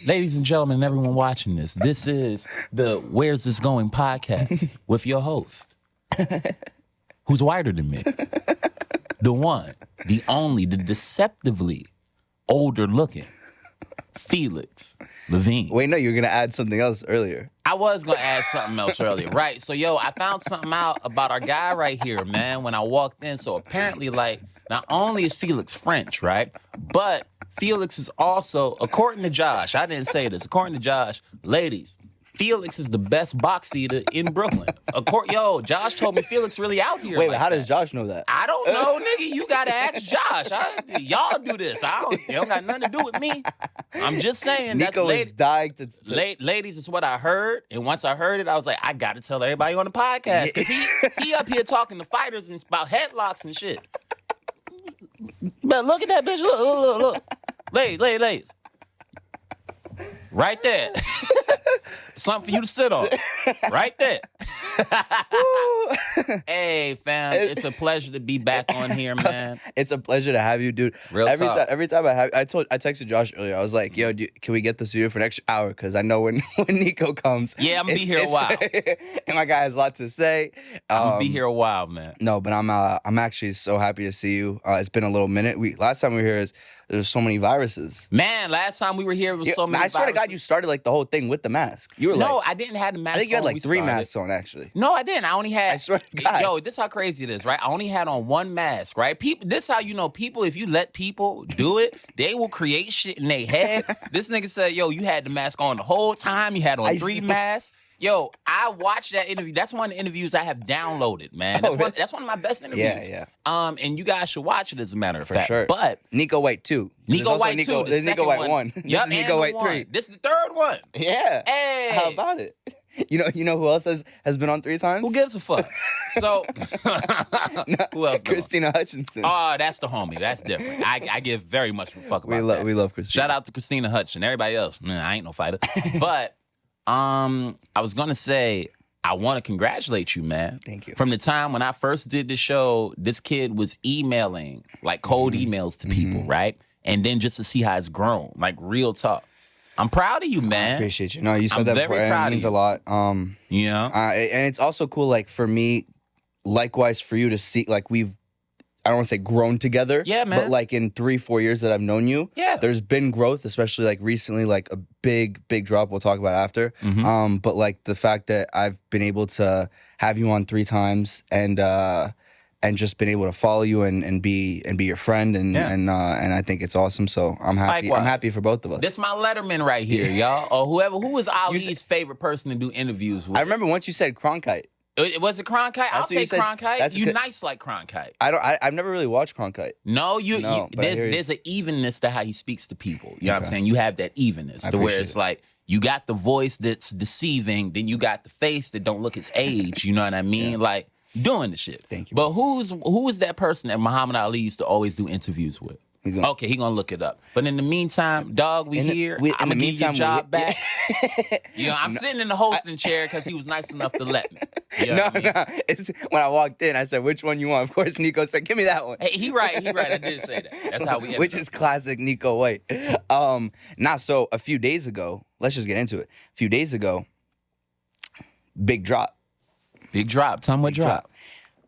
Ladies and gentlemen, and everyone watching this, this is the Where's This Going podcast with your host, who's whiter than me. The one, the only, the deceptively older looking Felix Levine. Wait, no, you were going to add something else earlier. I was going to add something else earlier. Right. So, I found something out about our guy right here, man, when I walked in. So apparently, not only is Felix French, right, but Felix is also, according to Josh, I didn't say this, according to Josh, ladies, Felix is the best box eater in Brooklyn. Josh told me Felix really out here. Wait, how does Josh know that? I don't know, nigga. You got to ask Josh. Y'all do this. It don't got nothing to do with me. I'm just saying. Nico is dying to... Ladies, it's what I heard. And once I heard it, I was like, I got to tell everybody on the podcast. Because he up here talking to fighters and about headlocks and shit. But look at that bitch. Look. Ladies. Right there. Something for you to sit on. Right there. Hey, fam. It's a pleasure to be back on here, man. It's a pleasure to have you, dude. Real talk. Every time I texted Josh earlier. I was like, yo, can we get the studio for an extra hour? Because I know when Nico comes. Yeah, I'm going to be here a while. And my guy has a lot to say. I'm going to be here a while, man. No, but I'm actually so happy to see you. It's been a little minute. Last time we were here, there's so many viruses. Man, last time we were here, was so many viruses. I swear to God, you started the whole thing with the mask. You were I didn't have the mask on. I think you had 3 masks on, actually. No, I didn't. I only had... I swear to God. This is how crazy it is, right? I only had on 1 mask, right? This how you know people, if you let people do it, they will create shit in their head. This nigga said, you had the mask on the whole time. You had on 3 masks. I watched that interview. That's one of the interviews I have downloaded, man. That's one of my best interviews. Yeah. And you guys should watch it, as a matter of fact. For sure. But Neko White 2. Neko White 2. There's Neko White 1. This is Neko White 3. This is the 3rd one. Yeah. Hey. How about it? You know who else has been on 3 times? Who gives a fuck? So, who else? Christina Hutchinson. Oh, that's the homie. That's different. I give very much a fuck about that. We love Christina. Shout out to Christina Hutchinson. Everybody else, I ain't no fighter. But I was gonna say, I want to congratulate you, man. Thank you. From the time when I first did the show, this kid was emailing cold emails to people, right? And then just to see how it's grown, real talk. I'm proud of you, man. I appreciate you. No, you said that before, and it means a lot. And it's also cool, for me, likewise for you to see, we've, I don't want to say grown together. Yeah, man. But in 3-4 years that I've known you, there's been growth, especially recently, a big drop we'll talk about after. Mm-hmm. But the fact that I've been able to have you on 3 times and just been able to follow you and be your friend and I think it's awesome. So I'm happy. Likewise. I'm happy for both of us. This my Letterman right here, y'all. Or who was Ali's favorite person to do interviews with? I remember once you said Cronkite. Was it Cronkite? I'll take Cronkite. You nice like Cronkite. I've never really watched Cronkite. No, there's an evenness to how he speaks to people. You know what I'm saying? You have that evenness to where it's you got the voice that's deceiving, then you got the face that don't look its age. You know what I mean? Yeah. Doing the shit. Thank you. But who is that person that Muhammad Ali used to always do interviews with? He's gonna look it up. But in the meantime, dog, I'm gonna give your job back. I'm sitting in the hosting chair because he was nice enough to let me. No. It's when I walked in, I said, "Which one you want?" Of course, Nico said, "Give me that one." Hey, he right. I did say that. That's how we. Which is classic Neko White. So a few days ago, let's just get into it. A few days ago, big drop. Big drop. Tell me what drop.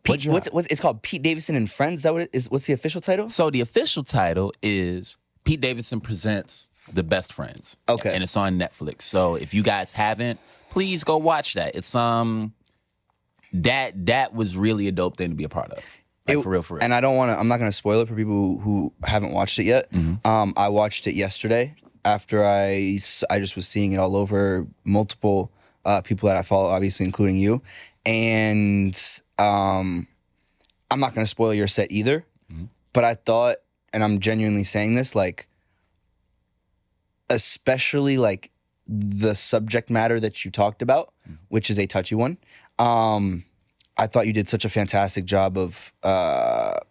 What's it's called? Pete Davidson and Friends. Is that what it is? What's the official title? So the official title is Pete Davidson Presents The Best Friends. Okay. And it's on Netflix. So if you guys haven't, please go watch that. It's that was really a dope thing to be a part of. For real. And I'm not gonna spoil it for people who haven't watched it yet. Mm-hmm. I watched it yesterday after I just was seeing it all over multiple people that I follow, obviously including you. And I'm not going to spoil your set either, but I thought, and I'm genuinely saying this, especially the subject matter that you talked about, which is a touchy one. I thought you did such a fantastic job of, it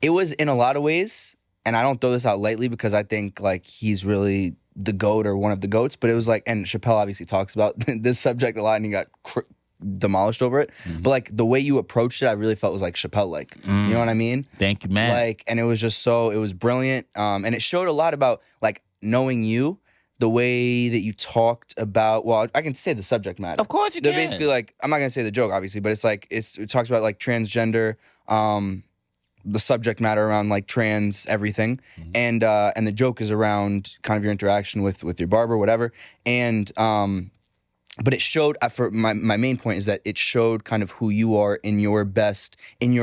was in a lot of ways, and I don't throw this out lightly because I think he's really the GOAT or one of the GOATs, but it was and Chappelle obviously talks about this subject a lot, and he got demolished over it. But like the way you approached it, I really felt was like Chappelle-like. You know what I mean? Thank you, man. Like, and it was just it was brilliant. And it showed a lot about like knowing you, the way that you talked about, well, I can say the subject matter. Of course you They're can. basically like, I'm not gonna say the joke, obviously, but it's like, it talks about like transgender, the subject matter around like trans everything, and the joke is around kind of your interaction with your barber, whatever, and but it showed, for my main point is that it showed kind of who you are in your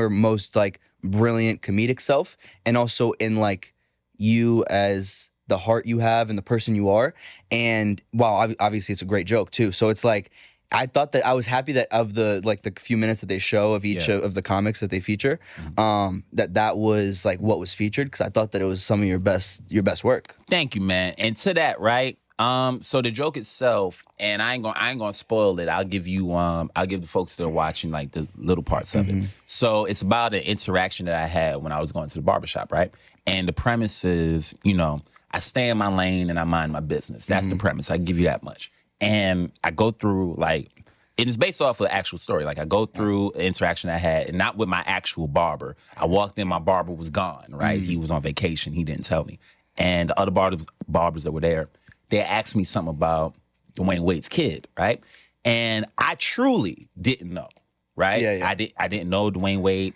most like brilliant comedic self, and also in like you as the heart you have and the person you are. And wow, obviously it's a great joke too. So it's like, I thought that I was happy that of the like the few minutes that they show of each of the comics that they feature, that was like what was featured, because I thought that it was some of your best work. Thank you, man. And to that, right? So the joke itself, and I ain't gonna spoil it. I'll give the folks that are watching like the little parts of it. So it's about an interaction that I had when I was going to the barbershop, right? And the premise is, I stay in my lane and I mind my business. That's the premise. I give you that much. And I go through like, it is based off of the actual story. Like I go through an interaction I had, and not with my actual barber. I walked in, my barber was gone, right? He was on vacation. He didn't tell me. And the other barbers that were there, they asked me something about Dwayne Wade's kid, right? And I truly didn't know, right? Yeah. I didn't know Dwayne Wade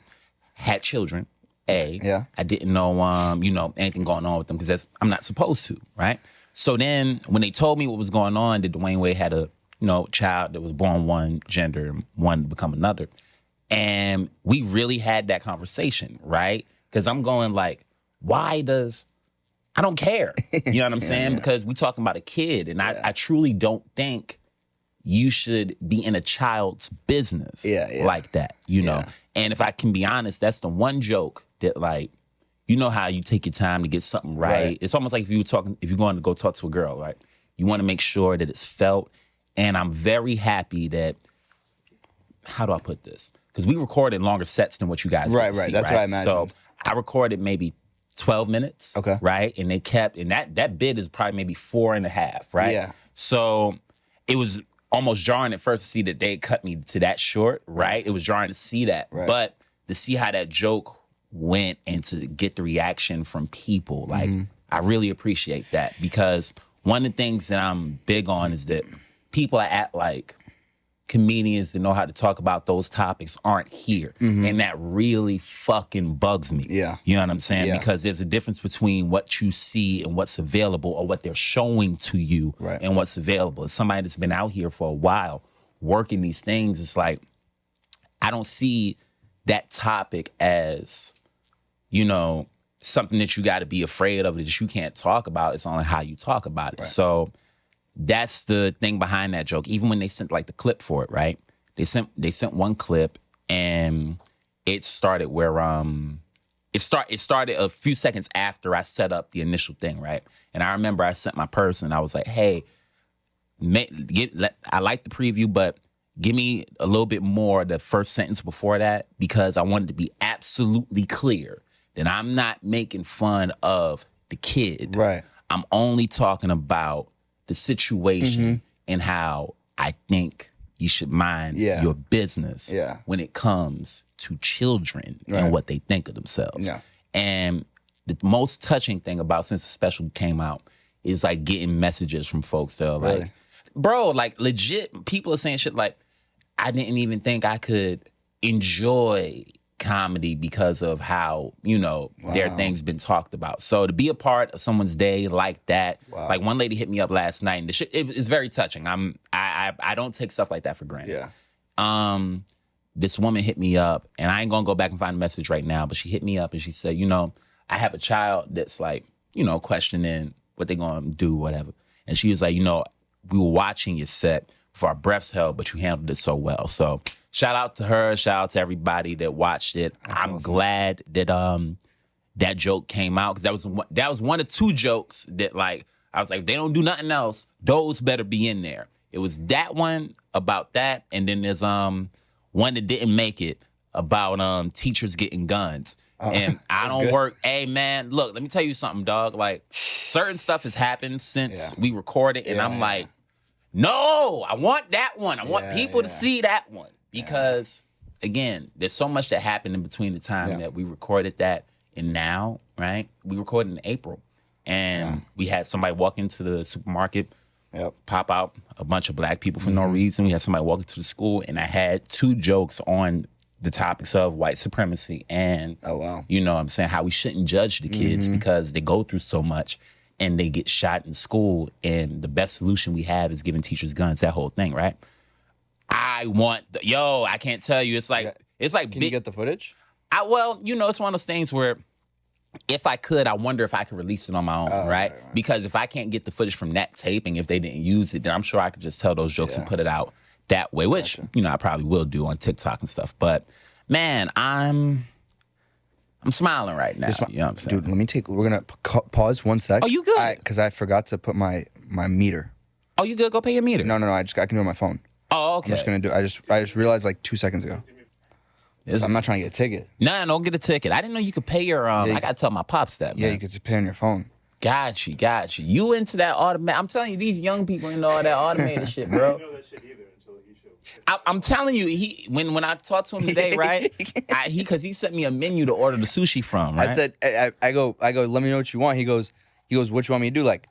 had children. Yeah. I didn't know, anything going on with them, because I'm not supposed to, right? So then when they told me what was going on, that Dwayne Wade had a, child that was born one gender, one to become another. And we really had that conversation, right? Because I'm going like, I don't care. You know what I'm saying? Because we talking about a kid, and I truly don't think you should be in a child's business like that, know? And if I can be honest, that's the one joke that, like, how you take your time to get something right. It's almost like if you're going to go talk to a girl, right? You want to make sure that it's felt. And I'm very happy that, how do I put this? Because we recorded longer sets than what you guys right. see, That's what I imagine. So I recorded maybe 12 minutes, okay, right? And they kept, and that bid is probably maybe 4.5, right? Yeah. So it was almost jarring at first to see that they cut me to that short, right? It was jarring to see that, but to see how that joke went and to get the reaction from people, like, I really appreciate that, because one of the things that I'm big on is that people that act like comedians that know how to talk about those topics aren't here. And that really fucking bugs me. Yeah. You know what I'm saying? Yeah. Because there's a difference between what you see and what's available, or what they're showing to you and what's available. As somebody that's been out here for a while working these things, it's like, I don't see that topic as, something that you got to be afraid of, that you can't talk about. It's only how you talk about it. So that's the thing behind that joke. Even when they sent like the clip for it, right? They sent one clip, and it started where it started a few seconds after I set up the initial thing, right? And I remember I sent my person. I was like, hey, I like the preview, but give me a little bit more the first sentence before that, because I wanted to be absolutely clear that I'm not making fun of the kid. Right. I'm only talking about the situation and how I think you should mind your business when it comes to children and what they think of themselves. Yeah. And the most touching thing about since the special came out is like getting messages from folks that are like, bro, like legit people are saying shit like, I didn't even think I could enjoy comedy because of how, their things been talked about. So to be a part of someone's day like that, like one lady hit me up last night, and the shit, it's very touching. I don't take stuff like that for granted. Yeah. This woman hit me up, and I ain't gonna go back and find the message right now, but she hit me up and she said, I have a child that's like, questioning what they gonna do, whatever. And she was like, we were watching your set for our breaths held, but you handled it so well. So shout out to her. Shout out to everybody that watched it. I'm glad that that joke came out, because that was one of two jokes that, like, I was like, if they don't do nothing else, those better be in there. It was that one about that, and then there's one that didn't make it about teachers getting guns. And I don't work. Hey man, look, let me tell you something, dog. Like, certain stuff has happened since we recorded, and I'm like, No, I want that one. I want people to yeah. see that one because, again, there's so much that happened in between the time that we recorded that and now, right? We recorded in April, and we had somebody walk into the supermarket, pop out a bunch of black people for no reason. We had somebody walk into the school, and I had 2 jokes on the topics of white supremacy and, you know what I'm saying, how we shouldn't judge the kids because they go through so much. And they get shot in school, and the best solution we have is giving teachers guns. That whole thing, right? I want I can't tell you. It's like Can you get the footage? Well, you know, it's one of those things where if I could, I wonder if I could release it on my own, right? Because if I can't get the footage from that taping, if they didn't use it, then I'm sure I could just tell those jokes and put it out that way, which you know I probably will do on TikTok and stuff. But man, I'm smiling right now. You know what I'm saying? Dude, we're going to pause 1 sec. Oh, you good? Because I forgot to put my meter. Oh, you good? Go pay your meter. No, I can do it on my phone. Oh, okay. I'm just going to do it. I just realized like 2 seconds ago. So I'm not trying to get a ticket. Nah, don't get a ticket. I didn't know you could pay your, I got to tell my pops that, man. Yeah, you could just pay on your phone. Got you. You into that automatic. I'm telling you, these young people into all that automated shit, bro. I didn't know that shit either until he showed. I'm telling you, when I talked to him today, right? Because he sent me a menu to order the sushi from. Right? I said, I go. Let me know what you want. He goes, what you want me to do? Like,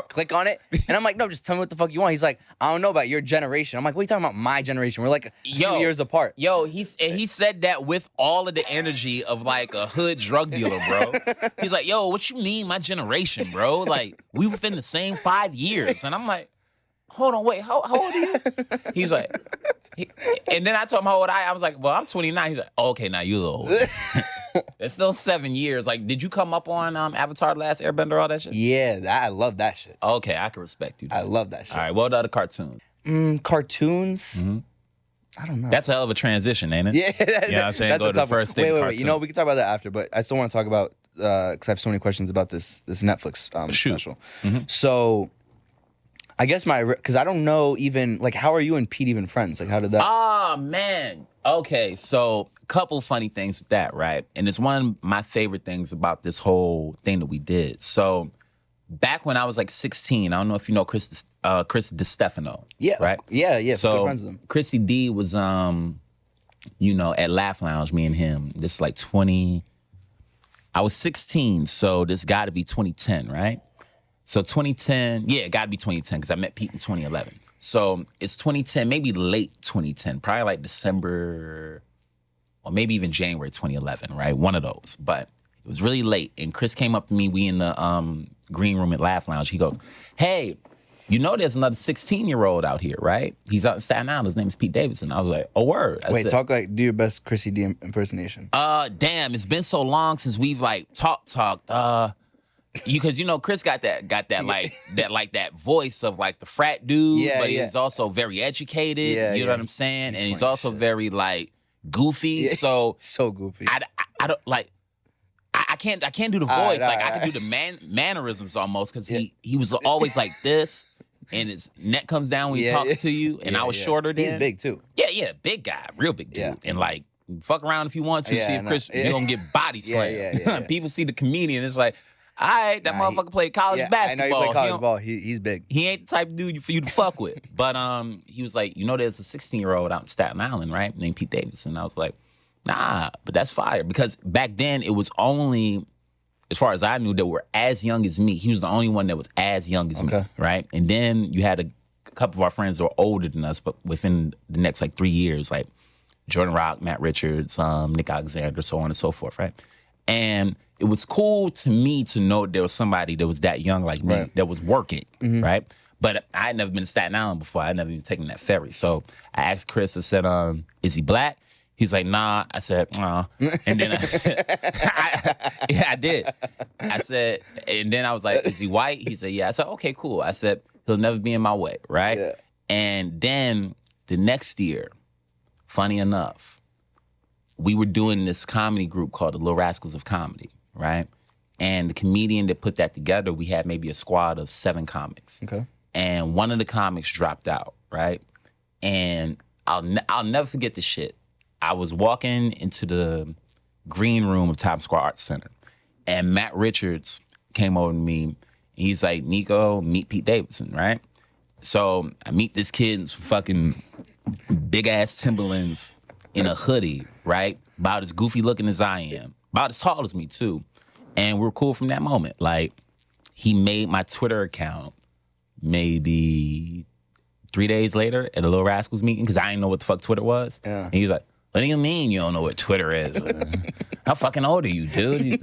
click on it. And I'm like, no, just tell me what the fuck you want. He's like, I don't know about your generation. I'm like, what are you talking about? My generation. We're like a few years apart. He said that with all of the energy of like a hood drug dealer, bro. He's like, yo, what you mean my generation, bro? Like we within the same 5 years. And I'm like, hold on, wait, how old are you? He's like, and then I told him how old I was like, well, I'm 29. He's like, oh, okay, now you a little older. It's still 7 years. Like, did you come up on Avatar: The Last Airbender, all that shit? Yeah, I love that shit. Okay, I can respect you. I love that shit. All right, what about the cartoons? Cartoons? I don't know. That's a hell of a transition, ain't it? Yeah, you know what I'm saying? That's Go a to the tough one. first thing. Wait. You know, we can talk about that after, but I still want to talk about because I have so many questions about this Netflix special. So, I guess because I don't know even like how are you and Pete even friends? Like how did that? Oh man. Okay, so a couple funny things with that, right? And it's one of my favorite things about this whole thing that we did. So back when I was like 16, I don't know if you know Chris DiStefano. Yeah. Right? Yeah. So good friends with him. Chrissy D was you know, at Laugh Lounge, me and him. This is like I was 16, so this got to be 2010, right? So 2010, yeah, it got to be 2010 because I met Pete in 2011. So it's 2010, maybe late 2010, probably like December or maybe even January 2011, right? One of those. But it was really late. And Chris came up to me. We in the green room at Laugh Lounge. He goes, hey, you know there's another 16-year-old out here, right? He's out in Staten Island. His name is Pete Davidson. I was like, oh, word. Wait, do your best Chrissy D impersonation. Damn, it's been so long since we've like talked. Because you know Chris got that that voice of like the frat dude, but he's also very educated. You know what I'm saying? And he's also very like goofy. So goofy. I don't like. I can't do the voice. I can do the mannerisms almost because he was always like this, and his neck comes down when he talks to you. And I was shorter then. He's big too. Yeah, big guy, real big dude, and like. Fuck around if you want to. See if Chris, you're gonna get body slammed. People see the comedian, it's like. All right, that motherfucker played college basketball. I know he played college ball. He's big. He ain't the type of dude for you to fuck with. But he was like, you know, there's a 16-year-old out in Staten Island, right, named Pete Davidson. I was like, nah, but that's fire. Because back then, it was only, as far as I knew, that were as young as me. He was the only one that was as young as me, right? And then you had a couple of our friends that were older than us, but within the next, 3 years, like Jordan Rock, Matt Richards, Nick Alexander, so on and so forth, right? And it was cool to me to know there was somebody that was that young like me that was working, right? But I had never been to Staten Island before. I had never even taken that ferry. So I asked Chris, I said, is he black? He's like, nah. I said, and then I did. I said, and then I was like, is he white? He said, yeah. I said, okay, cool. I said, he'll never be in my way, right? Yeah. And then the next year, funny enough, we were doing this comedy group called the Little Rascals of Comedy, right? And the comedian that put that together, we had maybe a squad of 7 comics. Okay. And one of the comics dropped out, right? And I'll never forget this shit. I was walking into the green room of Times Square Arts Center, and Matt Richards came over to me, He's like, Neko, meet Pete Davidson, right? So I meet this kid in some fucking big ass Timberlands in a hoodie, right? About as goofy looking as I am, about as tall as me too. And we're cool from that moment. Like, he made my Twitter account maybe 3 days later at a Little Rascals meeting because I didn't know what the fuck Twitter was. Yeah. And he was like, what do you mean you don't know what Twitter is? How fucking old are you, dude?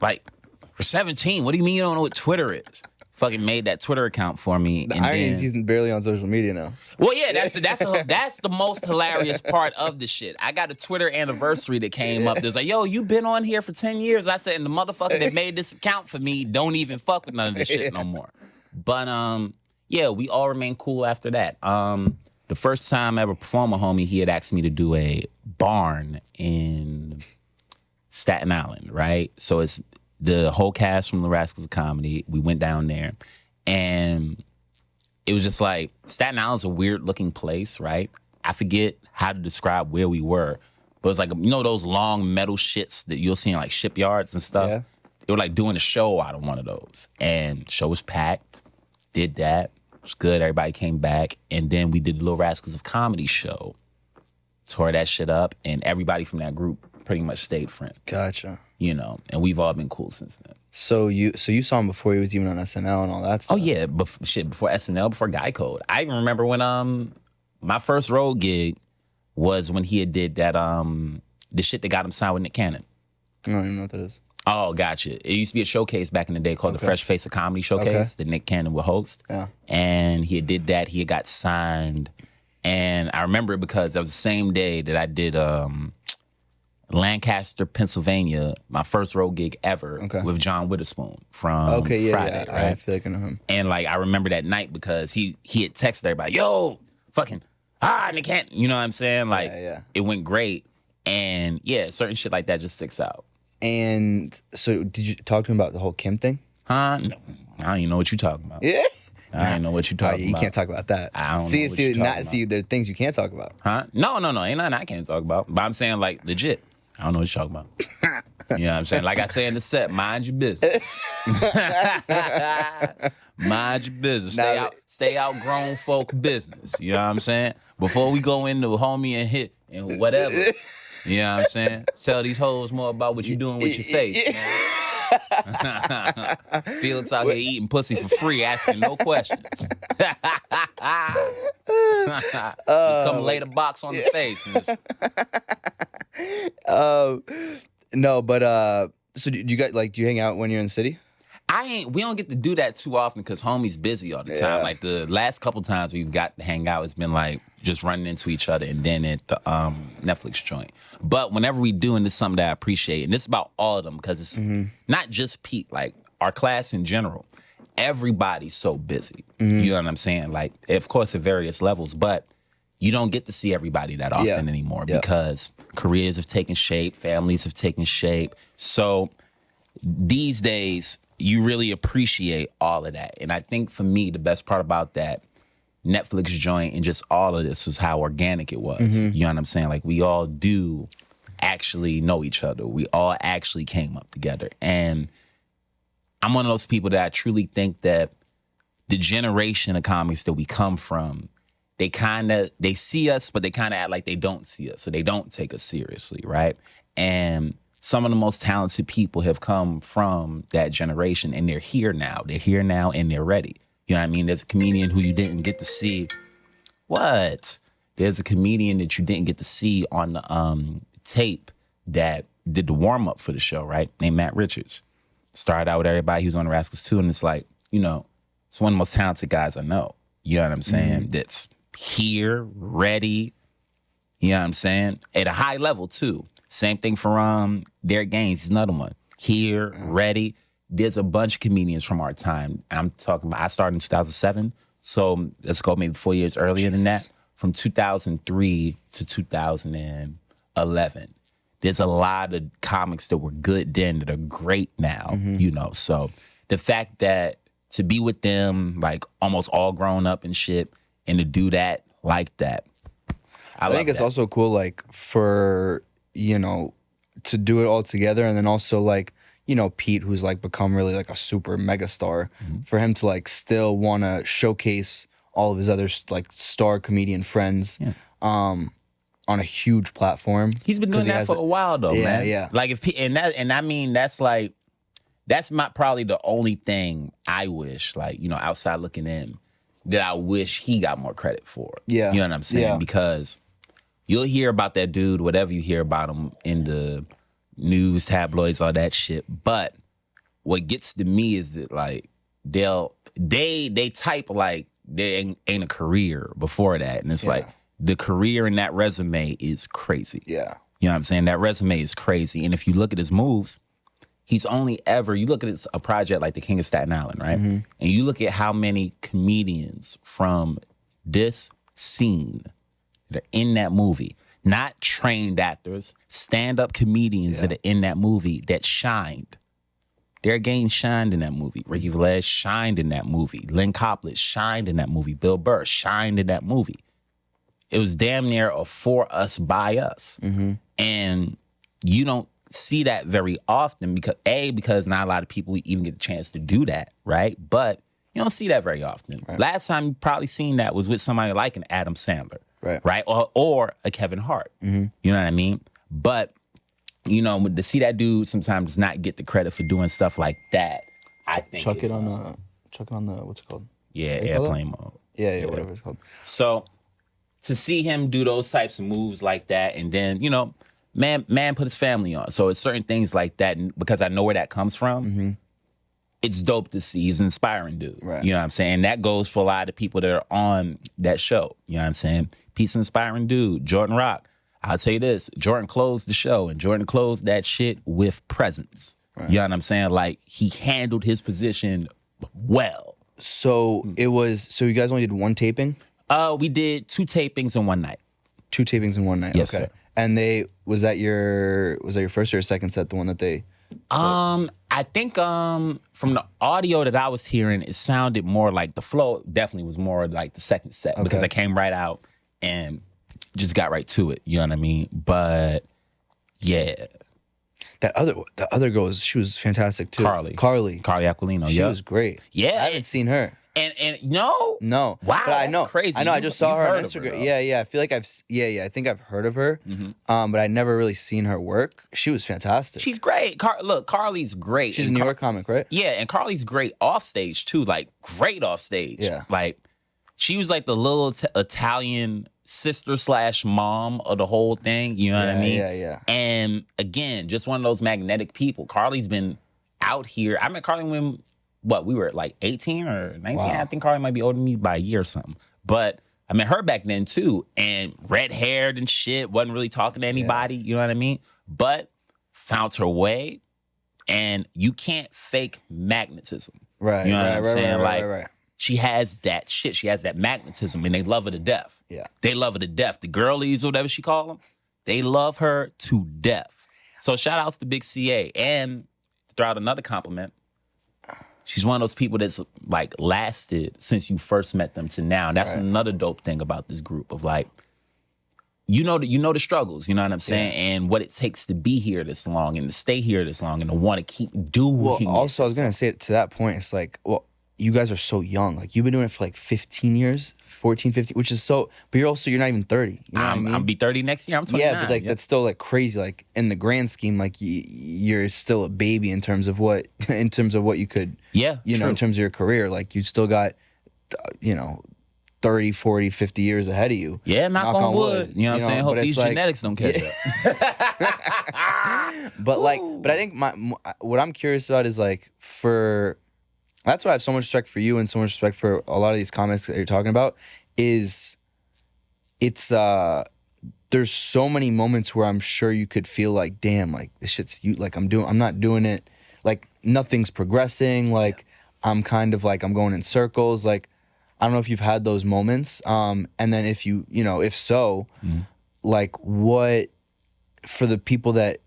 Like, we're 17. What do you mean you don't know what Twitter is? Fucking made that Twitter account for me. The irony is he's barely on social media now. Well, yeah, that's the most hilarious part of the shit. I got a Twitter anniversary that came up. There's like, yo, you been on here for 10 years. I said, and the motherfucker that made this account for me don't even fuck with none of this shit no more. But yeah, we all remain cool after that. The first time I ever performed with homie, he had asked me to do a barn in Staten Island, right? So it's the whole cast from the Rascals of Comedy. We went down there, and it was just like, Staten Island's a weird looking place, right? I forget how to describe where we were, but it was like, you know, those long metal shits that you'll see in like shipyards and stuff. Yeah. They were like doing a show out of one of those, and the show was packed. Did that. It was good. Everybody came back, and then we did the Little Rascals of Comedy show. Tore that shit up, and everybody from that group pretty much stayed friends. Gotcha. You know, and we've all been cool since then. So you saw him before he was even on SNL and all that stuff. Oh yeah, before SNL, before Guy Code. I even remember when my first road gig was when he had did that the shit that got him signed with Nick Cannon. I don't even know what that is. Oh, gotcha. It used to be a showcase back in the day called the Fresh Face of Comedy Showcase that Nick Cannon would host. Yeah. And he did that. He had got signed. And I remember it because that was the same day that I did Lancaster, Pennsylvania, my first road gig ever with John Witherspoon from Friday, right? I feel like I know him. And like, I remember that night because he had texted everybody, yo, fucking, Nick Cannon. You know what I'm saying? Like, it went great. And yeah, certain shit like that just sticks out. And so did you talk to him about the whole Kim thing? Huh? No, I don't even know what you're talking about. Yeah. I don't know what you're talking You about. can't talk about that. I don't know what you're talking about. See, there are things you can't talk about. Huh? No. Ain't nothing I can't talk about. But I'm saying, like, legit. I don't know what you're talking about. You know what I'm saying? Like I say in the set, mind your business. Mind your business. Stay out grown folk business. You know what I'm saying? Before we go into homie and hit and whatever. You know what I'm saying? Tell these hoes more about what you doing with your face, man. Felix out here eating pussy for free, asking no questions. Just come lay the box on the face. No, but so do you guys do you hang out when you're in the city? We don't get to do that too often because homie's busy all the time. Yeah. Like the last couple times we've got to hang out, it's been like just running into each other and then at the Netflix joint. But whenever we do, and this is something that I appreciate, and this is about all of them because it's not just Pete, like our class in general. Everybody's so busy. You know what I'm saying? Like, of course, at various levels, but you don't get to see everybody that often anymore because careers have taken shape, families have taken shape. So these days, you really appreciate all of that. And I think for me, the best part about that Netflix joint and just all of this was how organic it was. You know what I'm saying? Like, we all do actually know each other. We all actually came up together. And I'm one of those people that I truly think that the generation of comics that we come from, they see us, but they kind of act like they don't see us. So they don't take us seriously, right? And some of the most talented people have come from that generation, and they're here now. They're here now, and they're ready. You know what I mean? There's a comedian who you didn't get to see. What? There's a comedian that you didn't get to see on the tape that did the warm-up for the show, right? Named Matt Richards. Started out with everybody. He was on the Rascals too, and it's like, you know, it's one of the most talented guys I know. You know what I'm saying? That's here, ready. You know what I'm saying? At a high level too. Same thing for Derek Gaines. He's another one. Here, ready. There's a bunch of comedians from our time. I'm talking about, I started in 2007. So let's go maybe 4 years earlier than that. From 2003 to 2011. There's a lot of comics that were good then that are great now, you know. So the fact that to be with them, like almost all grown up and shit, and to do that like that, I think it's also cool, like, for, you know, to do it all together, and then also, like, Pete, who's like become really like a super mega star, for him to like still want to showcase all of his other like star comedian friends on a huge platform. He's been doing that for a while though, man. Yeah. Like I mean that's like probably the only thing I wish, like, outside looking in, that I wish he got more credit for. Yeah. You know what I'm saying? Yeah. Because you'll hear about that dude, whatever you hear about him in the news, tabloids, all that shit. But what gets to me is that like they type like there ain't a career before that. And it's like the career in that resume is crazy. Yeah. You know what I'm saying? That resume is crazy. And if you look at his moves, he's only ever, you look at a project like The King of Staten Island, right? And you look at how many comedians from this scene that are in that movie, not trained actors, stand-up comedians that are in that movie that shined. Their game shined in that movie. Ricky Velez shined in that movie. Lynn Coppola shined in that movie. Bill Burr shined in that movie. It was damn near a for us, by us. And you don't see that very often because not a lot of people even get a chance to do that, right? But you don't see that very often. Right. Last time you probably seen that was with somebody like an Adam Sandler, right? Or a Kevin Hart. You know what I mean? But to see that dude sometimes not get the credit for doing stuff like that, I think chuck it on the what's it called? Yeah, airplane mode. Yeah, whatever it's called. So to see him do those types of moves like that, and then man put his family on. So it's certain things like that, and because I know where that comes from, it's dope to see. He's an inspiring dude. Right. You know what I'm saying? And that goes for a lot of people that are on that show. You know what I'm saying? Peace, inspiring dude. Jordan Rock. I'll tell you this. Jordan closed the show, and Jordan closed that shit with presence. Right. You know what I'm saying? Like, he handled his position well. So so you guys only did one taping? We did 2 tapings in one night. 2 tapings in one night. Yes, okay. Sir. And was that your first or second set, the one that they I think from the audio that I was hearing, it sounded more like the flow definitely was more like the second set, because I came right out and just got right to it. You know what I mean? But yeah. The other girl, she was fantastic too. Carly Aquilino. She was great. Yeah. I haven't seen her. And no. Wow, but I know. Crazy. I know. I just saw her on Instagram. Yeah. I feel like I think I've heard of her. But I never really seen her work. She was fantastic. She's great. Look, Carly's great. She's a New York comic, right? Yeah, and Carly's great off stage too. Like, great off stage. Yeah. Like, she was like the little Italian sister / mom of the whole thing. You know what I mean? Yeah. And again, just one of those magnetic people. Carly's been out here. I met Carly when we were like 18 or 19. Wow. I think Carly might be older than me by a year or something. But I met her back then too, and red-haired and shit, wasn't really talking to anybody, you know what I mean? But found her way, and you can't fake magnetism. Right. You know what I'm saying? Right. She has that shit. She has that magnetism, and they love her to death. Yeah. They love her to death. The girlies, whatever she call them, they love her to death. So shout outs to Big CA. And to throw out another compliment, she's one of those people that's like lasted since you first met them to now. And that's another dope thing about this group of like, you know the struggles, you know what I'm saying? Yeah. And what it takes to be here this long and to stay here this long and to want to keep doing it. Well, also, I was going to say to that point, it's like, well, you guys are so young. Like, you've been doing it for like 15 years, 14, 15, which is so, but you're not even 30. You know what I mean? I'll be 30 next year. I'm 29. Yeah, but like, that's still like crazy. Like, in the grand scheme, like, you're still a baby in terms of what you could, in terms of your career. Like, you still got, 30, 40, 50 years ahead of you. Yeah, knock on wood. You know what I'm saying? Hope these genetics don't catch up. But I think what I'm curious about is like, that's why I have so much respect for you and so much respect for a lot of these comments that you're talking about, is there's so many moments where I'm sure you could feel like, damn, like this shit's like I'm not doing it, like nothing's progressing, like I'm kind of like I'm going in circles. Like, I don't know if you've had those moments. And then if if so, like, what, for the people that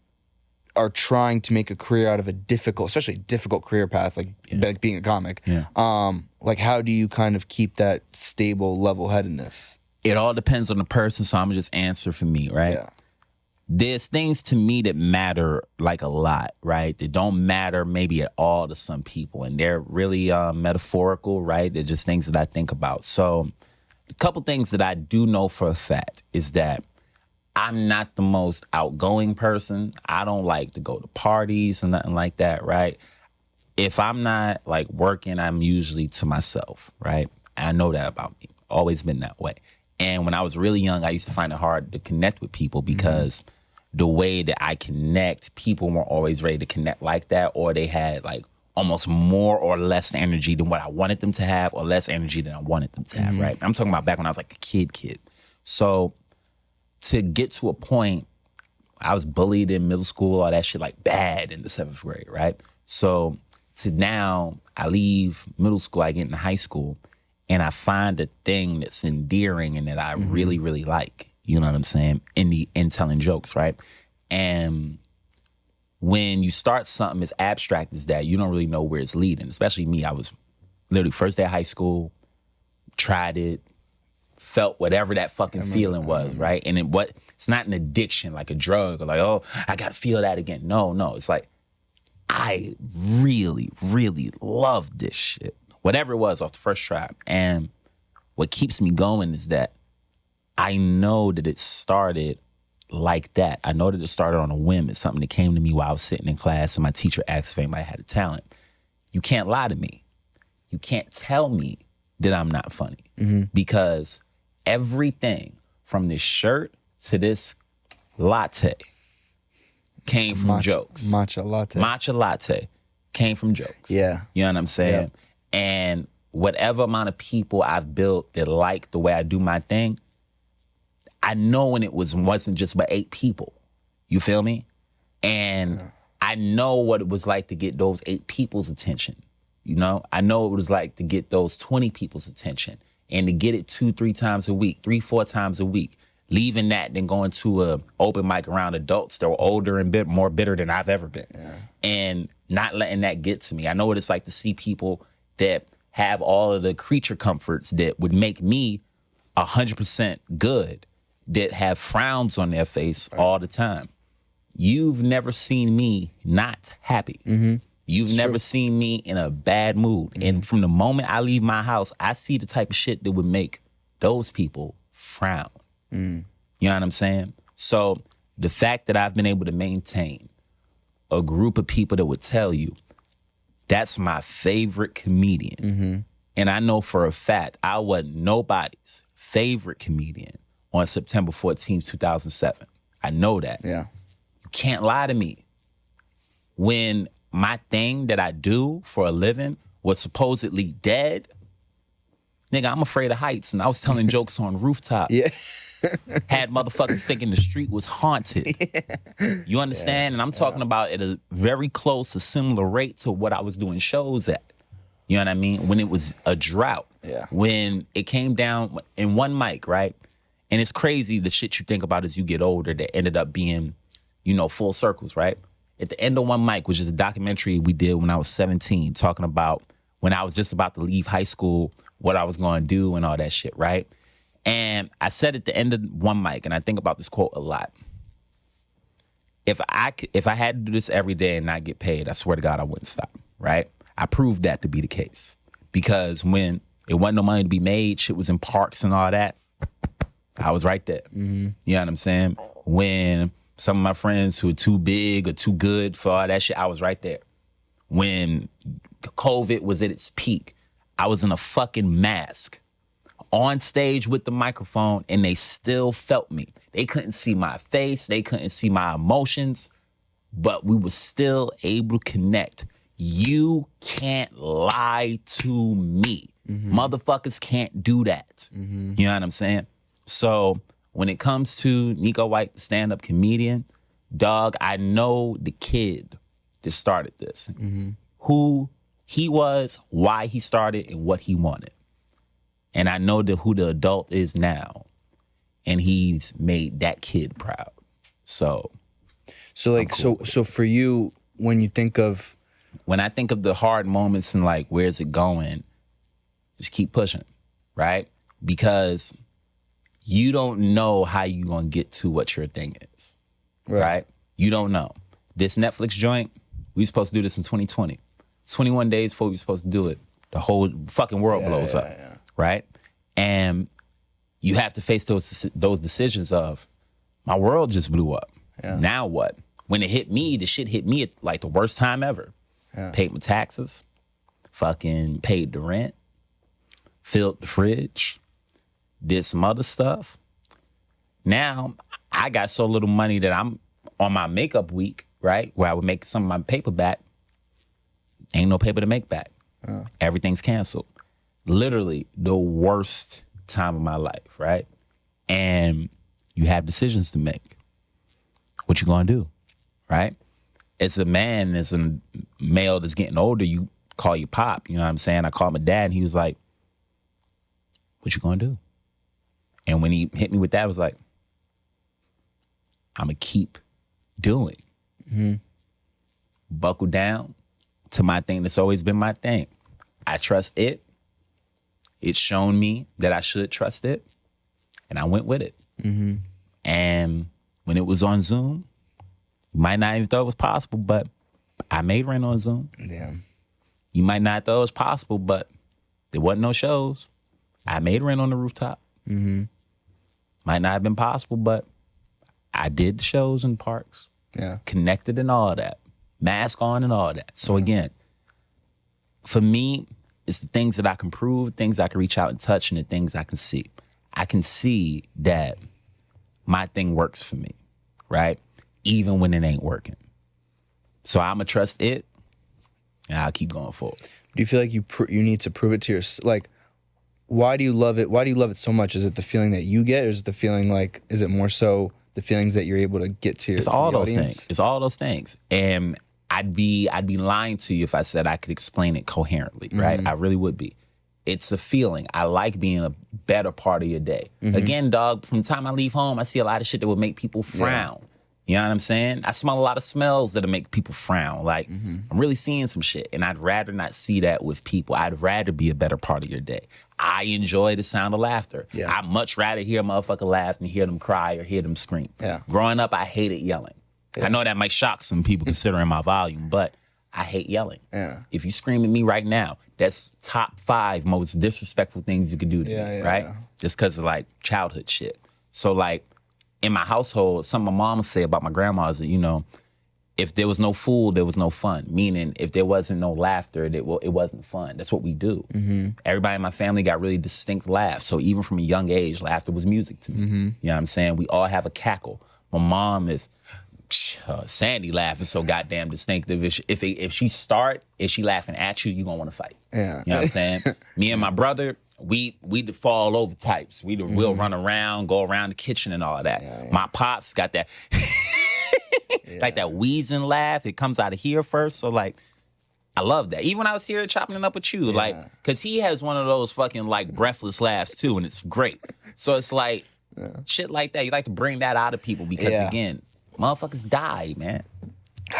are trying to make a career out of especially a difficult career path, like being a comic. Yeah. Like, how do you kind of keep that stable level-headedness? It all depends on the person, so I'm gonna just answer for me, right? Yeah. there's things to me that matter like a lot, right? That don't matter maybe at all to some people. And they're really metaphorical, right? They're just things that I think about. So a couple things that I do know for a fact is that I'm not the most outgoing person. I don't like to go to parties and nothing like that, right? If I'm not like working, I'm usually to myself, right? I know that about me. Always been that way. And when I was really young, I used to find it hard to connect with people because the way that I connect, people weren't always ready to connect like that, or they had like almost more or less energy than what I wanted them to have, or less energy than I wanted them to have, right? I'm talking about back when I was like a kid. So to get to a point, I was bullied in middle school, all that shit, like bad in the 7th grade, right? So to now, I leave middle school, I get into high school, and I find a thing that's endearing and that I really, really like. You know what I'm saying? In telling jokes, right? And when you start something as abstract as that, you don't really know where it's leading. Especially me, I was literally first day of high school, tried it, felt whatever that fucking feeling was, right? And it's not an addiction like a drug or like, oh, I gotta feel that again. No, it's like, I really, really love this shit. Whatever it was off the first try. And what keeps me going is that I know that it started like that. I know that it started on a whim. It's something that came to me while I was sitting in class and my teacher asked if anybody had a talent. You can't lie to me. You can't tell me that I'm not funny because everything from this shirt to this latte came from jokes. Matcha latte came from jokes. Yeah. You know what I'm saying? Yeah. And whatever amount of people I've built that like the way I do my thing, I know when it wasn't just but 8 people. You feel me? And I know what it was like to get those 8 people's attention. You know? I know what it was like to get those 20 people's attention and to get it 2-3 times a week, 3-4 times a week. Leaving that, then going to a open mic around adults that were older and more bitter than I've ever been. Yeah. And not letting that get to me. I know what it's like to see people that have all of the creature comforts that would make me 100% good, that have frowns on their face all the time. You've never seen me not happy. You've never seen me in a bad mood. And from the moment I leave my house, I see the type of shit that would make those people frown. You know what I'm saying? So the fact that I've been able to maintain a group of people that would tell you that's my favorite comedian. And I know for a fact I wasn't nobody's favorite comedian on September 14th, 2007. I know that. Yeah. You can't lie to me. When my thing that I do for a living was supposedly dead, nigga, I'm afraid of heights, and I was telling jokes on rooftops. Yeah. Had motherfuckers thinking the street was haunted. You understand? And I'm talking about at a very close, a similar rate to what I was doing shows at. You know what I mean? When it was a drought. Yeah. When it came down in one mic, right? And it's crazy the shit you think about as you get older that ended up being, you know, full circles, right? At the end of one mic, which is a documentary we did when I was 17, talking about when I was just about to leave high school, what I was going to do and all that shit, right? And I said at the end of one mic, and I think about this quote a lot. If I had to do this every day and not get paid, I swear to God, I wouldn't stop, right? I proved that to be the case. Because when it wasn't no money to be made, shit was in parks and all that, I was right there. You know what I'm saying? When some of my friends who were too big or too good for all that shit, I was right there. When COVID was at its peak, I was in a fucking mask on stage with the microphone, and they still felt me. They couldn't see my face. They couldn't see my emotions, but we were still able to connect. You can't lie to me. Motherfuckers can't do that. You know what I'm saying? So when it comes to Neko White, the stand-up comedian, dog, I know the kid that started this. Who he was, why he started, and what he wanted. And I know who the adult is now. And he's made that kid proud. So like, cool. so for you, when you think of... When I think of the hard moments and like, where's it going? Just keep pushing, right? Because you don't know how you're going to get to what your thing is. right? You don't know. This Netflix joint, we supposed to do this in 2020. 21 days before we were supposed to do it, the whole fucking world blows up, right? And you have to face those decisions of, my world just blew up. Yeah. Now what? When it hit me, the shit hit me at like the worst time ever. Yeah. Paid my taxes, fucking paid the rent, filled the fridge, did some other stuff. Now I got so little money that I'm on my makeup week, right? Where I would make some of my paper back. Ain't no paper to make back. Everything's canceled. Literally the worst time of my life, right? And you have decisions to make. What you gonna do, right? As a man, as a male that's getting older, you call your pop, you know what I'm saying? I called my dad and he was like, what you gonna do? And when he hit me with that, I was like, I'm gonna keep doing. Buckle down to my thing that's always been my thing. I trust it. It's shown me that I should trust it. And I went with it. And when it was on Zoom, you might not even thought it was possible, but I made rent on Zoom. Damn. You might not thought it was possible, but there wasn't no shows. I made rent on the rooftop. Might not have been possible, but I did the shows in parks. Yeah. Connected and all that. Mask on and all that. So again, for me, it's the things that I can prove, things I can reach out and touch, and the things I can see. I can see that my thing works for me, right? Even when it ain't working. So I'm going to trust it, and I'll keep going forward. Do you feel like you need to prove it to yourself? Like, why do you love it? Why do you love it so much? Is it the feeling that you get, or is it the feeling like, is it more so the feelings that you're able to get to? It's all those things. It's all those things. And I'd be lying to you if I said I could explain it coherently, right? I really would be. It's a feeling. I like being a better part of your day. Again, dog, from the time I leave home, I see a lot of shit that would make people frown. You know what I'm saying? I smell a lot of smells that'll make people frown. Like, I'm really seeing some shit, and I'd rather not see that with people. I'd rather be a better part of your day. I enjoy the sound of laughter. Yeah. I'd much rather hear a motherfucker laugh than hear them cry or hear them scream. Yeah. Growing up, I hated yelling. Yeah. I know that might shock some people considering my volume, but I hate yelling. Yeah. If you scream at me right now, that's top 5 most disrespectful things you could do to me, right? Just because of, like, childhood shit. So, like, in my household, some of my mom would say about my grandma is that, you know, if there was no food, there was no fun. Meaning, if there wasn't no laughter, it wasn't fun. That's what we do. Everybody in my family got really distinct laughs. So even from a young age, laughter was music to me. You know what I'm saying? We all have a cackle. My mom is... Sandy laughing so goddamn distinctive. If she start, if she laughing at you, you gonna want to fight. Yeah, you know what I'm saying. Me and my brother, we fall over types. We'll run around, go around the kitchen and all of that. My pops got that, like that wheezing laugh. It comes out of here first. So like, I love that. Even when I was here chopping it up with you, like, cause he has one of those fucking like breathless laughs too, and it's great. So it's like shit like that. You like to bring that out of people because again. Motherfuckers die, man.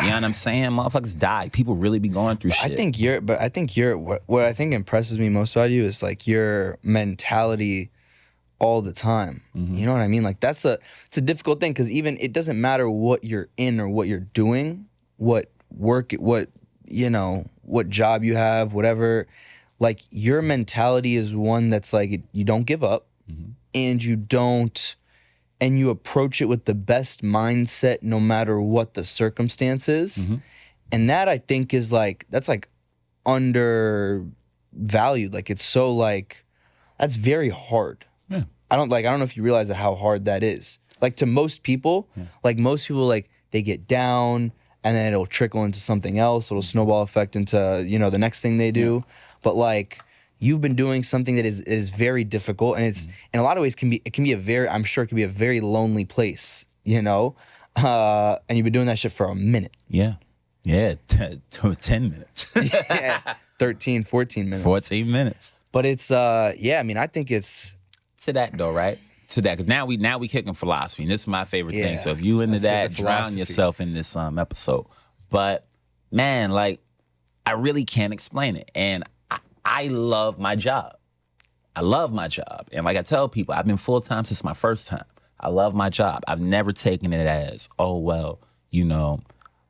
You know what I'm saying? Motherfuckers die. People really be going through shit. I think what I think impresses me most about you is like your mentality all the time. You know what I mean? Like it's a difficult thing because even it doesn't matter what you're in or what you're doing, what work, what job you have, whatever. Like your mentality is one that's like you don't give up and you don't. And you approach it with the best mindset no matter what the circumstances. And that I think is like, that's like undervalued. Like it's so like, that's very hard. Yeah. I don't know if you realize how hard that is. Like to most people, like they get down and then it'll trickle into something else. It'll snowball effect into, the next thing they do. But like, you've been doing something that is very difficult, and it's in a lot of ways it can be a very lonely place, and you've been doing that shit for a minute. 10 minutes. 13, 14 minutes. 14 minutes. But it's I think it's to that though, right? To that, because now we kicking philosophy, and this is my favorite thing. So if you into that, drown yourself in this episode. But man, like I really can't explain it, and I love my job. I love my job. And like I tell people, I've been full-time since my first time. I love my job. I've never taken it as, oh, well,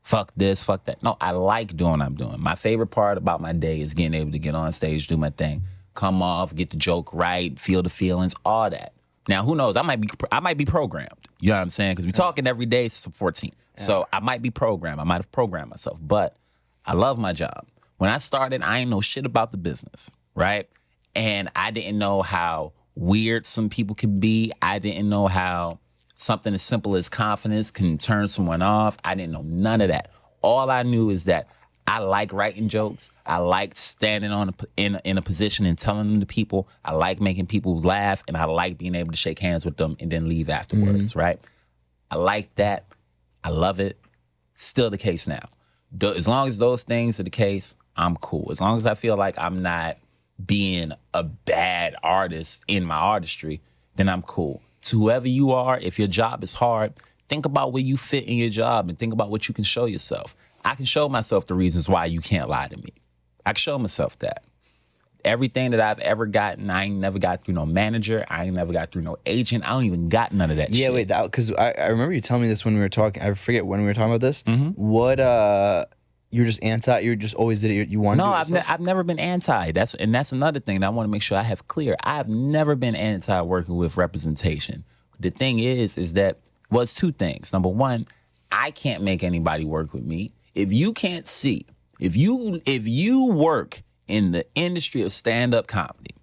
fuck this, fuck that. No, I like doing what I'm doing. My favorite part about my day is getting able to get on stage, do my thing, come off, get the joke right, feel the feelings, all that. Now, who knows? I might be programmed. You know what I'm saying? Because we're talking every day since 14. Yeah. So I might be programmed. I might have programmed myself. But I love my job. When I started, I ain't know shit about the business, right? And I didn't know how weird some people can be. I didn't know how something as simple as confidence can turn someone off. I didn't know none of that. All I knew is that I like writing jokes. I like standing in a position and telling them to people. I like making people laugh, and I like being able to shake hands with them and then leave afterwards, right? I like that. I love it. Still the case now. As long as those things are the case, I'm cool. As long as I feel like I'm not being a bad artist in my artistry, then I'm cool. To whoever you are, if your job is hard, think about where you fit in your job and think about what you can show yourself. I can show myself the reasons why you can't lie to me. I can show myself that. Everything that I've ever gotten, I ain't never got through no manager. I ain't never got through no agent. I don't even got none of that shit. Yeah, wait, because I remember you telling me this when we were talking. I forget when we were talking about this. What, you're just anti, you just always did it, you wanted to do it? No, I've never been anti. That's another thing that I want to make sure I have clear. I've never been anti working with representation. The thing is that, well, it's two things. Number one, I can't make anybody work with me. If you can't see, if you work in the industry of stand-up comedy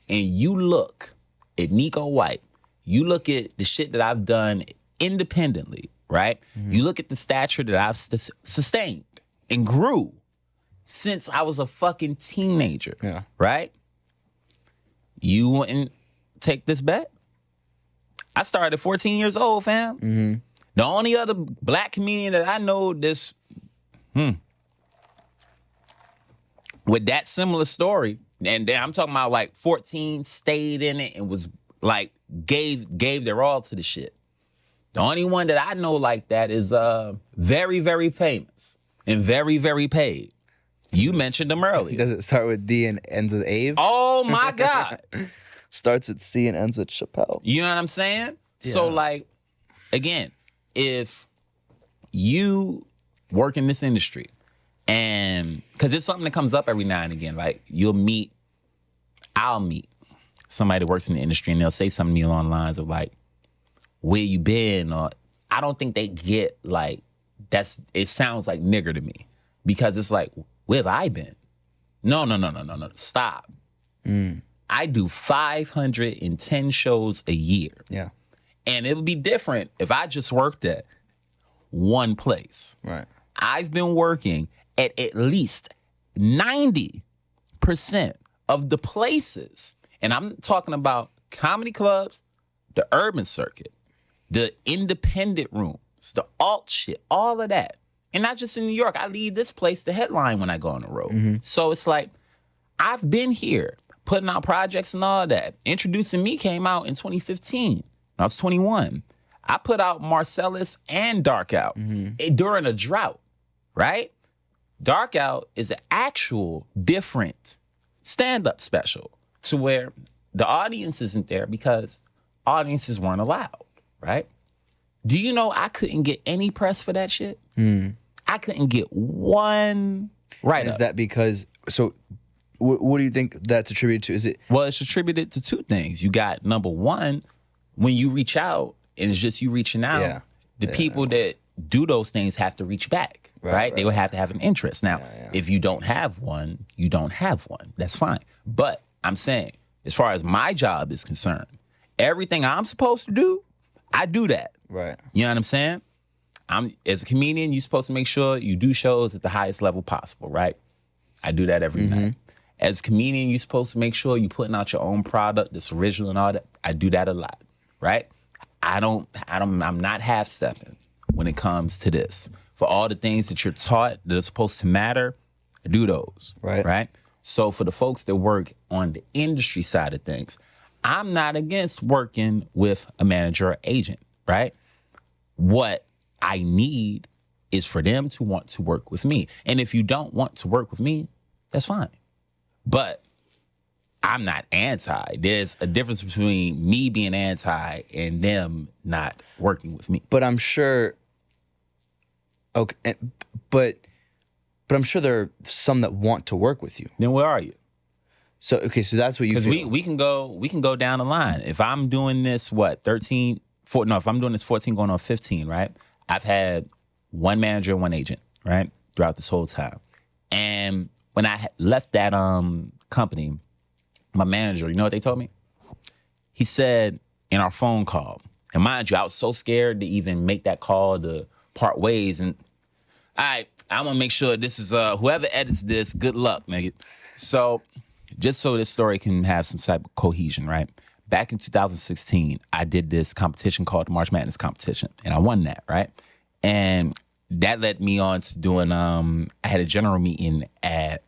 and you look at Neko White, you look at the shit that I've done independently, right? You look at the stature that I've sustained and grew since I was a fucking teenager, right? You wouldn't take this bet? I started at 14 years old, fam. The only other black comedian that I know this with that similar story, and then I'm talking about like 14, stayed in it and was like gave their all to the shit. The only one that I know like that is very, very famous and very, very paid. You mentioned him earlier. Does it start with D and ends with Ave? Oh my God. Starts with C and ends with Chappelle. You know what I'm saying? Yeah. So like, again, if you work in this industry, and because it's something that comes up every now and again, like I'll meet somebody that works in the industry and they'll say something to me along the lines of like, where you been? Or I don't think they get like, it sounds like nigger to me because it's like, where have I been? No, stop. I do 510 shows a year. Yeah. And it would be different if I just worked at one place. Right. I've been working at least 90% of the places, and I'm talking about comedy clubs, the urban circuit, the independent rooms, the alt shit, all of that. And not just in New York. I leave this place to headline when I go on the road. So it's like, I've been here putting out projects and all that. Introducing Me came out in 2015. I was 21. I put out Marcellus and Dark Out during a drought, right? Dark Out is an actual different stand-up special to where the audience isn't there because audiences weren't allowed, right? Do you know I couldn't get any press for that shit? I couldn't get one write-up. Is that because, so what do you think that's attributed to? Is it? Well, it's attributed to two things. You got, number one, when you reach out, and it's just you reaching out, the people that do those things have to reach back, right? They would have to have an interest. Now, if you don't have one, you don't have one. That's fine. But I'm saying, as far as my job is concerned, everything I'm supposed to do, I do that. Right. You know what I'm saying? As a comedian, you're supposed to make sure you do shows at the highest level possible, right? I do that every night. As a comedian, you're supposed to make sure you're putting out your own product that's original and all that. I do that a lot, right? I'm not half-stepping when it comes to this. For all the things that you're taught that are supposed to matter, I do those, right? So for the folks that work on the industry side of things, I'm not against working with a manager or agent, right? What I need is for them to want to work with me. And if you don't want to work with me, that's fine. But I'm not anti. There's a difference between me being anti and them not working with me. But I'm sure. Okay, but I'm sure there are some that want to work with you. Then where are you? So okay, so that's what you. Because we can go down the line. If I'm doing this, if I'm doing this 14 going on 15, right? I've had one manager and one agent, right, throughout this whole time. And when I left that company, my manager, you know what they told me? He said in our phone call, and mind you, I was so scared to even make that call to part ways. And I'm gonna make sure this is whoever edits this, good luck, nigga. So just so this story can have some type of cohesion, right? Back in 2016, I did this competition called the March Madness competition, and I won that, right? And that led me on to doing, I had a general meeting at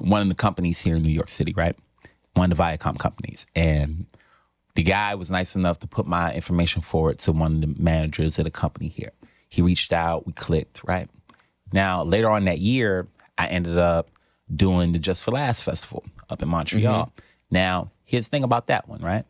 one of the companies here in New York City, right? One of the Viacom companies. And the guy was nice enough to put my information forward to one of the managers at a company here. He reached out, we clicked, right? Now, later on that year, I ended up doing the Just for Laughs Festival up in Montreal. Now, here's the thing about that one, right?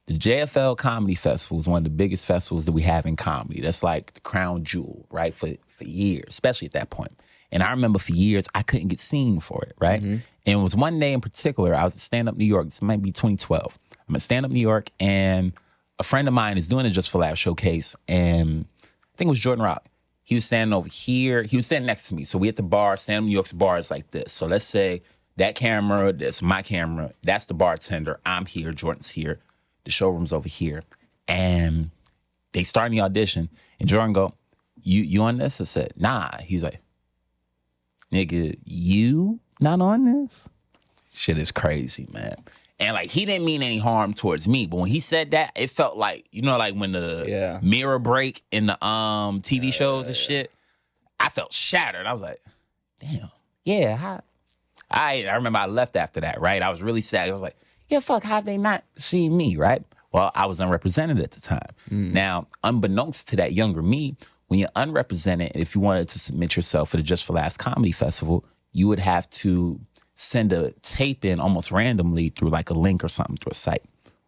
The JFL Comedy Festival is one of the biggest festivals that we have in comedy. That's like the crown jewel, right, for years, especially at that point. And I remember for years, I couldn't get seen for it, right? And it was one day in particular, I was at Stand Up New York. This might be 2012. I'm at Stand Up New York, and a friend of mine is doing a Just for Laughs showcase, and I think it was Jordan Rock. He was standing over here. He was standing next to me. So we at the bar. Stand Up New York's bar is like this. So let's say that camera, that's my camera, that's the bartender. I'm here, Jordan's here. The showroom's over here. And they start the audition, and Jordan go, you on this? I said, nah. He's like, nigga, you not on this? Shit is crazy, man. And like, he didn't mean any harm towards me, but when he said that, it felt like, you know, like when the mirror break in the TV shows and shit, I felt shattered. I was like, damn, yeah. I remember I left after that, right? I was really sad. I was like, yeah, fuck, how have they not seen me, right? Well, I was unrepresented at the time. Now, unbeknownst to that younger me, when you're unrepresented, if you wanted to submit yourself for the Just for Laughs Comedy Festival, you would have to send a tape in almost randomly through like a link or something through a site,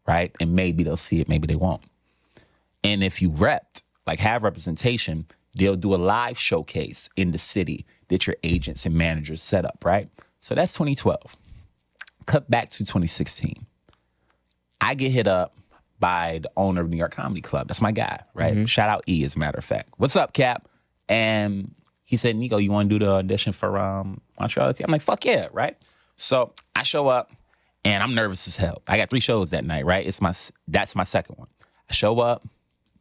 right? And maybe they'll see it, maybe they won't. And if you repped, like have representation, they'll do a live showcase in the city that your agents and managers set up, right? So that's 2012. Cut back to 2016. I get hit up by the owner of New York Comedy Club. That's my guy, right? Shout out E, as a matter of fact. What's up, Cap? And he said, Neko, you want to do the audition for Montreal? I'm like, fuck yeah, right? So I show up, and I'm nervous as hell. I got 3 shows that night, right? That's my second one. I show up,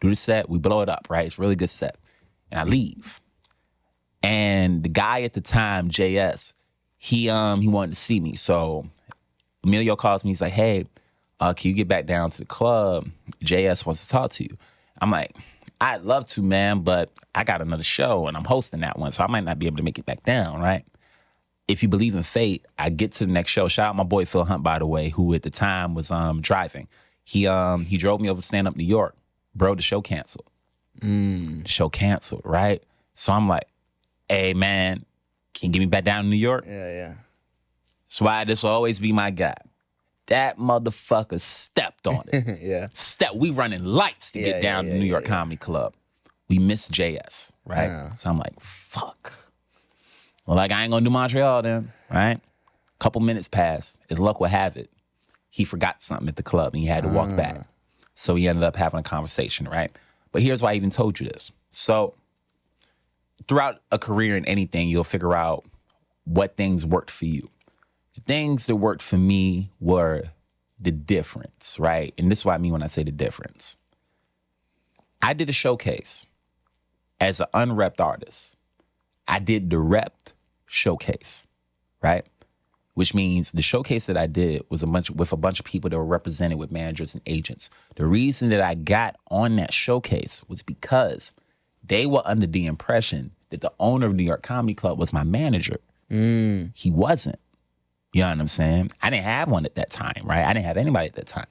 do the set, we blow it up, right? It's a really good set. And I leave. And the guy at the time, JS, he wanted to see me. So Emilio calls me. He's like, hey, can you get back down to the club? JS wants to talk to you. I'm like, I'd love to, man, but I got another show and I'm hosting that one, so I might not be able to make it back down, right? If you believe in fate, I get to the next show. Shout out my boy Phil Hunt, by the way, who at the time was driving. He drove me over to Stand Up New York. Bro, the show canceled. The show canceled, right? So I'm like, hey, man, can you get me back down to New York? Yeah. That's why this will always be my guy. That motherfucker stepped on it. We running lights to get down to New York Comedy Club. We missed JS, right? So I'm like, fuck. Well, like, I ain't gonna do Montreal then, right? Couple minutes passed. As luck would have it, he forgot something at the club and he had to walk back. So he ended up having a conversation, right? But here's why I even told you this. So throughout a career in anything, you'll figure out what things worked for you. The things that worked for me were the difference, right? And this is what I mean when I say the difference. I did a showcase as an unrepped artist. I did the repped showcase, right? Which means the showcase that I did was with a bunch of people that were represented with managers and agents. The reason that I got on that showcase was because they were under the impression that the owner of New York Comedy Club was my manager. He wasn't. You know what I'm saying? I didn't have one at that time, right? I didn't have anybody at that time.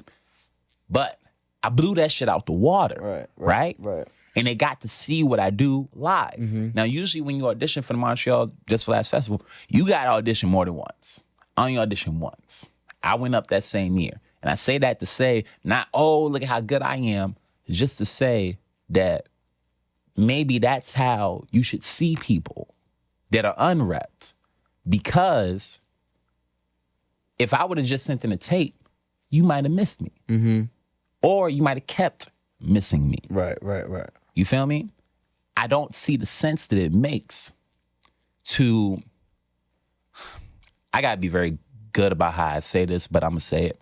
But I blew that shit out the water, right? And they got to see what I do live. Now, usually when you audition for the Montreal Just for Laughs Festival, you got to audition more than once. I only auditioned once. I went up that same year. And I say that to say, not, oh, look at how good I am, just to say that maybe that's how you should see people that are unrepped. Because if I would have just sent in a tape, you might have missed me. Mm-hmm. Or you might have kept missing me. Right. You feel me? I don't see the sense that it makes to... I got to be very good about how I say this, but I'm going to say it.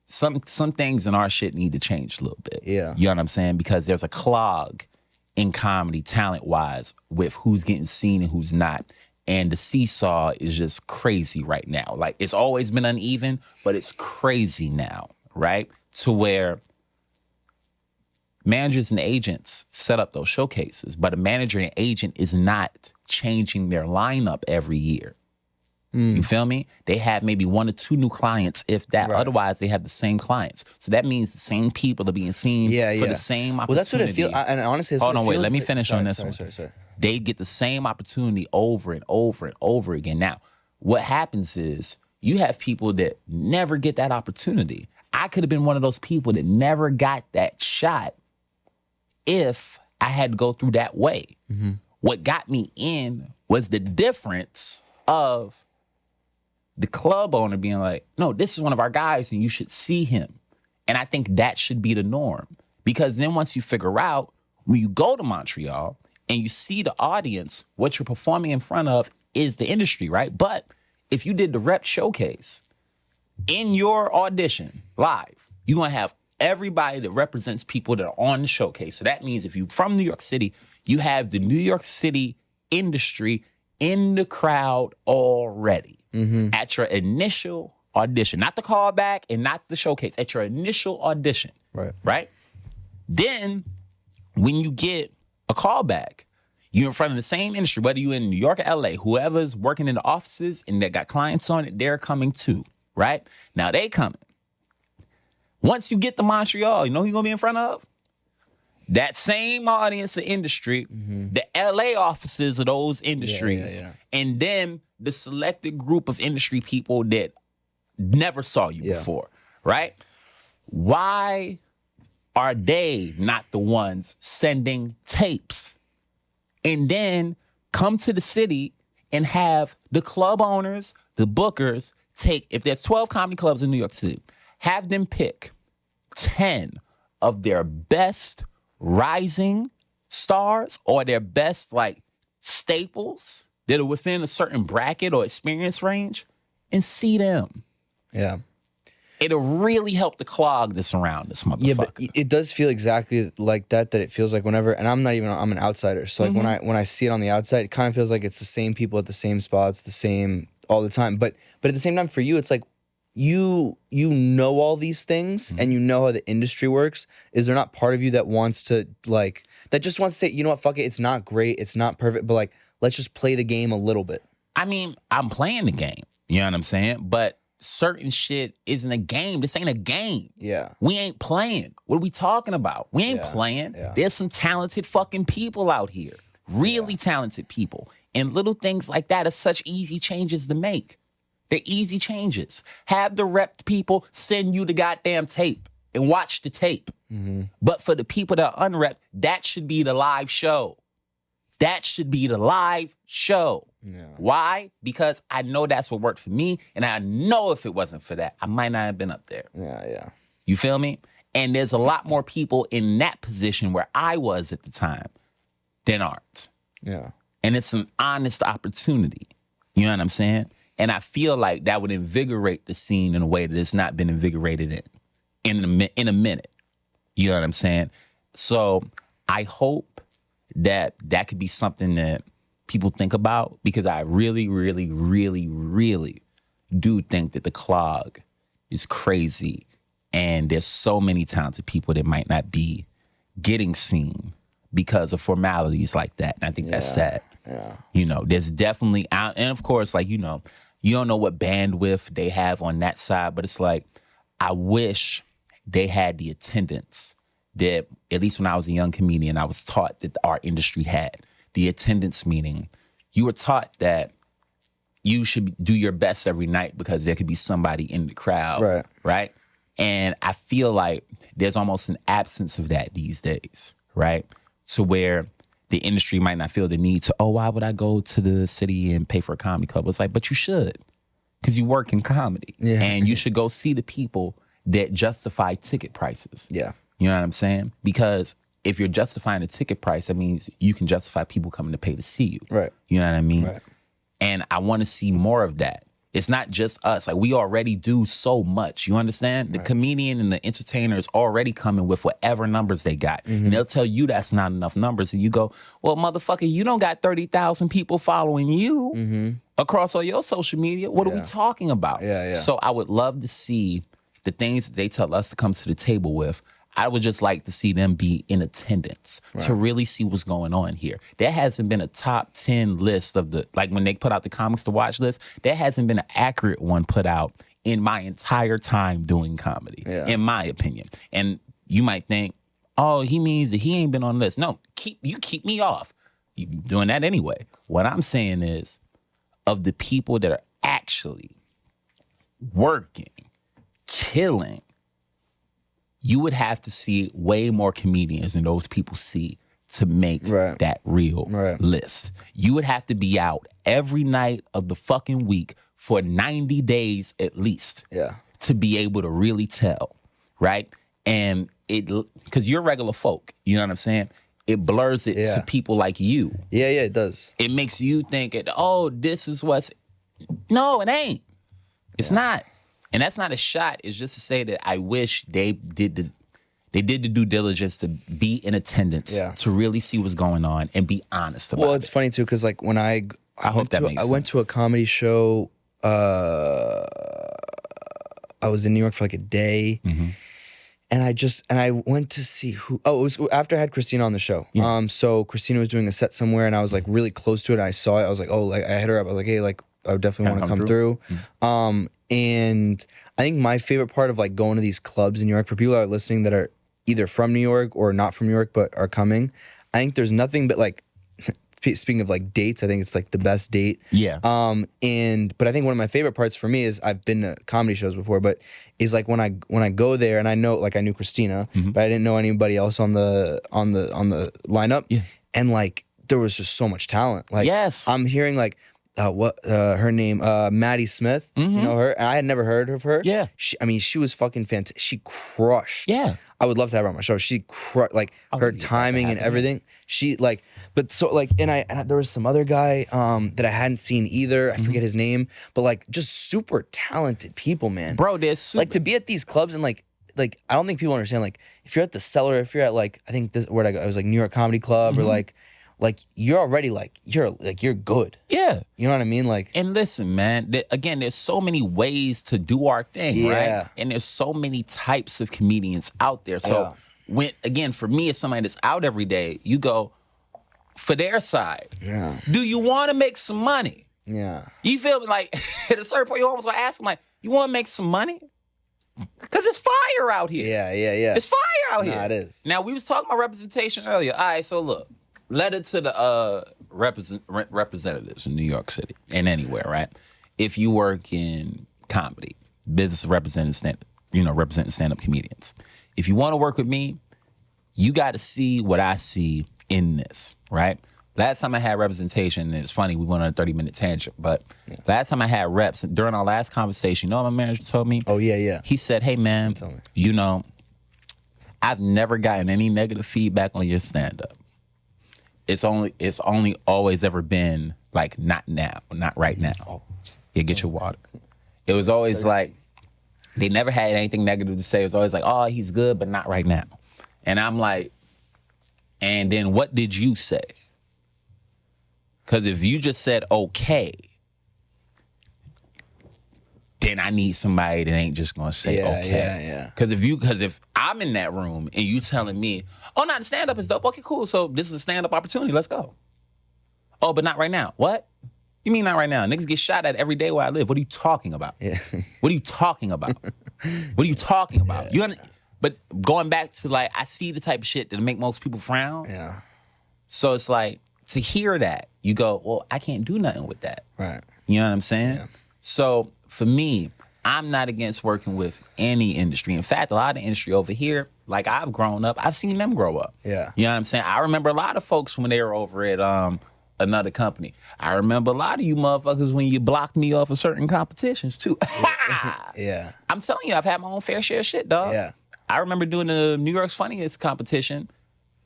Some things in our shit need to change a little bit. Yeah. You know what I'm saying? Because there's a clog in comedy, talent-wise, with who's getting seen and who's not. And the seesaw is just crazy right now. Like, it's always been uneven, but it's crazy now, right? To where managers and agents set up those showcases, but a manager and agent is not changing their lineup every year. You feel me? They have maybe 1 or 2 new clients, if that. Right. Otherwise, they have the same clients. So that means the same people are being seen for the same opportunity. Well, that's what it feels. And honestly, hold on, wait. Let me finish on this one. Sorry. They get the same opportunity over and over and over again. Now, what happens is you have people that never get that opportunity. I could have been one of those people that never got that shot if I had to go through that way. Mm-hmm. What got me in was the difference of the club owner being like, no, this is one of our guys and you should see him. And I think that should be the norm. Because then once you figure out, when you go to Montreal and you see the audience, what you're performing in front of is the industry, right? But if you did the rep showcase in your audition live, you're going to have everybody that represents people that are on the showcase. So that means if you're from New York City, you have the New York City industry in the crowd already. Mm-hmm. At your initial audition, not the callback and not the showcase, at your initial audition. Right? Then when you get a callback, you're in front of the same industry, whether you're in New York or LA, whoever's working in the offices and that got clients on it, they're coming too, right? Now they coming. Once you get to Montreal, you know who you're gonna be in front of? That same audience of industry, the LA offices of those industries, and then the selected group of industry people that never saw you before, right? Why are they not the ones sending tapes and then come to the city and have the club owners, the bookers take, if there's 12 comedy clubs in New York City, have them pick 10 of their best rising stars or their best like staples that are within a certain bracket or experience range and see them. Yeah. It'll really help to clog this around this motherfucker. Yeah, but it does feel exactly like that it feels like whenever, and I'm an outsider. So like when I see it on the outside, it kind of feels like it's the same people at the same spots, the same all the time. But at the same time for you, it's like you know all these things and you know how the industry works. Is there not part of you that wants to like, that just wants to say, you know what, fuck it, it's not great, it's not perfect, but like, let's just play the game a little bit. I mean, I'm playing the game. You know what I'm saying? But certain shit isn't a game. This ain't a game. Yeah. We ain't playing. What are we talking about? We ain't playing. Yeah. There's some talented fucking people out here. Really talented people. And little things like that are such easy changes to make. They're easy changes. Have the rep people send you the goddamn tape and watch the tape. Mm-hmm. But for the people that are unrepped, that should be the live show. That should be the live show. Yeah. Why? Because I know that's what worked for me, and I know if it wasn't for that, I might not have been up there. Yeah. You feel me? And there's a lot more people in that position where I was at the time than aren't. Yeah. And it's an honest opportunity. You know what I'm saying? And I feel like that would invigorate the scene in a way that it's not been invigorated in a minute. You know what I'm saying? So I hope that could be something that people think about, because I really, really, really, really do think that the clog is crazy. And there's so many talented people that might not be getting seen because of formalities like that. And I think that's sad. Yeah. You know, there's definitely, and of course, like, you know, you don't know what bandwidth they have on that side, but it's like, I wish they had the attendance that, at least when I was a young comedian, I was taught that our industry had. The attendance meaning you were taught that you should do your best every night because there could be somebody in the crowd. Right. And I feel like there's almost an absence of that these days. Right. To where the industry might not feel the need to, oh, why would I go to the city and pay for a comedy club? It's like, but you should, because you work in comedy. Yeah. And you should go see the people that justify ticket prices. Yeah. You know what I'm saying? Because if you're justifying a ticket price, that means you can justify people coming to pay to see you. Right. You know what I mean? Right. And I want to see more of that. It's not just us. Like, we already do so much. You understand? The comedian and the entertainer is already coming with whatever numbers they got. And they'll tell you that's not enough numbers. And you go, well, motherfucker, you don't got 30,000 people following you across all your social media. What are we talking about? Yeah. So I would love to see the things that they tell us to come to the table with. I would just like to see them be in attendance to really see what's going on here. There hasn't been a top 10 list of the, like when they put out the comics to watch list, there hasn't been an accurate one put out in my entire time doing comedy, in my opinion. And you might think, oh, he means that he ain't been on the list. No, you keep me off. You doing that anyway. What I'm saying is, of the people that are actually working, killing, you would have to see way more comedians than those people see to make that real list. You would have to be out every night of the fucking week for 90 days at least to be able to really tell, right? And because you're regular folk, you know what I'm saying? It blurs it to people like you. Yeah, it does. It makes you think, oh, this is what's... No, it ain't. It's not. And that's not a shot. It's just to say that I wish they did the due diligence to be in attendance to really see what's going on and be honest about it. Well, it's funny too, because like when I hope that makes sense. I went to a comedy show. I was in New York for like a day, and I went to see who. Oh, it was after I had Christina on the show. So Christina was doing a set somewhere, and I was like really close to it. And I saw it. I was like, oh, like I hit her up. I was like, hey, like I would definitely want to come through. And I think my favorite part of like going to these clubs in New York, for people that are listening that are either from New York or not from New York but are coming, I think there's nothing but like, speaking of like dates, I think it's like the best date. Yeah. But I think one of my favorite parts for me is, I've been to comedy shows before, but is like when I go there, and I know, like I knew Christina, but I didn't know anybody else on the lineup. Yeah. And like there was just so much talent. Like I'm hearing like her name, Maddie Smith. You know her? And I had never heard of her. Yeah. She was fucking fantastic. She crushed. Yeah. I would love to have her on my show. She crushed, like her timing and everything. She like, but so like, and there was some other guy that I hadn't seen either. I forget his name, but like just super talented people, man. Bro, there's like to be at these clubs and like I don't think people understand, like if you're at the Cellar, if you're at like, I think this where I go, it was like New York Comedy Club or like you're already you're good. Yeah. You know what I mean? Like, and listen, man, again, there's so many ways to do our thing, right? And there's so many types of comedians out there. So when, again, for me as somebody that's out every day, you go for their side. Yeah. Do you want to make some money? Yeah. You feel me? Like at a certain point, you almost want to ask them, like, you want to make some money? Because it's fire out here. Yeah. It's fire out here. It is. Now, we was talking about representation earlier. All right, so look. Letter to the representatives in New York City and anywhere, right? If you work in comedy, business representing stand-up comedians. If you want to work with me, you got to see what I see in this, right? Last time I had representation, and it's funny, we went on a 30-minute tangent, but last time I had reps, during our last conversation, you know what my manager told me? Oh, yeah. He said, hey, man, you know, I've never gotten any negative feedback on your stand-up. It's only always ever been like, not now, not right now. Yeah, get your water. It was always like, they never had anything negative to say. It was always like, oh, he's good, but not right now. And I'm like, and then what did you say? Because if you just said okay, then I need somebody that ain't just gonna say okay. Yeah. Because if I'm in that room and you telling me, oh, no, the stand-up is dope. Okay, cool. So this is a stand-up opportunity. Let's go. Oh, but not right now. What? You mean not right now? Niggas get shot at every day where I live. What are you talking about? Yeah. What are you talking about? What are you talking about? Yeah. But going back to like, I see the type of shit that make most people frown. Yeah. So it's like, to hear that, you go, well, I can't do nothing with that. Right. You know what I'm saying? Yeah. So for me, I'm not against working with any industry. In fact, a lot of the industry over here, like I've grown up, I've seen them grow up. Yeah. You know what I'm saying? I remember a lot of folks when they were over at another company. I remember a lot of you motherfuckers when you blocked me off of certain competitions too. Yeah. I'm telling you, I've had my own fair share of shit, dog. Yeah. I remember doing the New York's Funniest competition,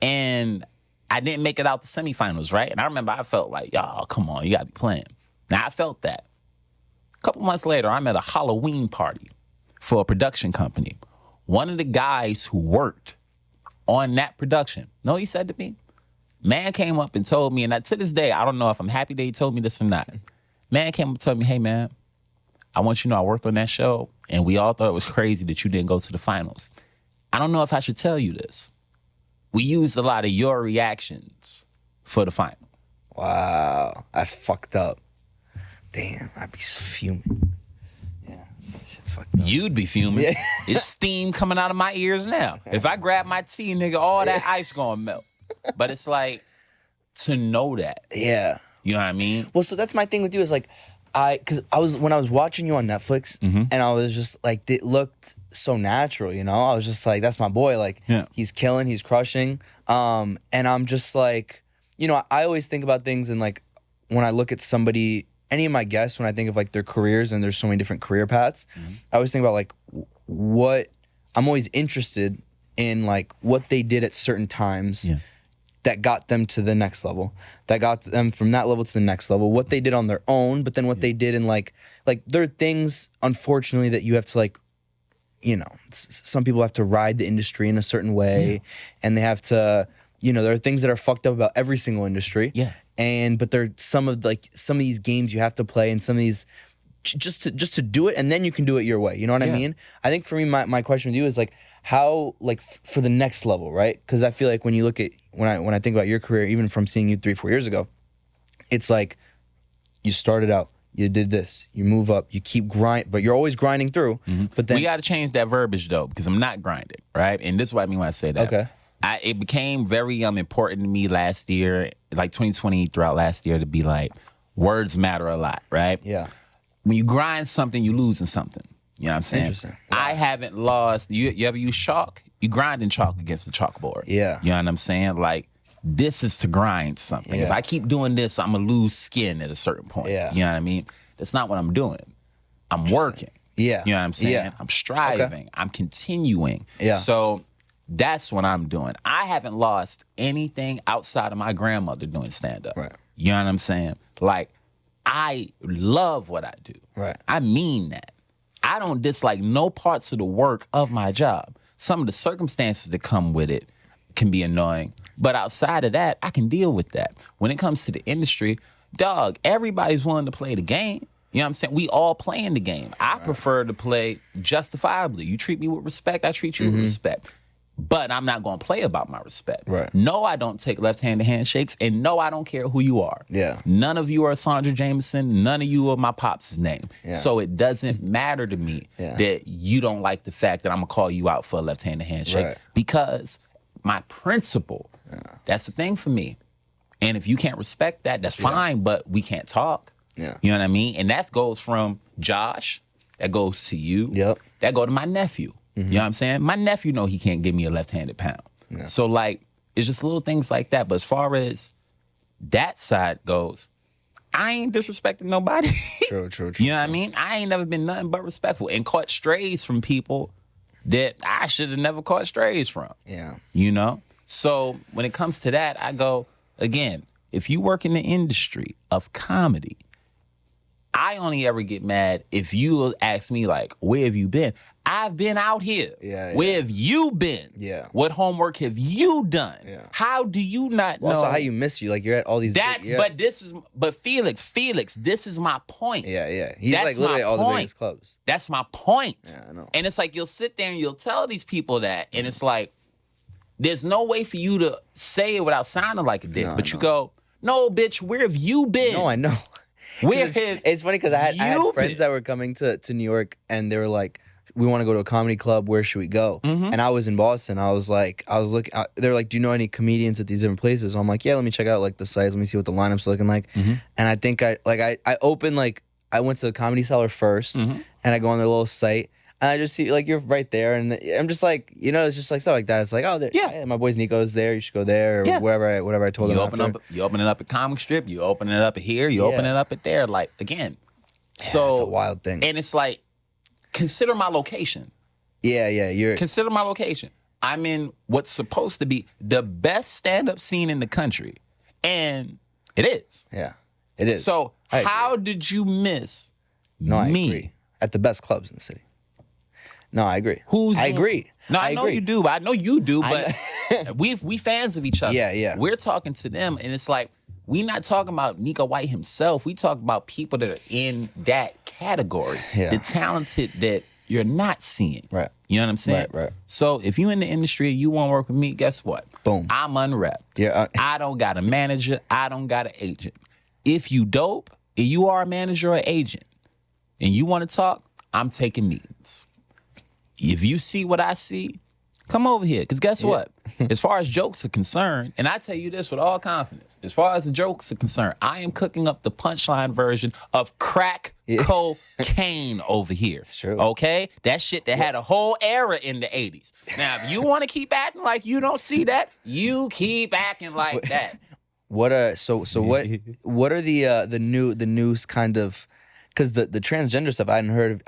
and I didn't make it out the semifinals, right? And I remember I felt like, y'all, come on, you gotta be playing. Now I felt that. A couple months later, I'm at a Halloween party for a production company. One of the guys who worked on that production, know what he said to me? Man came up and told me, and to this day, I don't know if I'm happy that he told me this or not. Man came up and told me, hey, man, I want you to know I worked on that show, and we all thought it was crazy that you didn't go to the finals. I don't know if I should tell you this. We used a lot of your reactions for the final. Wow. That's fucked up. Damn, I'd be fuming. Yeah, that shit's fucked up. You'd be fuming. Yeah. It's steam coming out of my ears now. If I grab my tea, nigga, all that ice gonna melt. But it's like, to know that. Yeah. You know what I mean? Well, so that's my thing with you is like, when I was watching you on Netflix, and I was just like, it looked so natural, you know? I was just like, that's my boy. Like, he's killing, he's crushing. And I'm just like, you know, I always think about things and like, when I look at somebody, any of my guests, when I think of like their careers and there's so many different career paths, I always think about like what I'm always interested in, like what they did at certain times that got them to the next level, that got them from that level to the next level, what they did on their own, but then what they did in like there are things, unfortunately, that you have to like, you know, some people have to ride the industry in a certain way, and they have to, you know, there are things that are fucked up about every single industry. Yeah. But there are some of these games you have to play, and some of these just to do it, and then you can do it your way. You know what I mean? I think for me, my question with you is like how like for the next level, right? Because I feel like when you look at when I think about your career, even from seeing you 3-4 years ago, it's like you started out, you did this, you move up, you keep grind, but you're always grinding through. But then we got to change that verbiage though, because I'm not grinding, right? And this is what I mean when I say that. Okay. It became very important to me last year, like 2020 throughout last year, to be like, words matter a lot, right? Yeah. When you grind something, you losing something. You know what I'm saying? Interesting. I haven't lost. You ever use chalk? You grinding chalk against the chalkboard. Yeah. You know what I'm saying? Like, this is to grind something. Yeah. If I keep doing this, I'm going to lose skin at a certain point. Yeah. You know what I mean? That's not what I'm doing. I'm working. Yeah. You know what I'm saying? Yeah. I'm striving. Okay. I'm continuing. Yeah. So that's what I'm doing. I haven't lost anything outside of my grandmother doing stand-up. Right. You know what I'm saying? Like, I love what I do. Right. I mean that. I don't dislike no parts of the work of my job. Some of the circumstances that come with it can be annoying. But outside of that, I can deal with that. When it comes to the industry, dog, everybody's willing to play the game. You know what I'm saying? We all playing the game. I prefer to play justifiably. You treat me with respect, I treat you with respect. But I'm not going to play about my respect. Right. No, I don't take left-handed handshakes, and no, I don't care who you are. Yeah. None of you are Sandra Jameson. None of you are my pops' name. Yeah. So it doesn't matter to me that you don't like the fact that I'm going to call you out for a left-handed handshake because my principle, that's the thing for me. And if you can't respect that, that's fine, but we can't talk. Yeah. You know what I mean? And that goes from Josh, that goes to you, that go to my nephew. You know what I'm saying? My nephew know he can't give me a left-handed pound. Yeah. So, like, it's just little things like that. But as far as that side goes, I ain't disrespecting nobody. True. You know what I mean? I ain't never been nothing but respectful and caught strays from people that I should have never caught strays from. Yeah. You know? So, when it comes to that, I go, again, if you work in the industry of comedy, I only ever get mad if you ask me, like, where have you been? I've been out here. Yeah. Where have you been? Yeah. What homework have you done? Yeah. How do you not know? Also, how you miss you? Like, you're at all these... But Felix, this is my point. Yeah. He's That's like literally my at all the point. biggest clubs. That's my point. Yeah, I know. And it's like, you'll sit there and you'll tell these people that, and it's like, there's no way for you to say it without sounding like a dick. No, but you go, no, bitch, where have you been? No, I know. It's funny because I had friends that were coming to New York, and they were like, we want to go to a comedy club. Where should we go? And I was in Boston. I was looking. They're like, do you know any comedians at these different places? So I'm like, yeah, let me check out like the sites. Let me see what the lineup's looking like. And I think I opened like I went to the Comedy Cellar first, and I go on their little site, and I just see like you're right there, and I'm just like, it's just like stuff like that. It's like, oh, yeah, my boy's Nico's there. You should go there, or whatever I told him. You open it up at Comic Strip. You open it up here. You open it up at there. Like again, so it's a wild thing, and it's like, consider my location. Yeah, consider my location. I'm in what's supposed to be the best stand-up scene in the country, and it is. Yeah, it is. So how did you miss me? I agree. At the best clubs in the city. No, I agree. I agree. No, I know you do. I know you do, but we fans of each other. Yeah. We're talking to them, and it's like, we not talking about Neko White himself. We talk about people that are in that category. Yeah. The talented that you're not seeing. Right. You know what I'm saying? Right. So if you in the industry and you want to work with me, guess what? Boom. I'm unwrapped. Yeah. I don't got a manager. I don't got an agent. If you dope and you are a manager or agent and you want to talk, I'm taking meetings. If you see what I see, come over here. Because guess what? As far as jokes are concerned, and I tell you this with all confidence, as far as the jokes are concerned, I am cooking up the punchline version of crack cocaine over here. It's true. Okay? That shit that had a whole era in the 80s. Now, if you want to keep acting like you don't see that, you keep acting like that. What are the news kind of, because the transgender stuff I hadn't heard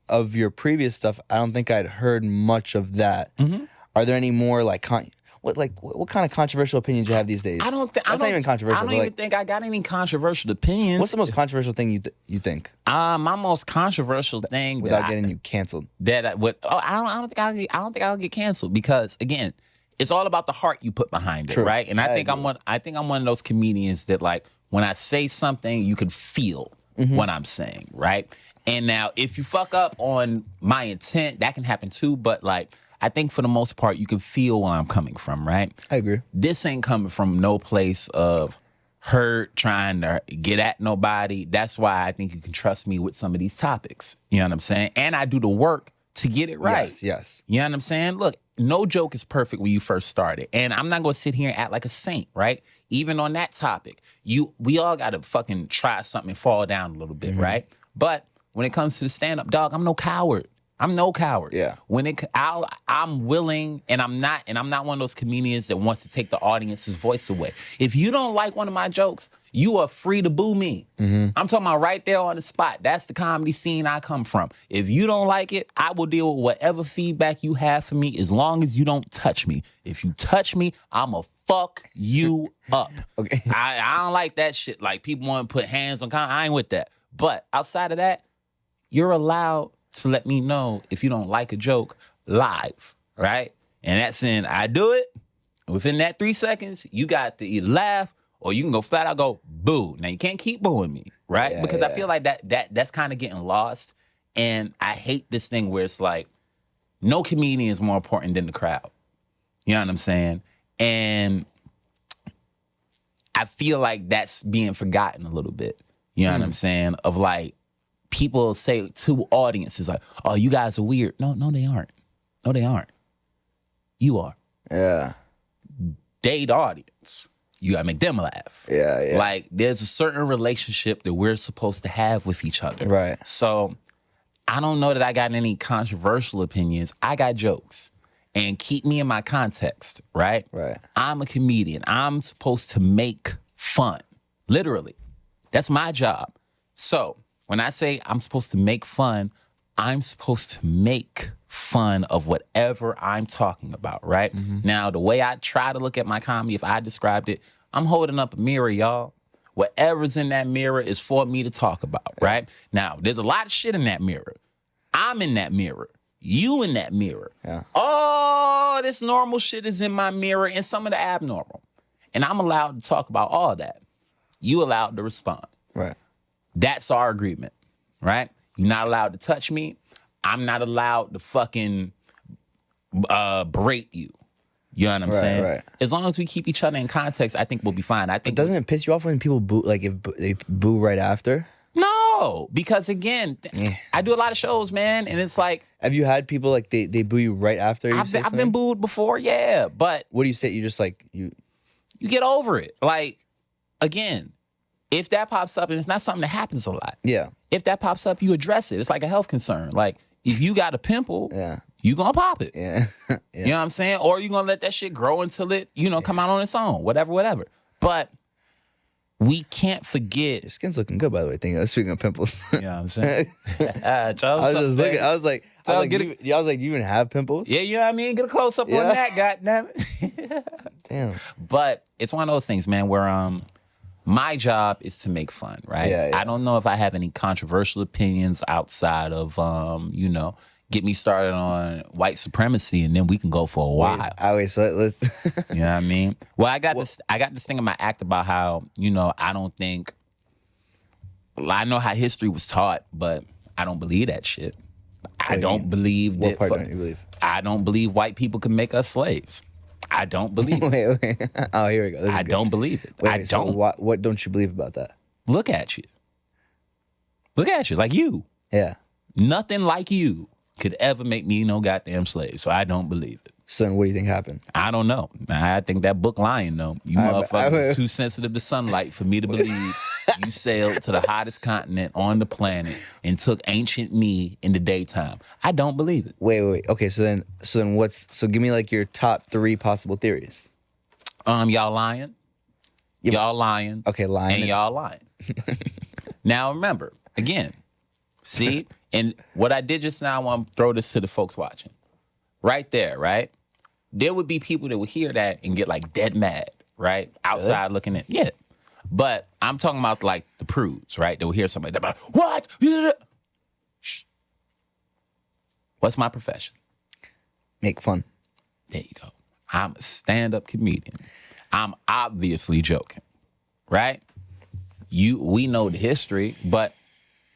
of your previous stuff. I don't think I'd heard much of that. Mm-hmm. Are there any more like what kind of controversial opinions you have these days? That's not even controversial. I don't even think I got any controversial opinions. What's the most controversial thing you think? My most controversial thing without getting you canceled. I don't think I'll get canceled because again, it's all about the heart you put behind it, True. right? And I think I'm one of those comedians that like when I say something, you can feel what I'm saying, right? And now if you fuck up on my intent, that can happen too, but like I think for the most part, you can feel where I'm coming from, right? I agree. This ain't coming from no place of hurt, trying to get at nobody. That's why I think you can trust me with some of these topics. You know what I'm saying? And I do the work to get it right. Yes. You know what I'm saying? Look, no joke is perfect when you first started. And I'm not going to sit here and act like a saint, right? Even on that topic, we all got to fucking try something and fall down a little bit, right? But when it comes to the stand-up, dog, I'm no coward. Yeah. I'm willing, and I'm not one of those comedians that wants to take the audience's voice away. If you don't like one of my jokes, you are free to boo me. I'm talking about right there on the spot. That's the comedy scene I come from. If you don't like it, I will deal with whatever feedback you have for me as long as you don't touch me. If you touch me, I'ma fuck you up. Okay. I don't like that shit. Like people want to put hands on I ain't with that. But outside of that, you're allowed to let me know if you don't like a joke live, right? And that's in I do it. Within that 3 seconds, you got to either laugh or you can go flat out go boo. Now you can't keep booing me, right? Yeah, because I feel like that's kind of getting lost. And I hate this thing where it's like no comedian is more important than the crowd. You know what I'm saying? And I feel like that's being forgotten a little bit. You know what I'm saying? Of like, people say to audiences like, oh, you guys are weird. No, they aren't. No, they aren't. You are. Yeah. They the audience. You gotta make them laugh. Yeah. Like, there's a certain relationship that we're supposed to have with each other. Right. So, I don't know that I got any controversial opinions. I got jokes. And keep me in my context, right? Right. I'm a comedian. I'm supposed to make fun. Literally. That's my job. So, when I say I'm supposed to make fun, I'm supposed to make fun of whatever I'm talking about, right? Now, the way I try to look at my comedy, if I described it, I'm holding up a mirror, y'all. Whatever's in that mirror is for me to talk about, right? Now, there's a lot of shit in that mirror. I'm in that mirror. You in that mirror. Yeah. All this normal shit is in my mirror and some of the abnormal. And I'm allowed to talk about all that. You allowed to respond. Right. That's our agreement, right? You're not allowed to touch me. I'm not allowed to fucking berate you. You know what I'm saying? Right. As long as we keep each other in context, I think we'll be fine. I think. But doesn't it piss you off when people boo, like if they boo right after? No, because again, I do a lot of shows, man, and it's like. Have you had people like they boo you right after you say I've something? been booed before, yeah, but what do you say? You just like you get over it. Like, again, if that pops up, and it's not something that happens a lot. Yeah. If that pops up, you address it. It's like a health concern. Like, if you got a pimple, Yeah. you gonna pop it. Yeah. Yeah. You know what I'm saying? Or you gonna let that shit grow until it, come out on its own. Whatever. But we can't forget. Your skin's looking good, by the way. Speaking of pimples. You know what I'm saying? I was just looking. I was like, you even have pimples? Yeah, you know what I mean? Get a close up on that, goddammit. Damn. But it's one of those things, man, where my job is to make fun, right? Yeah. I don't know if I have any controversial opinions outside of, get me started on white supremacy, and then we can go for a while. So let's. You know what I mean? Well, I got this thing in my act about how, I don't think. I know how history was taught, but I don't believe that shit. I don't believe that. What part don't you believe? I don't believe white people can make us slaves. I don't believe it. Wait. Oh, here we go. I don't believe it. I don't. So what don't you believe about that? Look at you. Like you. Yeah. Nothing like you could ever make me no goddamn slave. So I don't believe it. So then what do you think happened? I don't know. I think that book lying, though. You motherfuckers are too sensitive to sunlight for me to believe you sailed to the hottest continent on the planet and took ancient me in the daytime. I don't believe it. Wait. Okay, so then give me like your top 3 possible theories. Y'all lying. Yeah. Y'all lying. Okay, lying. And y'all lying. Now remember, again, see, and what I did just now, I want to throw this to the folks watching. Right there, right? There would be people that would hear that and get like dead mad, right? Outside looking in. Yeah. But I'm talking about like the prudes, right? They will hear somebody about, what? Shh. What's my profession? Make fun. There you go. I'm a stand-up comedian. I'm obviously joking, right? We know the history, but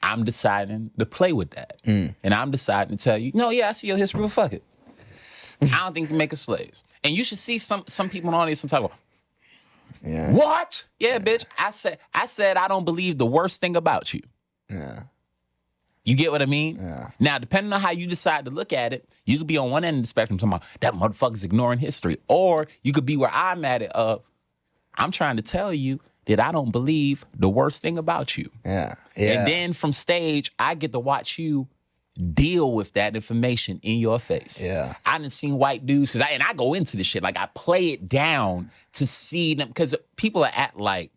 I'm deciding to play with that. And I'm deciding to tell you, no, yeah, I see your history, but fuck it. I don't think you make us slaves. And you should see some people in the audience some type of, yeah. What? Yeah, bitch. I said I don't believe the worst thing about you. Yeah. You get what I mean? Yeah. Now, depending on how you decide to look at it, you could be on one end of the spectrum talking about that motherfucker's ignoring history. Or you could be where I'm at it of, I'm trying to tell you that I don't believe the worst thing about you. Yeah. And then from stage, I get to watch you deal with that information in your face. Yeah. I done seen white dudes, and I go into this shit, like I play it down to see them, because people are at like,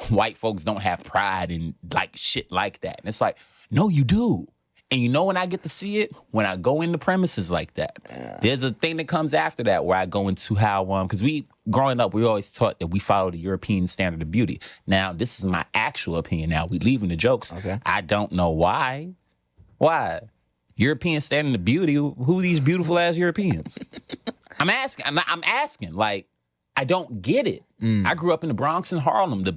white folks don't have pride and like shit like that. And it's like, no, you do. And you know when I get to see it? When I go into premises like that. Yeah. There's a thing that comes after that where I go into how, because growing up, we always taught that we follow the European standard of beauty. Now, this is my actual opinion now. We leaving the jokes. Okay. I don't know why. Why? European standard of beauty? Who these beautiful ass Europeans? I'm asking. Like, I don't get it. I grew up in the Bronx and Harlem. The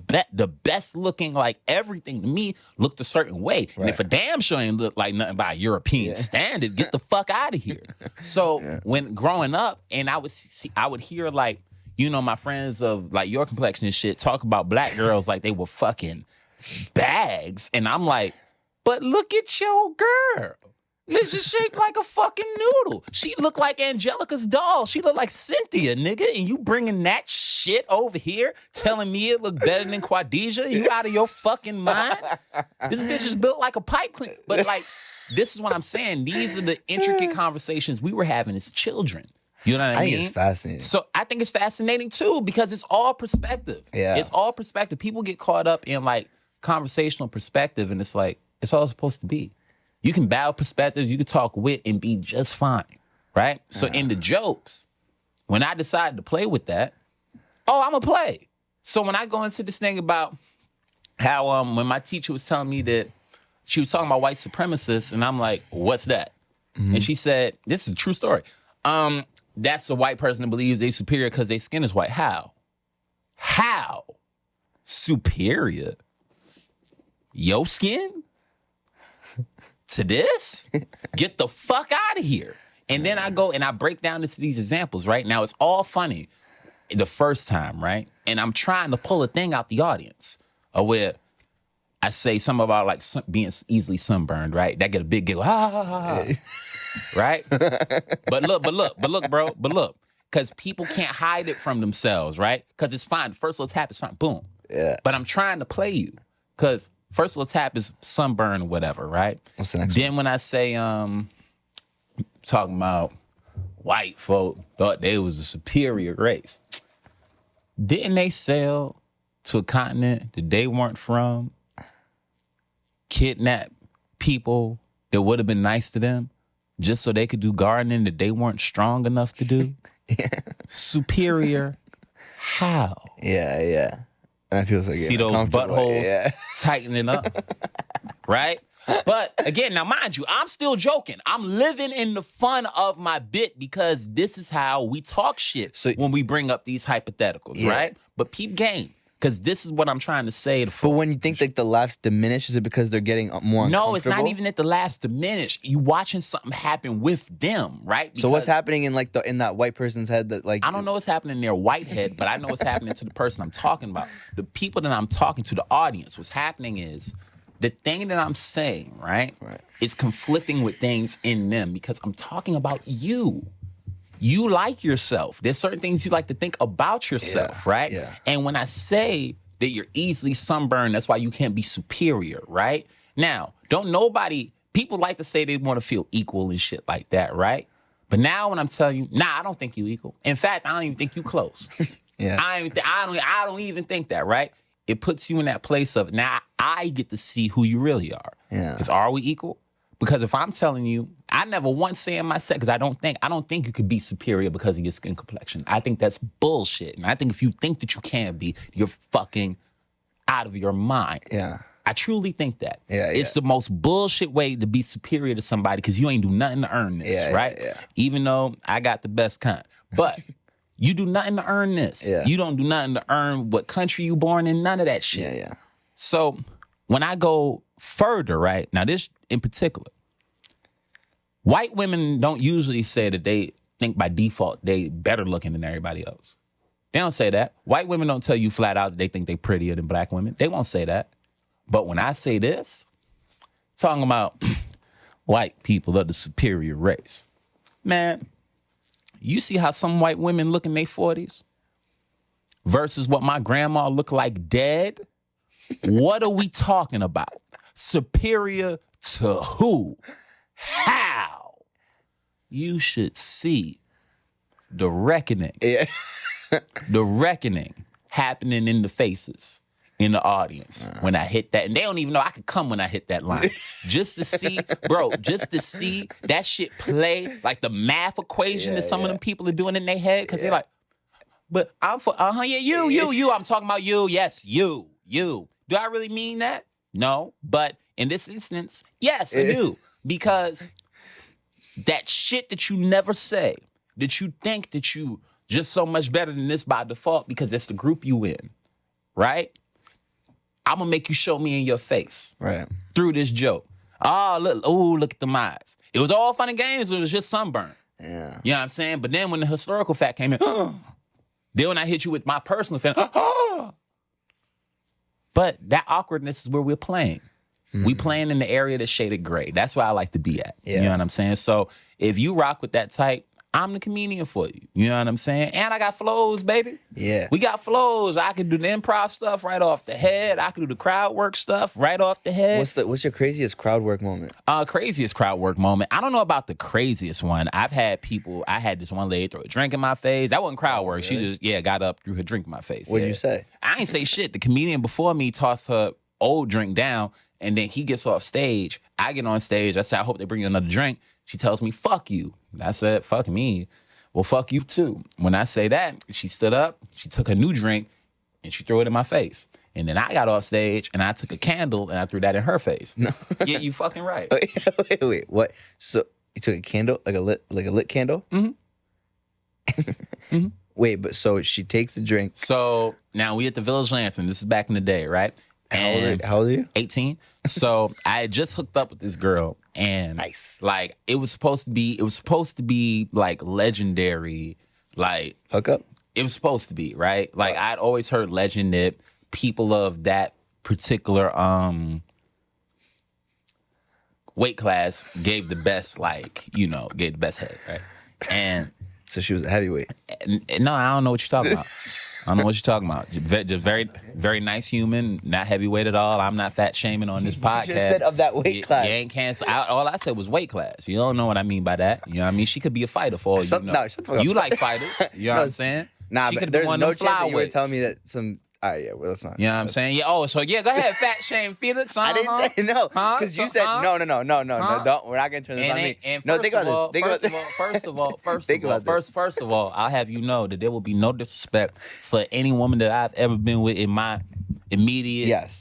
best looking, like everything to me looked a certain way. Right. And if a damn sure ain't look like nothing by European standard, get the fuck out of here. So when growing up, and I would hear like, my friends of like your complexion and shit talk about black girls like they were fucking bags. And I'm like, but look at your girl. This is shaped like a fucking noodle. She looked like Angelica's doll. She looked like Cynthia, nigga. And you bringing that shit over here, telling me it looked better than Quadija? You out of your fucking mind? This bitch is built like a pipe cleaner. But like, this is what I'm saying. These are the intricate conversations we were having as children. You know what I mean? I think it's fascinating. So I think it's fascinating too, because it's all perspective. Yeah. It's all perspective. People get caught up in like conversational perspective, and it's like, it's all supposed to be. You can battle perspective, you can talk wit and be just fine, right? So in the jokes, when I decided to play with that, I'm going to play. So when I go into this thing about how when my teacher was telling me that she was talking about white supremacists, and I'm like, what's that? Mm-hmm. And she said, this is a true story. That's a white person that believes they're superior because their skin is white. How? How? Superior? Your skin? To this? Get the fuck out of here. And then I go and I break down into these examples, right? Now, it's all funny the first time, right? And I'm trying to pull a thing out the audience where I say something about like being easily sunburned, right? That get a big giggle, ha, ha, ha, ha. Right? But look, bro, because people can't hide it from themselves, right? Because it's fine. First little tap is fine. Boom. Yeah. But I'm trying to play you. Because first little tap is sunburn or whatever, right? What's the next Then when I say, talking about white folk thought they was a superior race. Didn't they sail to a continent that they weren't from, kidnap people that would have been nice to them just so they could do gardening that they weren't strong enough to do? Superior how? Yeah. That feels like See those buttholes tightening up, right? But again, now mind you, I'm still joking. I'm living in the fun of my bit because this is how we talk shit when we bring up these hypotheticals, right? But peep game, because this is what I'm trying to say. But when you think like the laughs diminish, is it because they're getting more uncomfortable? No, it's not even that the laughs diminish. You watching something happen with them, right? Because so what's happening in like in that white person's head that like I don't know what's happening in their white head, but I know what's happening to the person I'm talking about. The people that I'm talking to, the audience, what's happening is the thing that I'm saying, right, is conflicting with things in them because I'm talking about you. You like yourself. There's certain things you like to think about yourself, right? Yeah. And when I say that you're easily sunburned, that's why you can't be superior, right? Now, people like to say they want to feel equal and shit like that, right? But now when I'm telling you, I don't think you equal. In fact, I don't even think you close. I don't even think that, right? It puts you in that place of, now I get to see who you really are. Yeah. Because are we equal? Because if I'm telling you, I never once say in my set, because I don't think you could be superior because of your skin complexion. I think that's bullshit. And I think if you think that you can be, you're fucking out of your mind. Yeah. I truly think that. Yeah, it's the most bullshit way to be superior to somebody because you ain't do nothing to earn this, right? Yeah. Even though I got the best kind. But you do nothing to earn this. Yeah. You don't do nothing to earn what country you born in, none of that shit. Yeah. So when I go further, right, now this in particular, white women don't usually say that they think by default they better looking than everybody else. They don't say that. White women don't tell you flat out that they think they prettier than black women. They won't say that. But when I say this, talking about white people are the superior race, man, you see how some white women look in their 40s versus what my grandma looked like dead? What are we talking about? Superior to who? How? You should see the reckoning. Yeah. The reckoning happening in the faces in the audience when I hit that. And they don't even know I could come when I hit that line. Just to see that shit play, like the math equation that some of them people are doing in their head. Because they're like, but I'm for, you. I'm talking about you. Yes, you. Do I really mean that? No. But in this instance, yes, I do. Because that shit that you never say, that you think that you just so much better than this by default because it's the group you in, right? I'm going to make you show me in your face. Right. Through this joke. Look at the eyes. It was all fun and games, but it was just sunburn. Yeah. You know what I'm saying? But then when the historical fact came in, then when I hit you with my personal feeling, but that awkwardness is where we're playing. We playing in the area that's shaded gray. That's where I like to be at. Yeah. You know what I'm saying? So if you rock with that type, I'm the comedian for you. You know what I'm saying? And I got flows, baby. Yeah. We got flows. I can do the improv stuff right off the head. I can do the crowd work stuff right off the head. What's your craziest crowd work moment? Craziest crowd work moment. I don't know about the craziest one. I had this one lady throw a drink in my face. That wasn't crowd work. Really? She just, got up, threw her drink in my face. What'd you say? I ain't say shit. The comedian before me tossed her old drink down, and then he gets off stage. I get on stage. I say, I hope they bring you another drink. She tells me, fuck you. I said, fuck me. Well, fuck you too. When I say that, she stood up, she took a new drink, and she threw it in my face. And then I got off stage, and I took a candle, and I threw that in her face. No. Yeah, you fucking right. Wait, what? So you took a candle, like a lit candle? Mm-hmm. Wait, but so she takes the drink. So now we at the Village Lantern. This is back in the day, right? How old are you? 18. So I had just hooked up with this girl, and nice. Like it was supposed to be like legendary, like hook up. It was supposed to be, right? Like I'd always heard legend that people of that particular weight class gave the best, gave the best head, right? And so she was a heavyweight. No, I don't know what you're talking about. I don't know what you're talking about. Just very, very nice human, not heavyweight at all. I'm not fat shaming on this podcast. You just said of that weight class. You ain't cancel. All I said was weight class. You don't know what I mean by that. You know what I mean? She could be a fighter for all you know. No, shut the fuck up. You like fighters. You know what I'm saying? Nah, She but could've been there's one no of them chance that you were flyweights. telling me that some. All right, yeah, well, let's not. You know what I'm saying? Yeah. Oh, so yeah, go ahead, fat shame Felix. I didn't say no because you said no. Huh? Don't. We're not gonna turn this on me. And No, think about this. First of all, first of all, I'll have you know that there will be no disrespect for any woman that I've ever been with in my immediate,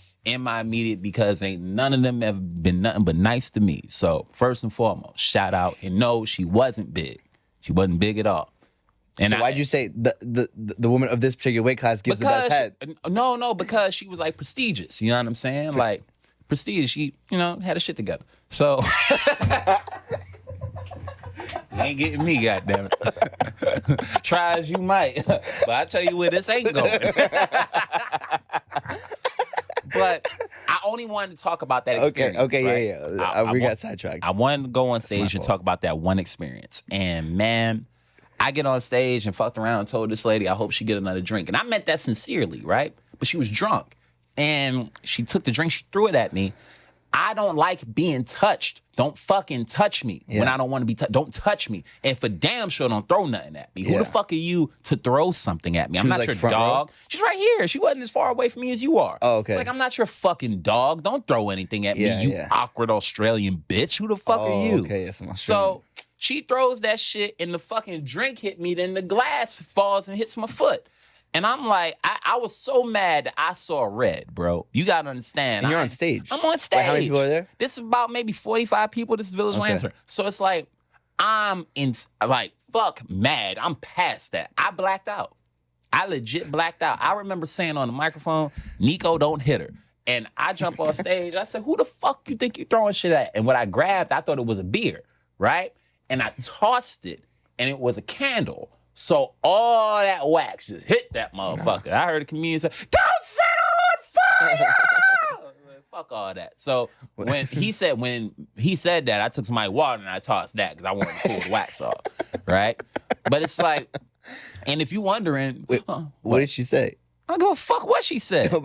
because ain't none of them ever been nothing but nice to me. So first and foremost, shout out. And no, she wasn't big. She wasn't big at all. And So why'd you say the woman of this particular weight class gives the best head? No, because she was like prestigious. You know what I'm saying? Like prestige. She, had her shit together. So you ain't getting me, goddammit. Try as you might, but I tell you where this ain't going. But I only wanted to talk about that experience. Okay, right? yeah. We got sidetracked. I wanted to go on stage and talk about that one experience, and man. I get on stage and fucked around and told this lady I hope she get another drink. And I meant that sincerely, right? But she was drunk. And she took the drink, she threw it at me. I don't like being touched. Don't fucking touch me when I don't want to be touched. Don't touch me. And for damn sure, don't throw nothing at me. Who the fuck are you to throw something at me? I'm not your dog. She's right here. She wasn't as far away from me as you are. Oh, okay. It's like, I'm not your fucking dog. Don't throw anything at me, you awkward Australian bitch. Who the fuck are you? Okay, yes, I'm Australian. So she throws that shit and the fucking drink hit me, then the glass falls and hits my foot. And I'm like, I was so mad that I saw red, bro. You gotta understand. And you're on stage. I'm on stage. Wait, how many people are there? This is about maybe 45 people. This is Village Lantern. So it's like, fuck mad. I'm past that. I blacked out. I legit blacked out. I remember saying on the microphone, Neko, don't hit her. And I jump on stage. I said, who the fuck you think you throwing shit at? And what I grabbed, I thought it was a beer, right? And I tossed it, and it was a candle. So all that wax just hit that motherfucker. I heard a comedian say, don't set her on fire! Fuck all that. So when he said that, I took somebody's water and I tossed that because I wanted to pull the wax off, right? But it's like, and if you wondering, what did she say? I don't give a fuck what she said. I don't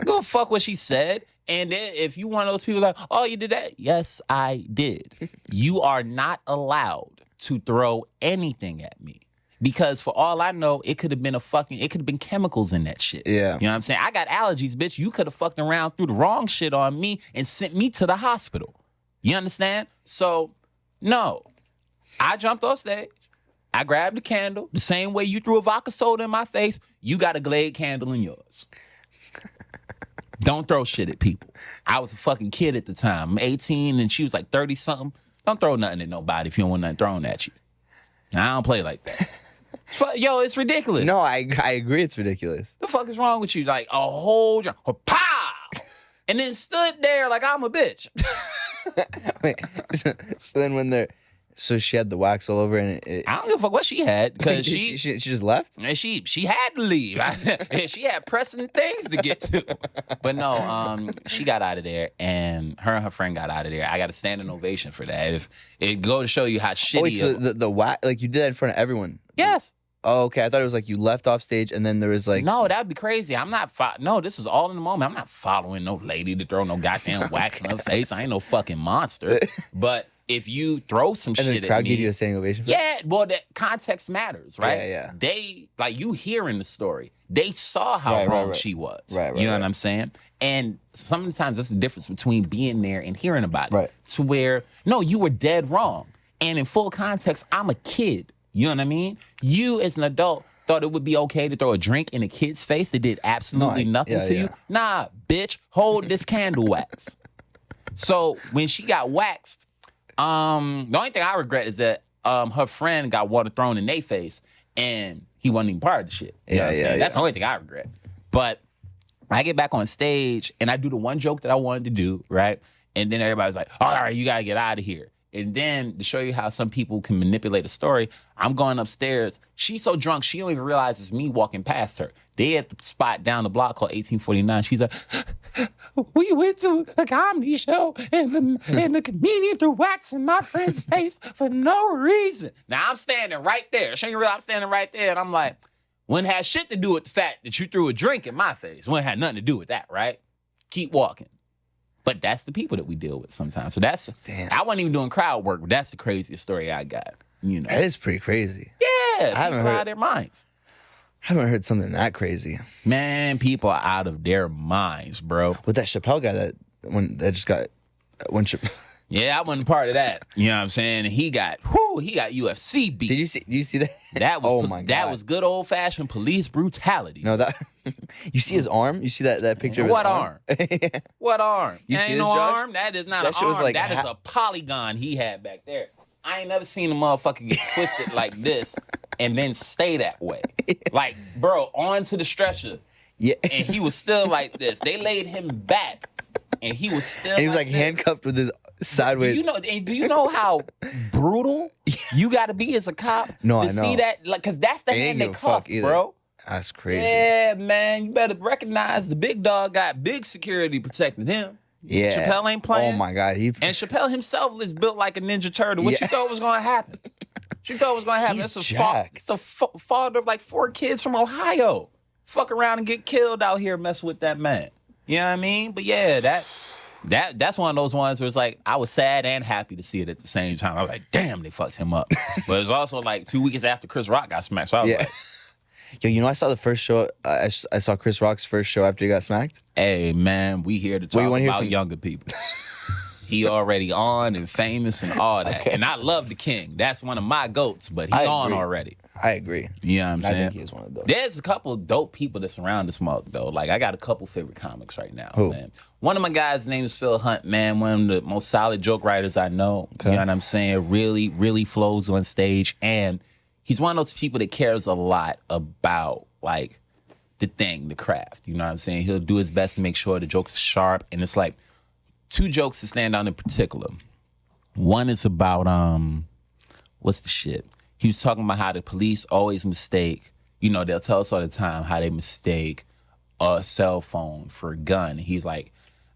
give a fuck what she said. And then if you one of those people like, oh, you did that? Yes, I did. You are not allowed to throw anything at me. Because for all I know, it could have been chemicals in that shit. Yeah. You know what I'm saying? I got allergies, bitch. You could have fucked around, threw the wrong shit on me and sent me to the hospital. You understand? So, no. I jumped off stage. I grabbed the candle. The same way you threw a vodka soda in my face, you got a Glade candle in yours. Don't throw shit at people. I was a fucking kid at the time. I'm 18 and she was like 30-something. Don't throw nothing at nobody if you don't want nothing thrown at you. I don't play like that. Yo, it's ridiculous. No, I agree it's ridiculous. The fuck is wrong with you? Like a whole drink, pow! And then stood there like I'm a bitch. Wait, so then when they're... So she had the wax all over and it... I don't give a fuck what she had because she just left? And she had to leave. And she had pressing things to get to. But no, she got out of there and her friend got out of there. I got a standing ovation for that. If it go to show you how shitty... Oh, wait, so the wax... Like you did that in front of everyone? Yes. Oh, okay. I thought it was like you left off stage and then there was like... No, that'd be crazy. I'm not... No, this is all in the moment. I'm not following no lady to throw no goddamn wax in her face. I ain't no fucking monster. But... If you throw some shit at me... And the crowd gave you a standing ovation? Yeah, well, that context matters, right? Yeah. They, like, you hearing the story. They saw how wrong she was. Right, you know what I'm saying? And sometimes that's the difference between being there and hearing about it. Right. To where, no, you were dead wrong. And in full context, I'm a kid. You know what I mean? You, as an adult, thought it would be okay to throw a drink in a kid's face that did absolutely nothing to you? Nah, bitch, hold this candle wax. So when she got waxed... the only thing I regret is that her friend got water thrown in their face and he wasn't even part of the shit. You know what I'm saying? That's the only thing I regret. But I get back on stage and I do the one joke that I wanted to do, right? And then everybody's like, all right, you gotta get out of here. And then to show you how some people can manipulate a story, I'm going upstairs. She's so drunk, she don't even realize it's me walking past her. They at the spot down the block called 1849. She's like, we went to a comedy show and the comedian threw wax in my friend's face for no reason. Now I'm standing right there. She ain't realize I'm standing right there. And I'm like, Wouldn't have shit to do with the fact that you threw a drink in my face. Wouldn't have nothing to do with that, right? Keep walking. But that's the people that we deal with sometimes. So that's, Damn. I wasn't even doing crowd work, but that's the craziest story I got. You know. That is pretty crazy. Yeah, I haven't people heard- out of their minds. I haven't heard something that crazy. Man, people are out of their minds, bro. With that Chappelle guy Yeah, I wasn't part of that. You know what I'm saying? And he got UFC beat. Did you see that? That was Oh my God. That was good old fashioned police brutality. No, that you see his arm? You see that picture of his What arm? What arm? You That see ain't this, no Josh? arm. That is not That an shit arm. was like That is a polygon he had back there. I ain't never seen a motherfucker get twisted like this and then stay that way. Like, bro, onto the stretcher. Yeah. And he was still like this. They laid him back and he was still And he was like this. handcuffed with his sideways. Do you know how brutal you got to be as a cop No, to I see know. that? Like, cause that's the They hand ain't they give a fuck cuffed, either. bro. That's crazy. Yeah, man, you better recognize the big dog got big security protecting him. Yeah. Chappelle ain't playing. Oh my God. And Chappelle himself is built like a Ninja Turtle. What Yeah. you thought was gonna happen? What you thought was gonna happen? He's That's jacked. the father of like 4 kids from Ohio. Fuck around and get killed out here messing with that man. You know what I mean? But yeah, that's one of those ones where it's like I was sad and happy to see it at the same time. I was like, damn, they fucked him up. But it was also like 2 weeks after Chris Rock got smacked. So I was Yeah. like, Yo, you know I saw the first show. I saw Chris Rock's first show after he got smacked. hey man, we here to Well, talk you wanna hear about some- younger people. He already on and famous and all that. Okay. And I love the King. That's one of my goats, but he I on agree. already. I agree. You know what I'm I saying? think he is one of those. There's a couple dope people that surround the smoke, though. Like, I got a couple favorite comics right now, Who? man. One of my guys' name is Phil Hunt, man. One of the most solid joke writers I know. Okay. You know what I'm saying? Really, really flows on stage. And he's one of those people that cares a lot about, like, the thing, the craft. You know what I'm saying? He'll do his best to make sure the jokes are sharp. And it's like 2 jokes to stand out in particular. One is about, what's the shit? He was talking about how the police always mistake, you know, they'll tell us all the time how they mistake a cell phone for a gun. He's like,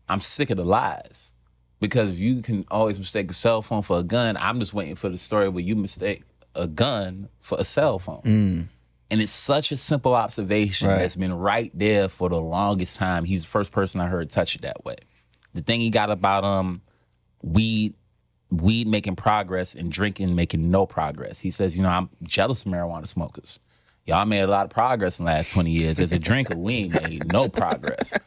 I'm sick of the lies. Because if you can always mistake a cell phone for a gun, I'm just waiting for the story where you mistake a gun for a cell phone. And it's such a simple observation Right. that's been right there for the longest time. He's the first person I heard touch it that way. The thing he got about weed making progress and drinking making no progress. He says, you know, I'm jealous of marijuana smokers. Y'all made a lot of progress in the last 20 years. As a drinker, we ain't made no progress.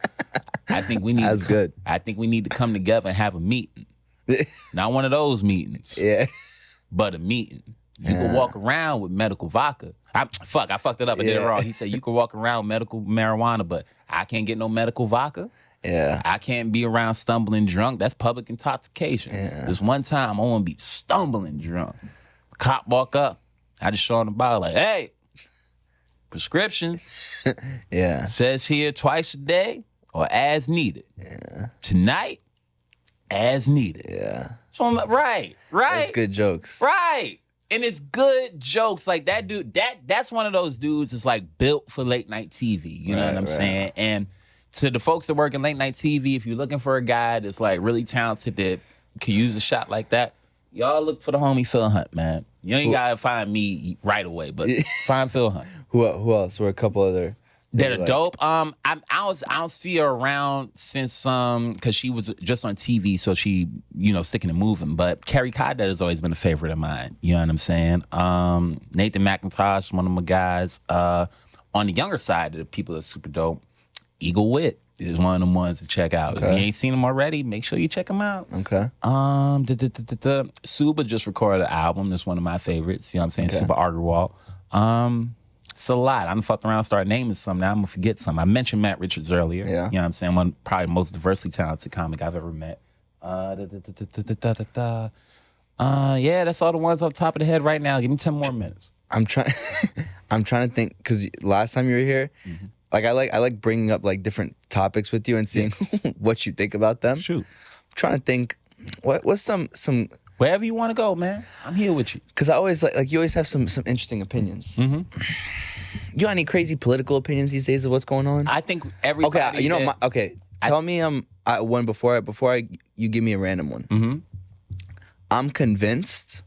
I think we need That's good. I think we need to come together and have a meeting. Not one of those meetings, Yeah. but a meeting. You can walk around with medical vodka. I fucked it up. I did it Yeah. wrong. He said you can walk around with medical marijuana, but I can't get no medical vodka. Yeah. I can't be around stumbling drunk. That's public intoxication. Yeah. This one time I want to be stumbling drunk. Cop walk up. I just show him the bottle like, hey, prescription Yeah. says here twice a day or as needed. Yeah. Tonight, as needed. Yeah. So I'm like, right. That's good jokes. Right. And it's good jokes. Like that dude, that's one of those dudes that's like built for late night TV. You know Right, what I'm right. saying? And to the folks that work in late night TV, if you're looking for a guy that's like really talented that can use a shot like that, y'all look for the homie Phil Hunt, man. You ain't gotta find me right away, but find Phil Hunt. Who else? Or a couple other That you are like? dope. I don't see her around since because she was just on TV, so she sticking and moving. But Carrie Coddett has always been a favorite of mine. You know what I'm saying? Nathan McIntosh, one of my guys. On the younger side, the people that are super dope. Eagle Wit is one of them ones to check out. If you ain't seen him already, make sure you check him out. Okay. Suba just recorded an album. That's one of my favorites. You know what I'm saying? Okay. Super Argerwall. It's a lot. I done fucked around, start naming some. Now I'm gonna forget some. I mentioned Matt Richards earlier. Yeah. You know what I'm saying? Probably the most diversely talented comic I've ever met. Yeah, that's all the ones off the top of the head right now. Give me 10 more minutes. I'm trying to think because last time you were here, like I like bringing up like different topics with you and seeing what you think about them. Shoot. I'm trying to think what's some Wherever you want to go, man. I'm here with you. because I always like you always have some interesting opinions. You got any crazy political opinions these days of what's going on? I think everybody. Okay, you know, that- tell me one before you give me a random one. I'm convinced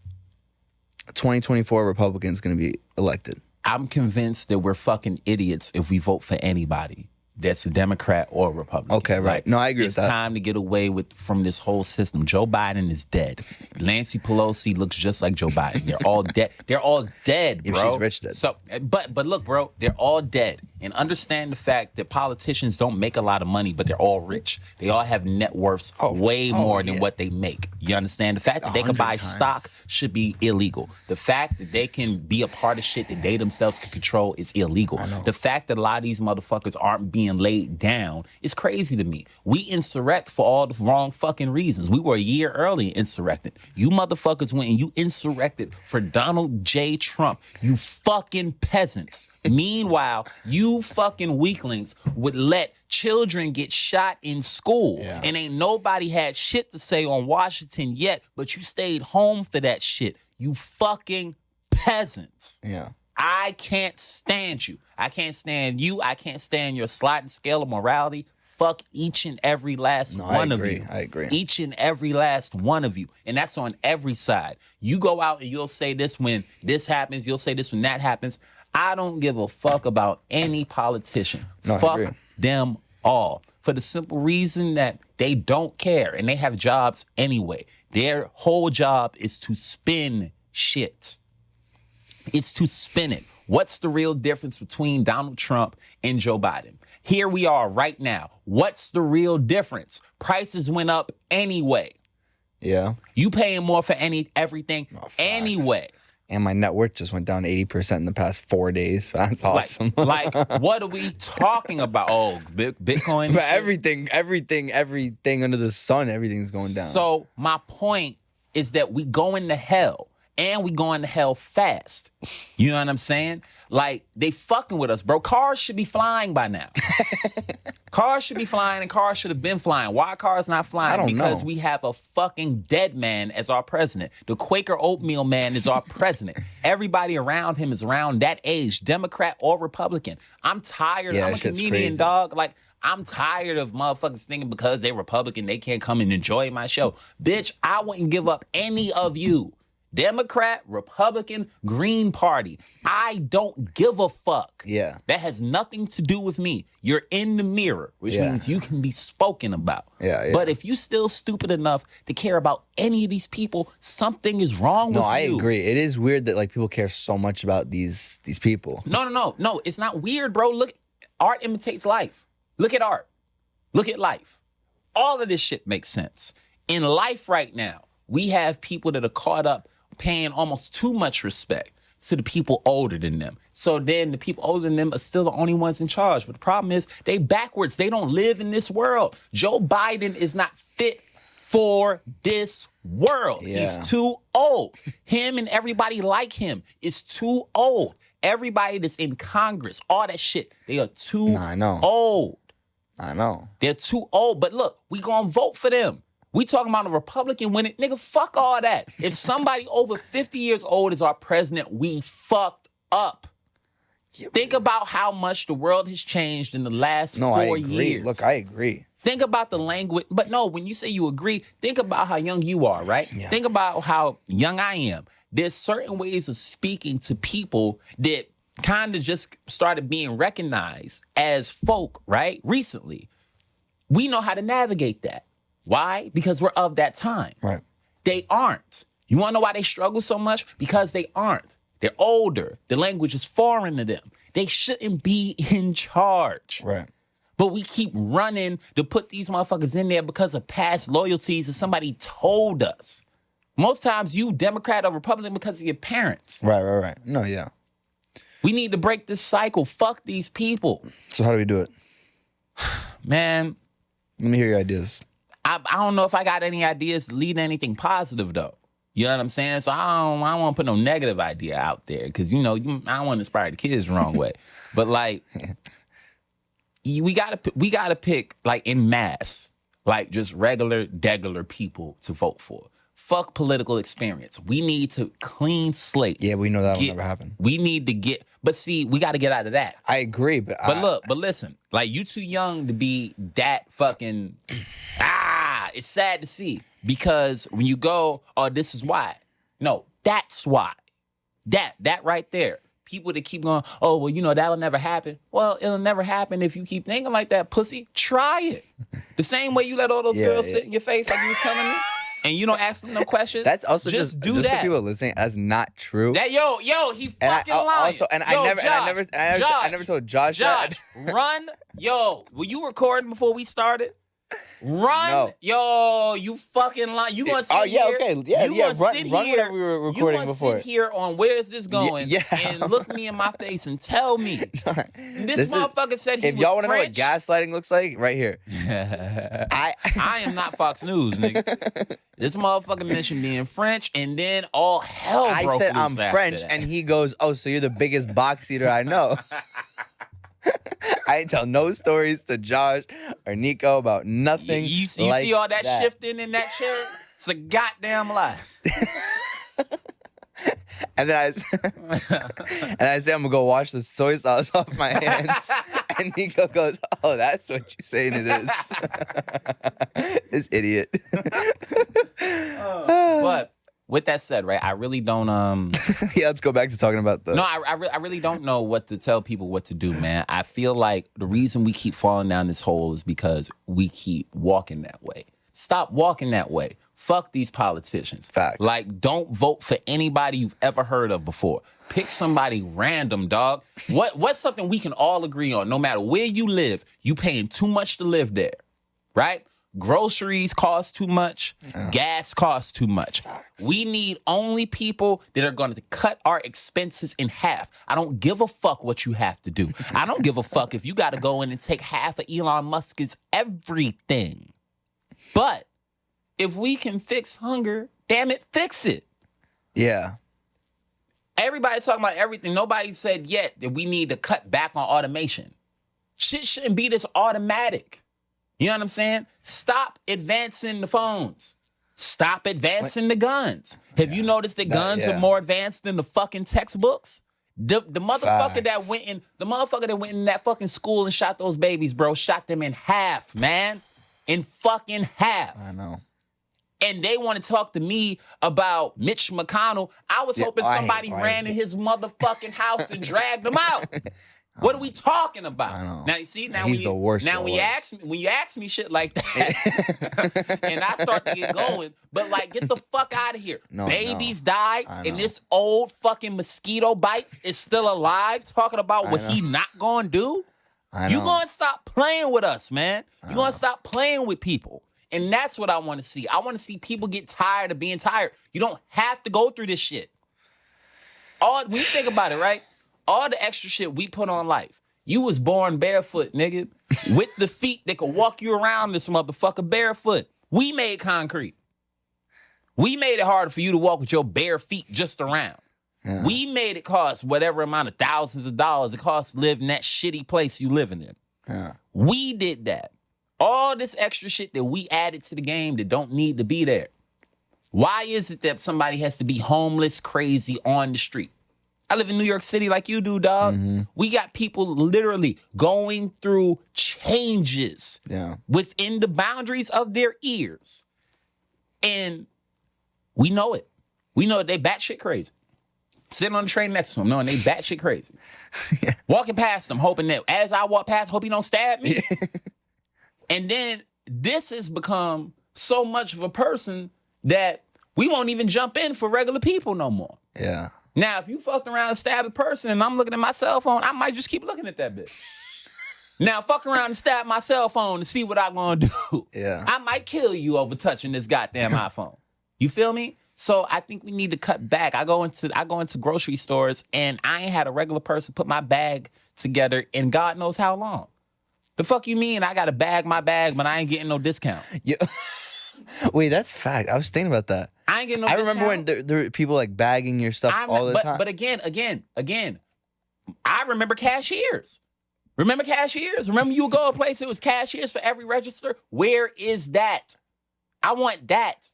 2024 Republican's going to be elected. I'm convinced that we're fucking idiots if we vote for anybody that's a Democrat or a Republican. Okay, right. No, I agree with that. It's time to get away from this whole system. Joe Biden is dead. Nancy Pelosi looks just like Joe Biden. They're all dead. They're all dead, bro. If she's rich, dead. So, but look, bro, they're all dead. And understand the fact that politicians don't make a lot of money, but they're all rich. They all have net worths way more than what they make. You understand? The fact that they can buy stock should be illegal. The fact that they can be a part of shit that they themselves can control is illegal. The fact that a lot of these motherfuckers aren't being laid down is crazy to me. We insurrect for all the wrong fucking reasons. We were a year early insurrected. You motherfuckers went and you insurrected for Donald J. Trump. You fucking peasants. Meanwhile, you fucking weaklings would let children get shot in school. And ain't nobody had shit to say on Washington yet, but you stayed home for that shit. You fucking peasants. Yeah. I can't stand you. I can't stand you. I can't stand your sliding scale of morality. Fuck each and every last one of you. I agree. Each and every last one of you. And that's on every side. You go out and you'll say this when this happens. You'll say this when that happens. I don't give a fuck about any politician. Fuck them all. For the simple reason that they don't care and they have jobs anyway. Their whole job is to spin shit. It's to spin it. What's the real difference between Donald Trump and Joe Biden? Here we are right now. What's the real difference? Prices went up anyway. Yeah. You paying more for everything anyway. And my net worth just went down 80% in the past 4 days. So that's awesome. Like, what are we talking about? Oh, Bitcoin? But everything under the sun, everything's going down. So my point is that we going to hell. And we going to hell fast. You know what I'm saying? Like, they fucking with us, bro. Cars should be flying by now. Cars should be flying and cars should have been flying. Why are cars not flying? I don't Because know. we have a fucking dead man as our president. The Quaker oatmeal man is our president. Everybody around him is around that age, Democrat or Republican. I'm tired. Yeah, I'm a that shit's comedian, crazy. dog. Like, I'm tired of motherfuckers thinking because they're Republican, they can't come and enjoy my show. Bitch, I wouldn't give up any of you. Democrat, Republican, Green Party. I don't give a fuck. Yeah. That has nothing to do with me. You're in the mirror, which means you can be spoken about. Yeah. But if you still stupid enough to care about any of these people, something is wrong with you. No, I agree. It is weird that like people care so much about these people. No, it's not weird, bro. Look, art imitates life. Look at art. Look at life. All of this shit makes sense. In life right now, we have people that are caught up paying almost too much respect to the people older than them. So then the people older than them are still the only ones in charge. But the problem is they backwards. They don't live in this world. Joe Biden is not fit for this world. Yeah. He's too old. Him and everybody like him is too old. Everybody that's in Congress, all that shit, they are too old. I know. They're too old. But look, we gonna vote for them. We talking about a Republican winning. Nigga, fuck all that. If somebody over 50 years old is our president, we fucked up. Think about how much the world has changed in the last 4 years. Look, I agree. Think about the language. But no, when you say you agree, think about how young you are, right? Yeah. Think about how young I am. There's certain ways of speaking to people that kind of just started being recognized as folk, right? Recently. We know how to navigate that. Why? Because we're of that time. Right. They aren't. You want to know why they struggle so much? Because they aren't. They're older. The language is foreign to them. They shouldn't be in charge. Right. But we keep running to put these motherfuckers in there because of past loyalties that somebody told us. Most times you Democrat or Republican because of your parents. Right. No, yeah. We need to break this cycle. Fuck these people. So how do we do it? Man, Let me hear your ideas. I don't know if I got any ideas to lead to anything positive, though. You know what I'm saying? So I don't want to put no negative idea out there because, I don't want to inspire the kids the wrong way. But, like, we gotta pick, like, in mass, like, just regular people to vote for. Fuck political experience. We need to clean slate. Yeah, we know that will never happen. We need to get, but see, we got to get out of that. I agree, but But listen, like, you too young to be that fucking, it's sad to see. Because when you go, oh, this is why. No, that's why. That right there. people that keep going, oh, well, you know, that'll never happen. Well, it'll never happen if you keep thinking like that, pussy. Try it. The same way you let all those girls sit in your face like you was telling me, and you don't ask them no questions. That's also just do just that. for people listening. That's not true. That yo, he fucking lying. Also, and yo, I never told Josh that. Run, yo. Were you recording before we started? Run, No. yo, you fucking lying. You gonna sit here? Okay, yeah. Run whenever we were recording you before. Sit here on where is this going? Yeah. And look me in my face and tell me. This motherfucker said he was If y'all want to know what French. gaslighting looks like, right here. I am not Fox News, nigga. This motherfucker mentioned being French, and then all hell broke I said I'm loose after French, that. and he goes, "Oh, so you're the biggest box eater I know." I ain't tell no stories to Josh or Neko about nothing. You like see all that shifting in that chair? It's a goddamn lie. And then I say I'm gonna go wash the soy sauce off my hands, and Neko goes, "Oh, that's what you're saying it is." This idiot. But with that said, right, I really don't Yeah, let's go back to talking about the. No, I really don't know what to tell people what to do, man. I feel like the reason we keep falling down this hole is because we keep walking that way. Stop walking that way. Fuck these politicians. Facts. Like, don't vote for anybody you've ever heard of before. Pick somebody random, dog. What's something we can all agree on? No matter where you live, you paying too much to live there, right? Groceries cost too much. Gas costs too much. Facts. We need only people that are going to cut our expenses in half. I don't give a fuck what you have to do. I don't give a fuck if you got to go in and take half of Elon Musk's everything. But if we can fix hunger, damn it, fix it. Yeah. Everybody talking about everything. Nobody said yet that we need to cut back on automation. Shit shouldn't be this automatic. You know what I'm saying? Stop advancing the phones. Stop advancing the guns. Have you noticed that guns are more advanced than the fucking textbooks? The motherfucker that went in that fucking school and shot those babies, bro, shot them in half, man. In fucking half. I know. And they want to talk to me about Mitch McConnell. I was hoping somebody ran in his motherfucking house and dragged him out. What are we talking about? I know. Now you see, He's the worst. Now when you ask me shit like that, and I start to get going, but like, get the fuck out of here. Babies died, and this old fucking mosquito bite is still alive, talking about what he not gonna do. You gonna stop playing with us, man. You gonna stop playing with people. And that's what I want to see. I want to see people get tired of being tired. You don't have to go through this shit. When you think about it, right? All the extra shit we put on life. You was born barefoot, nigga, with the feet that could walk you around this motherfucker barefoot. We made concrete. We made it harder for you to walk with your bare feet just around. Yeah. We made it cost whatever amount of thousands of dollars it costs to live in that shitty place you living in. Yeah. We did that. All this extra shit that we added to the game that don't need to be there. Why is it that somebody has to be homeless, crazy on the street? I live in New York City like you do, dog. Mm-hmm. We got people literally going through changes within the boundaries of their ears. And we know it. We know they batshit crazy. Sitting on the train next to them, knowing they batshit crazy. Walking past them, hoping that as I walk past, hope he don't stab me. And then this has become so much of a person that we won't even jump in for regular people no more. Yeah. Now, if you fucked around and stabbed a person and I'm looking at my cell phone, I might just keep looking at that bitch. Now, fuck around and stab my cell phone to see what I'm going to do. Yeah. I might kill you over touching this goddamn iPhone. You feel me? So I think we need to cut back. I go into grocery stores and I ain't had a regular person put my bag together in God knows how long. The fuck you mean I got to bag my bag, but I ain't getting no discount? Yeah. Wait, that's fact. I was thinking about that. I ain't getting no discount. I remember when there were people like bagging your stuff all the time. But again, I remember cashiers. Remember cashiers? Remember you would go to a place, it was cashiers for every register? Where is that? I want that.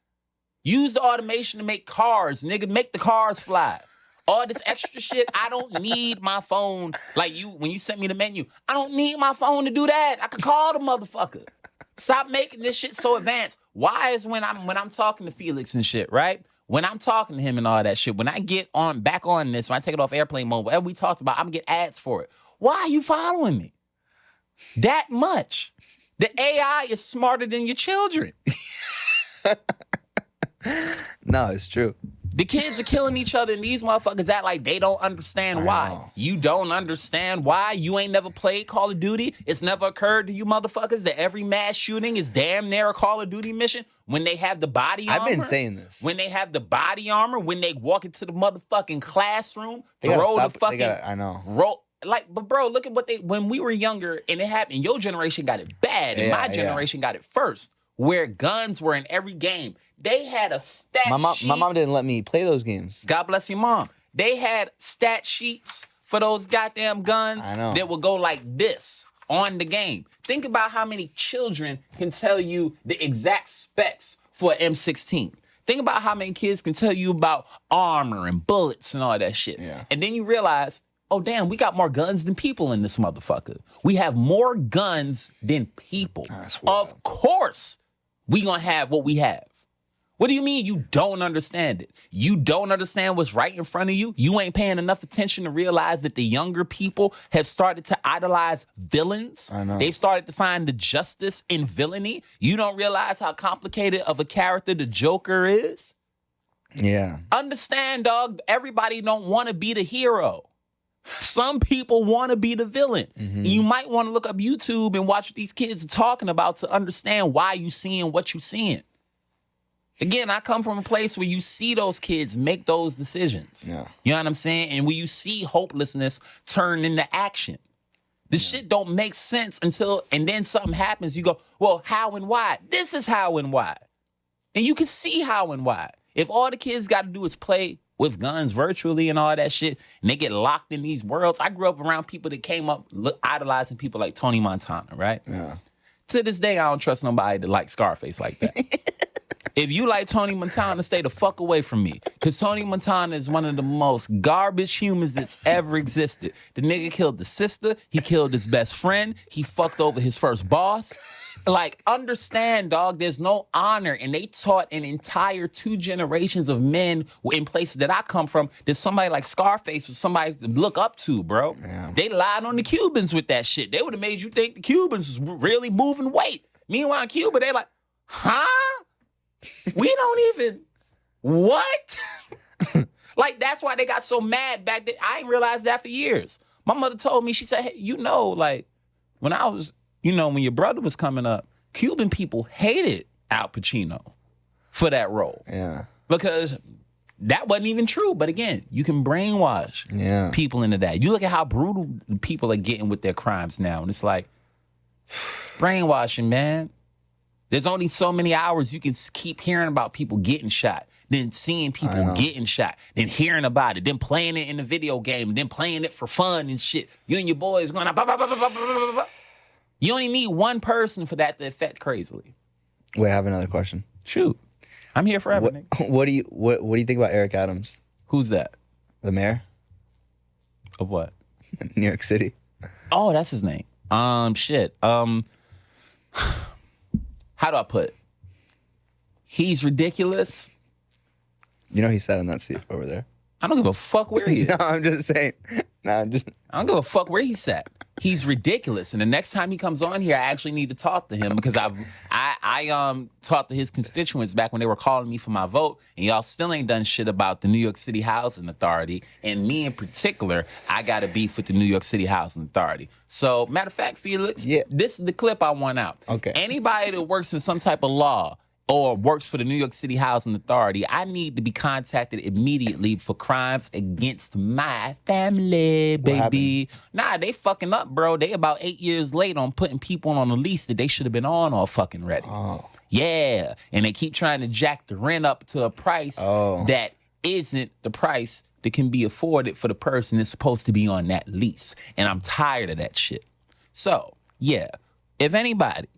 Use the automation to make cars, nigga. Make the cars fly. All this extra shit, I don't need my phone. Like when you sent me the menu, I don't need my phone to do that. I could call the motherfucker. Stop making this shit so advanced. Why is when I'm talking to Felix and shit, right? when I'm talking to him and all that shit, when I get back on this, when I take it off airplane mode, whatever we talked about, I'm gonna get ads for it. Why are you following me that much? The AI is smarter than your children. No, it's true. The kids are killing each other, and these motherfuckers act like they don't understand why. know. You don't understand why? You ain't never played Call of Duty? It's never occurred to you motherfuckers that every mass shooting is damn near a Call of Duty mission? When they have the body armor? I've been saying this. When they have the body armor, when they walk into the motherfucking classroom, They gotta throw the stop- fucking... I know. But bro, look at what when we were younger and it happened, your generation got it bad and my generation got it first, where guns were in every game. They had a stat sheet. My mom didn't let me play those games. God bless your mom. They had stat sheets for those goddamn guns I know. that would go like this on the game. Think about how many children can tell you the exact specs for an M16. Think about how many kids can tell you about armor and bullets and all that shit. Yeah. And then you realize, oh, damn, we got more guns than people in this motherfucker. We have more guns than people. That's wild. Of course, we gonna have what we have. What do you mean you don't understand it? You don't understand what's right in front of you? You ain't paying enough attention to realize that the younger people have started to idolize villains? I know. They started to find the justice in villainy? You don't realize how complicated of a character the Joker is? Yeah. Understand, dog, everybody don't want to be the hero. Some people want to be the villain. Mm-hmm. You might want to look up YouTube and watch what these kids are talking about to understand why you seeing what you seeing. Again, I come from a place where you see those kids make those decisions. Yeah. You know what I'm saying? And where you see hopelessness turn into action. This shit don't make sense and then something happens. You go, well, how and why? This is how and why. And you can see how and why. If all the kids got to do is play with guns virtually and all that shit, and they get locked in these worlds. I grew up around people that came up idolizing people like Tony Montana, right? Yeah. To this day, I don't trust nobody that like Scarface like that. If you like Tony Montana, stay the fuck away from me. Because Tony Montana is one of the most garbage humans that's ever existed. The nigga killed the sister. He killed his best friend. He fucked over his first boss. Like, understand, dog, there's no honor. And they taught an entire 2 generations of men in places that I come from that somebody like Scarface was somebody to look up to, bro. Yeah. They lied on the Cubans with that shit. They would have made you think the Cubans was really moving weight. Meanwhile, in Cuba, they like, huh? We don't even, what? Like, that's why they got so mad back then. I ain't realized that for years. My mother told me, she said, hey, like, when I was, when your brother was coming up, Cuban people hated Al Pacino for that role. Yeah. Because that wasn't even true. But again, you can brainwash people into that. You look at how brutal people are getting with their crimes now. And it's like, brainwashing, man. There's only so many hours you can keep hearing about people getting shot, then seeing people getting shot, then hearing about it, then playing it in the video game, and then playing it for fun and shit. You and your boys going, bah, bah, bah, bah, bah, bah, bah, bah. You only need one person for that to affect crazily. Wait, I have another question. Shoot. I'm here forever, nigga. What do you think about Eric Adams, Who's that? the mayor Of what? in New York City? Oh, that's his name. Shit. How do I put it? He's ridiculous. You know he sat in that seat over there. I don't give a fuck where he is. No, I'm just saying. I don't give a fuck where he's at. He's ridiculous. And the next time he comes on here, I actually need to talk to him because I talked to his constituents back when they were calling me for my vote, and y'all still ain't done shit about the New York City Housing Authority. And me in particular, I got a beef with the New York City Housing Authority. So, matter of fact, Felix, this is the clip I want out. Okay. Anybody that works in some type of law or works for the New York City Housing Authority, I need to be contacted immediately for crimes against my family, baby. Nah, they fucking up, bro. They about 8 years late on putting people on a lease that they should have been on all fucking ready. Oh. Yeah, and they keep trying to jack the rent up to a price that isn't the price that can be afforded for the person that's supposed to be on that lease. And I'm tired of that shit. So, yeah, if anybody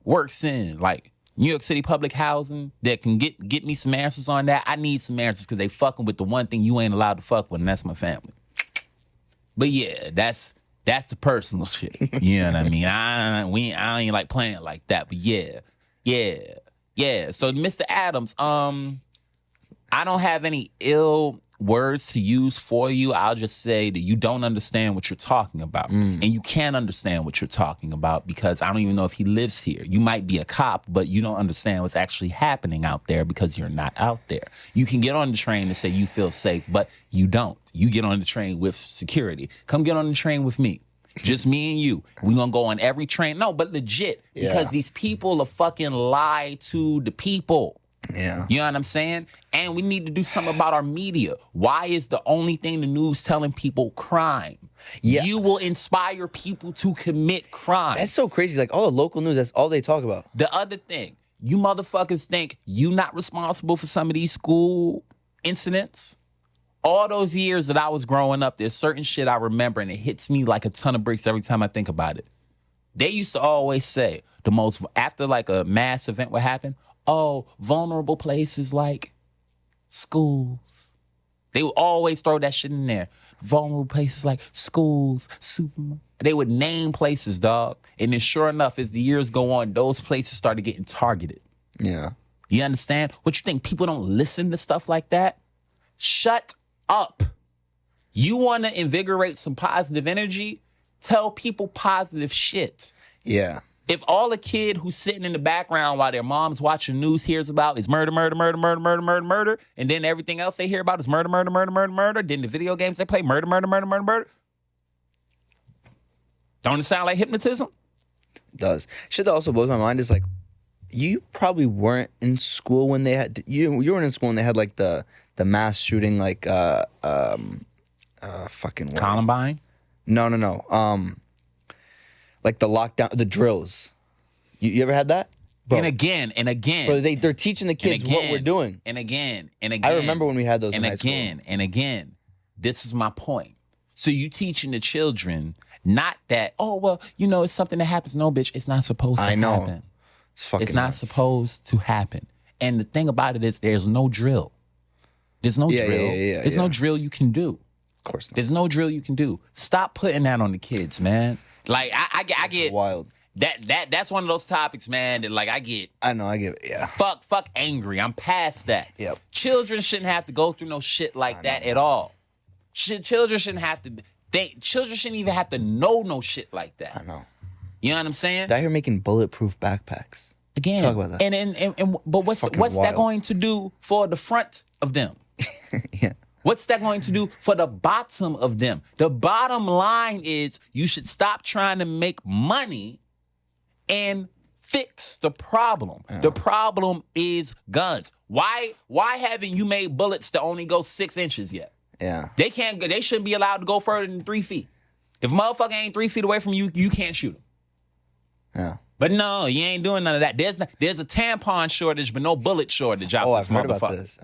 works in, like, New York City public housing that can get me some answers on that, I need some answers because they fucking with the one thing you ain't allowed to fuck with, and that's my family. But yeah, that's the personal shit. You know what I mean? I ain't like playing like that. But yeah. So Mr. Adams, I don't have any ill words to use for you. I'll just say that you don't understand what you're talking about. And you can't understand what you're talking about because I don't even know if he lives here. You might be a cop, but you don't understand what's actually happening out there because you're not out there. You can get on the train and say you feel safe, but you don't. You get on the train with security. Come get on the train with me. Just me and you. We're going to go on every train. No, but legit, because these people are fucking lie to the people. Yeah. You know what I'm saying? And we need to do something about our media. Why is the only thing the news telling people crime? Yeah. You will inspire people to commit crime. That's so crazy. Like, all the local news, that's all they talk about. The other thing, you motherfuckers think you not responsible for some of these school incidents? All those years that I was growing up, there's certain shit I remember, and it hits me like a ton of bricks every time I think about it. They used to always say, after like a mass event would happen, oh, vulnerable places like schools. They would always throw that shit in there. Vulnerable places like schools, supermarkets. They would name places, dog. And then sure enough, as the years go on, those places started getting targeted. Yeah. You understand? What you think? People don't listen to stuff like that? Shut up. You want to invigorate some positive energy? Tell people positive shit. Yeah. If all a kid who's sitting in the background while their mom's watching news hears about is murder, and then everything else they hear about is murder, then the video games they play, murder. Don't it sound like hypnotism? It does. Shit that also blows my mind is like, you probably weren't in school when they had, you weren't in school when they had like the mass shooting, like, fucking what? Columbine? No. Like the lockdown, the drills. You ever had that? Bro. And again. Bro, they're teaching the kids what we're doing. And again. I remember when we had those in high school. And again. This is my point. So you teaching the children, not that, oh, well, it's something that happens. No, bitch, it's not supposed to happen. I know. It's not supposed to happen. And the thing about it is there's no drill. There's no drill. There's no drill you can do. Of course not. There's no drill you can do. Stop putting that on the kids, man. Like I get wild. That's one of those topics, man, that like I get. I know, I get it, yeah. Fuck angry. I'm past that. Yep. Children shouldn't have to go through no shit like that at all. Children shouldn't have to children shouldn't even have to know no shit like that. I know. You know what I'm saying? They're here making bulletproof backpacks. Again. Talk about that. But what's that going to do for the front of them? Yeah. What's that going to do for the bottom of them? The bottom line is you should stop trying to make money and fix the problem. Yeah. The problem is guns. Why haven't you made bullets that only go 6 inches yet? Yeah. They shouldn't be allowed to go further than 3 feet. If a motherfucker ain't 3 feet away from you, you can't shoot him. Yeah. But no, you ain't doing none of that. There's a tampon shortage, but no bullet shortage out this motherfucker. I've heard about this.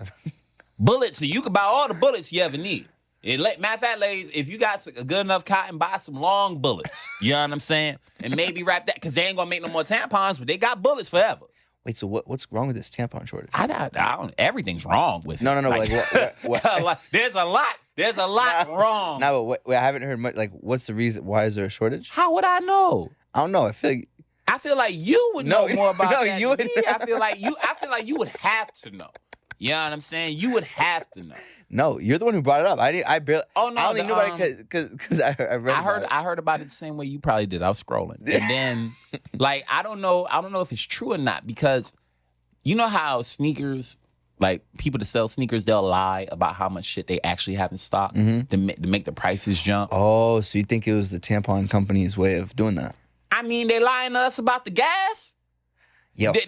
Bullets, so you can buy all the bullets you ever need. Matter of fact, ladies, if you got a good enough cotton, buy some long bullets. You know what I'm saying? And maybe wrap that, because they ain't gonna make no more tampons, but they got bullets forever. Wait, so what's wrong with this tampon shortage? I don't. Everything's wrong with it. No. Like what? There's a lot wrong. No, but wait, I haven't heard much. Like, what's the reason? Why is there a shortage? How would I know? I don't know. I feel like you would know more about that. You would. I feel like you would have to know. You know what I'm saying? You would have to know. No, you're the one who brought it up. I barely. Oh no! I only knew about it because I read. I heard about it the same way you probably did. I was scrolling, and then like I don't know if it's true or not, because you know how sneakers, like people that sell sneakers, they'll lie about how much shit they actually have in stock to make the prices jump. Oh, so you think it was the tampon company's way of doing that? I mean, they lying to us about the gas. Yo, they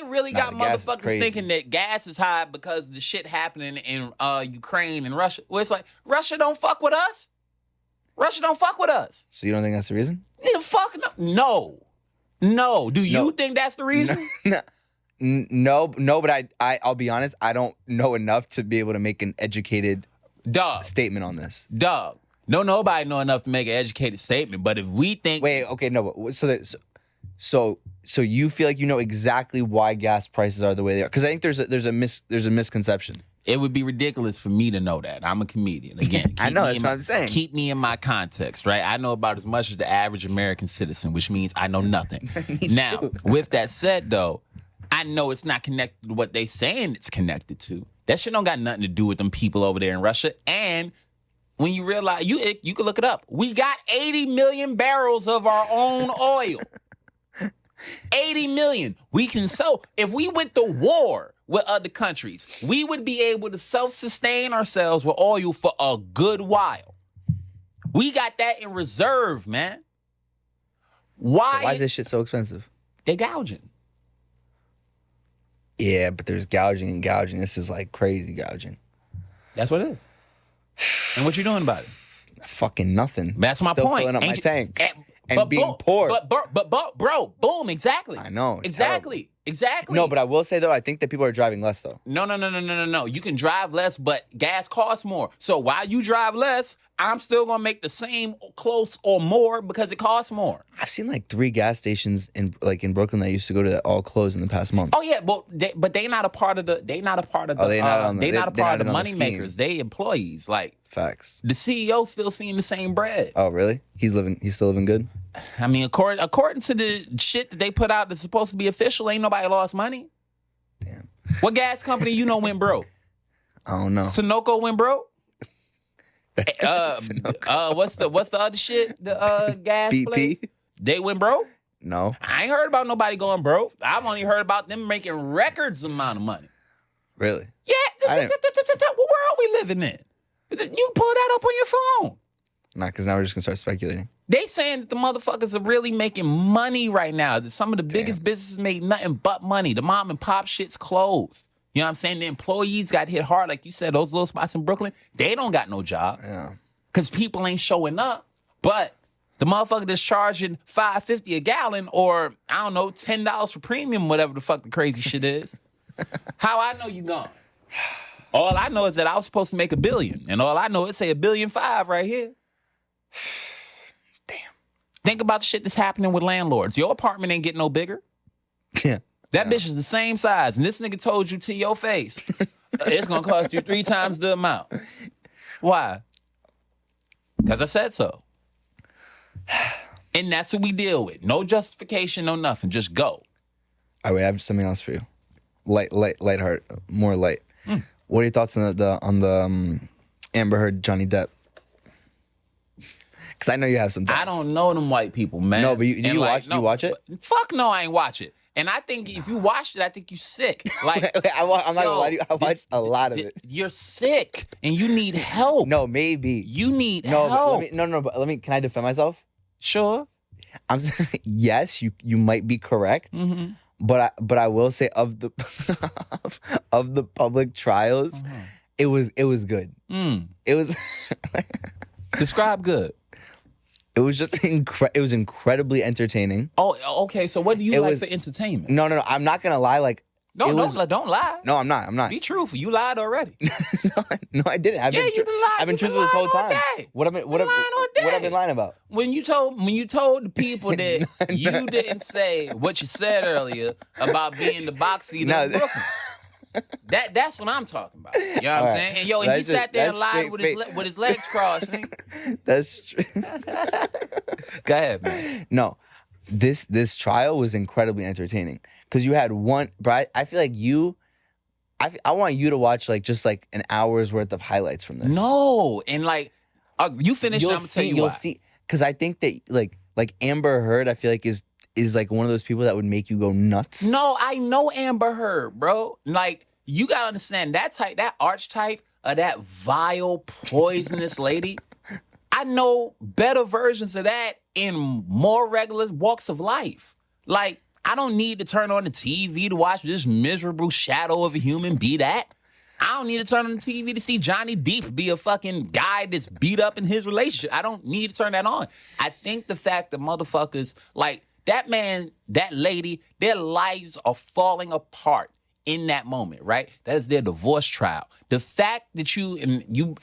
really got motherfuckers thinking that gas is high because of the shit happening in Ukraine and Russia. Well, it's like Russia don't fuck with us. Russia don't fuck with us. So you don't think that's the reason? Yeah, fuck no. Do you think that's the reason? No, but I'll be honest, I don't know enough to be able to make an educated statement on this. Nobody know enough to make an educated statement, but if we think... Wait, okay, no, but so you feel like you know exactly why gas prices are the way they are? Because I think there's a misconception. It would be ridiculous for me to know that. I'm a comedian. Again, I know, that's what I'm saying. Keep me in my context, right? I know about as much as the average American citizen, which means I know nothing. Now, with that said, though, I I know it's not connected to what they saying it's connected to. That shit don't got nothing to do with them people over there in Russia. And when you realize, you can look it up. We got 80 million barrels of our own oil. 80 million. We can if we went to war with other countries, we would be able to self-sustain ourselves with oil for a good while. We got that in reserve, man. Why is this shit so expensive? They gouging. Yeah, but there's gouging and gouging. This is like crazy gouging. That's what it is. And what you doing about it? Fucking nothing. That's my Still point. filling up my tank. But being poor. But bro, boom, exactly. I know. Exactly. Exactly. No, but I will say though, I think that people are driving less though. No. You can drive less, but gas costs more. So while you drive less, I'm still gonna make the same, close, or more because it costs more. I've seen like 3 gas stations in Brooklyn that I used to go to that all closed in the past month. Oh yeah, but they not a part of the. They not a part of the. They not a part of the money makers. They employees. Like facts. The CEO still seeing the same bread. Oh really? He's still living good. I mean, according to the shit that they put out that's supposed to be official, ain't nobody lost money. Damn. What gas company went broke? I don't know. Sunoco went broke. Sunoco. What's the other shit? The gas BP? place? They went broke? No. I ain't heard about nobody going broke. I've only heard about them making records amount of money. Really? Yeah. What world we living in? You can pull that up on your phone. Nah, because now we're just gonna start speculating. They saying that the motherfuckers are really making money right now. That some of the biggest businesses make nothing but money. The mom and pop shit's closed. You know what I'm saying? The employees got hit hard. Like you said, those little spots in Brooklyn, they don't got no job. Yeah. Because people ain't showing up. But the motherfucker that's charging $5.50 a gallon or, I don't know, $10 for premium, whatever the fuck the crazy shit is. How I know you gone? All I know is that I was supposed to make $1 billion. And all I know is say $1.5 billion right here. Damn. Think about the shit that's happening with landlords. Your apartment ain't getting no bigger. Yeah. That bitch is the same size. And this nigga told you to your face, it's going to cost you 3 times the amount. Why? Because I said so. And that's what we deal with. No justification, no nothing. Just go. All right, wait, I have something else for you. Light heart, more light. What are your thoughts on the Amber Heard, Johnny Depp? Because I know you have some thoughts. I don't know them white people, man. No, but you watch it? Fuck no, I ain't watch it. And I think if you watched it, I think you sick. Like I'm not gonna lie to you. I watched a lot of it. You're sick and you need help. No, maybe. You need help. But can I defend myself? Sure. I'm saying yes, you might be correct. Mm-hmm. But I will say of the of the public trials, it was good. It was Describe good. It was just it was incredibly entertaining. Oh, okay. So what do you like for entertainment? No. I'm not gonna lie. Like don't lie. No, I'm not. Be truthful. You lied already. No, I didn't. You've been lying. I've been truthful this whole time. What I've been lying about? When you told the people that you didn't say what you said earlier about being the boxer in Brooklyn. That's what I'm talking about. You know what I'm saying? And he sat there and lied with his legs crossed. That's true. Go ahead, man. No, this trial was incredibly entertaining because you had one. But I feel like I want you to watch just an hour's worth of highlights from this. No, and you finish. I'm gonna tell you you'll why. See, because I think that like Amber Heard, I feel like is like one of those people that would make you go nuts. No, I know Amber Heard, bro. Like, you gotta understand that archetype of that vile, poisonous lady. I know better versions of that in more regular walks of life. Like, I don't need to turn on the TV to watch this miserable shadow of a human be that. I don't need to turn on the TV to see Johnny Depp be a fucking guy that's beat up in his relationship. I don't need to turn that on. I think the fact that motherfuckers, that man, that lady, their lives are falling apart in that moment, right? That is their divorce trial. The fact that you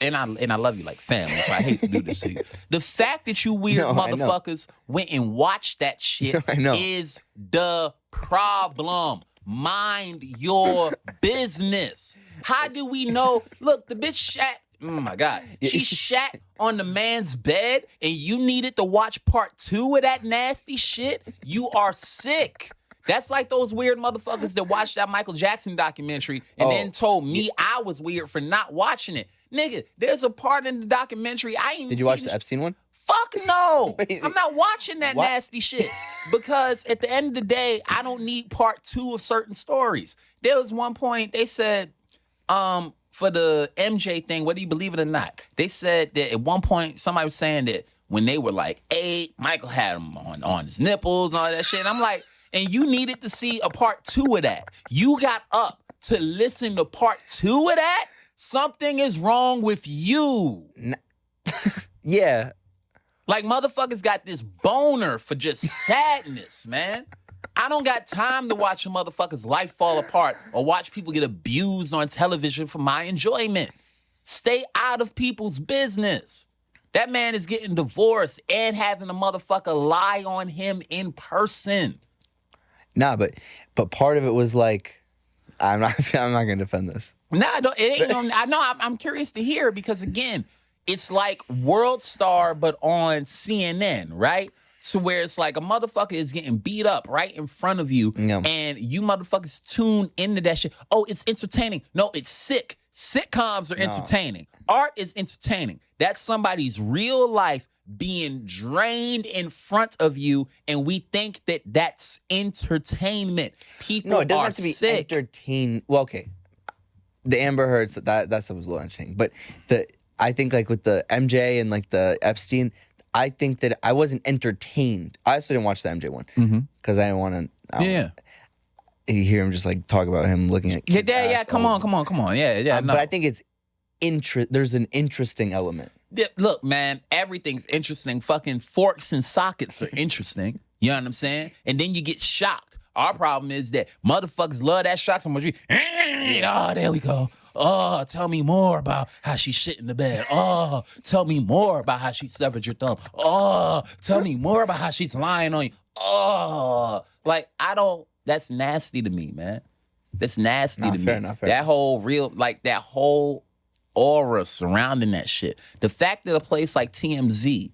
and I love you like family, so I hate to do this to you. The fact that you weird motherfuckers went and watched that shit is the problem. Mind your business. How do we know? Look, the bitch shat. Oh my God. She shat on the man's bed and you needed to watch part 2 of that nasty shit? You are sick. That's like those weird motherfuckers that watched that Michael Jackson documentary and then told me I was weird for not watching it. Nigga, there's a part in the documentary I ain't. Did you watch the Epstein one? Fuck no. Wait, I'm not watching that nasty shit. Because at the end of the day, I don't need part 2 of certain stories. There was one point they said, for the MJ thing, whether you believe it or not, they said that at one point somebody was saying that when they were like 8, Michael had him on his nipples and all that shit. And I'm like, and you needed to see a part 2 of that. You got up to listen to part 2 of that? Something is wrong with you. Yeah. Like, motherfuckers got this boner for just sadness, man. I don't got time to watch a motherfucker's life fall apart or watch people get abused on television for my enjoyment. Stay out of people's business. That man is getting divorced and having a motherfucker lie on him in person. Nah, but part of it was like, I'm not gonna defend this. Nah, it ain't. I know. I'm curious to hear because again, it's like World Star, but on CNN, right? So where it's like a motherfucker is getting beat up right in front of you, and you motherfuckers tune into that shit. Oh, it's entertaining. No, it's sick. Sitcoms are entertaining. Art is entertaining. That's somebody's real life being drained in front of you, and we think that that's entertainment. People No, it doesn't are have to be sick. entertaining. Well, okay. The Amber Heard's, that stuff was a little entertaining. But I think like with the MJ and like the Epstein, I think that I wasn't entertained. I also didn't watch the MJ one because I didn't want to. Yeah. You hear him just like talk about him looking at kids' Yeah. ass Come all on. the- Yeah. No. But I think it's there's an interesting element. Yeah, look, man, everything's interesting. Fucking forks and sockets are interesting. You know what I'm saying? And then you get shocked. Our problem is that motherfuckers love that shock so much. Oh, there we go. Oh, tell me more about how she shit in the bed. Oh, tell me more about how she severed your thumb. Oh, tell me more about how she's lying on you. Oh, like that's nasty to me, man. That's nasty to me. Fair enough. That whole aura surrounding that shit. The fact that a place like TMZ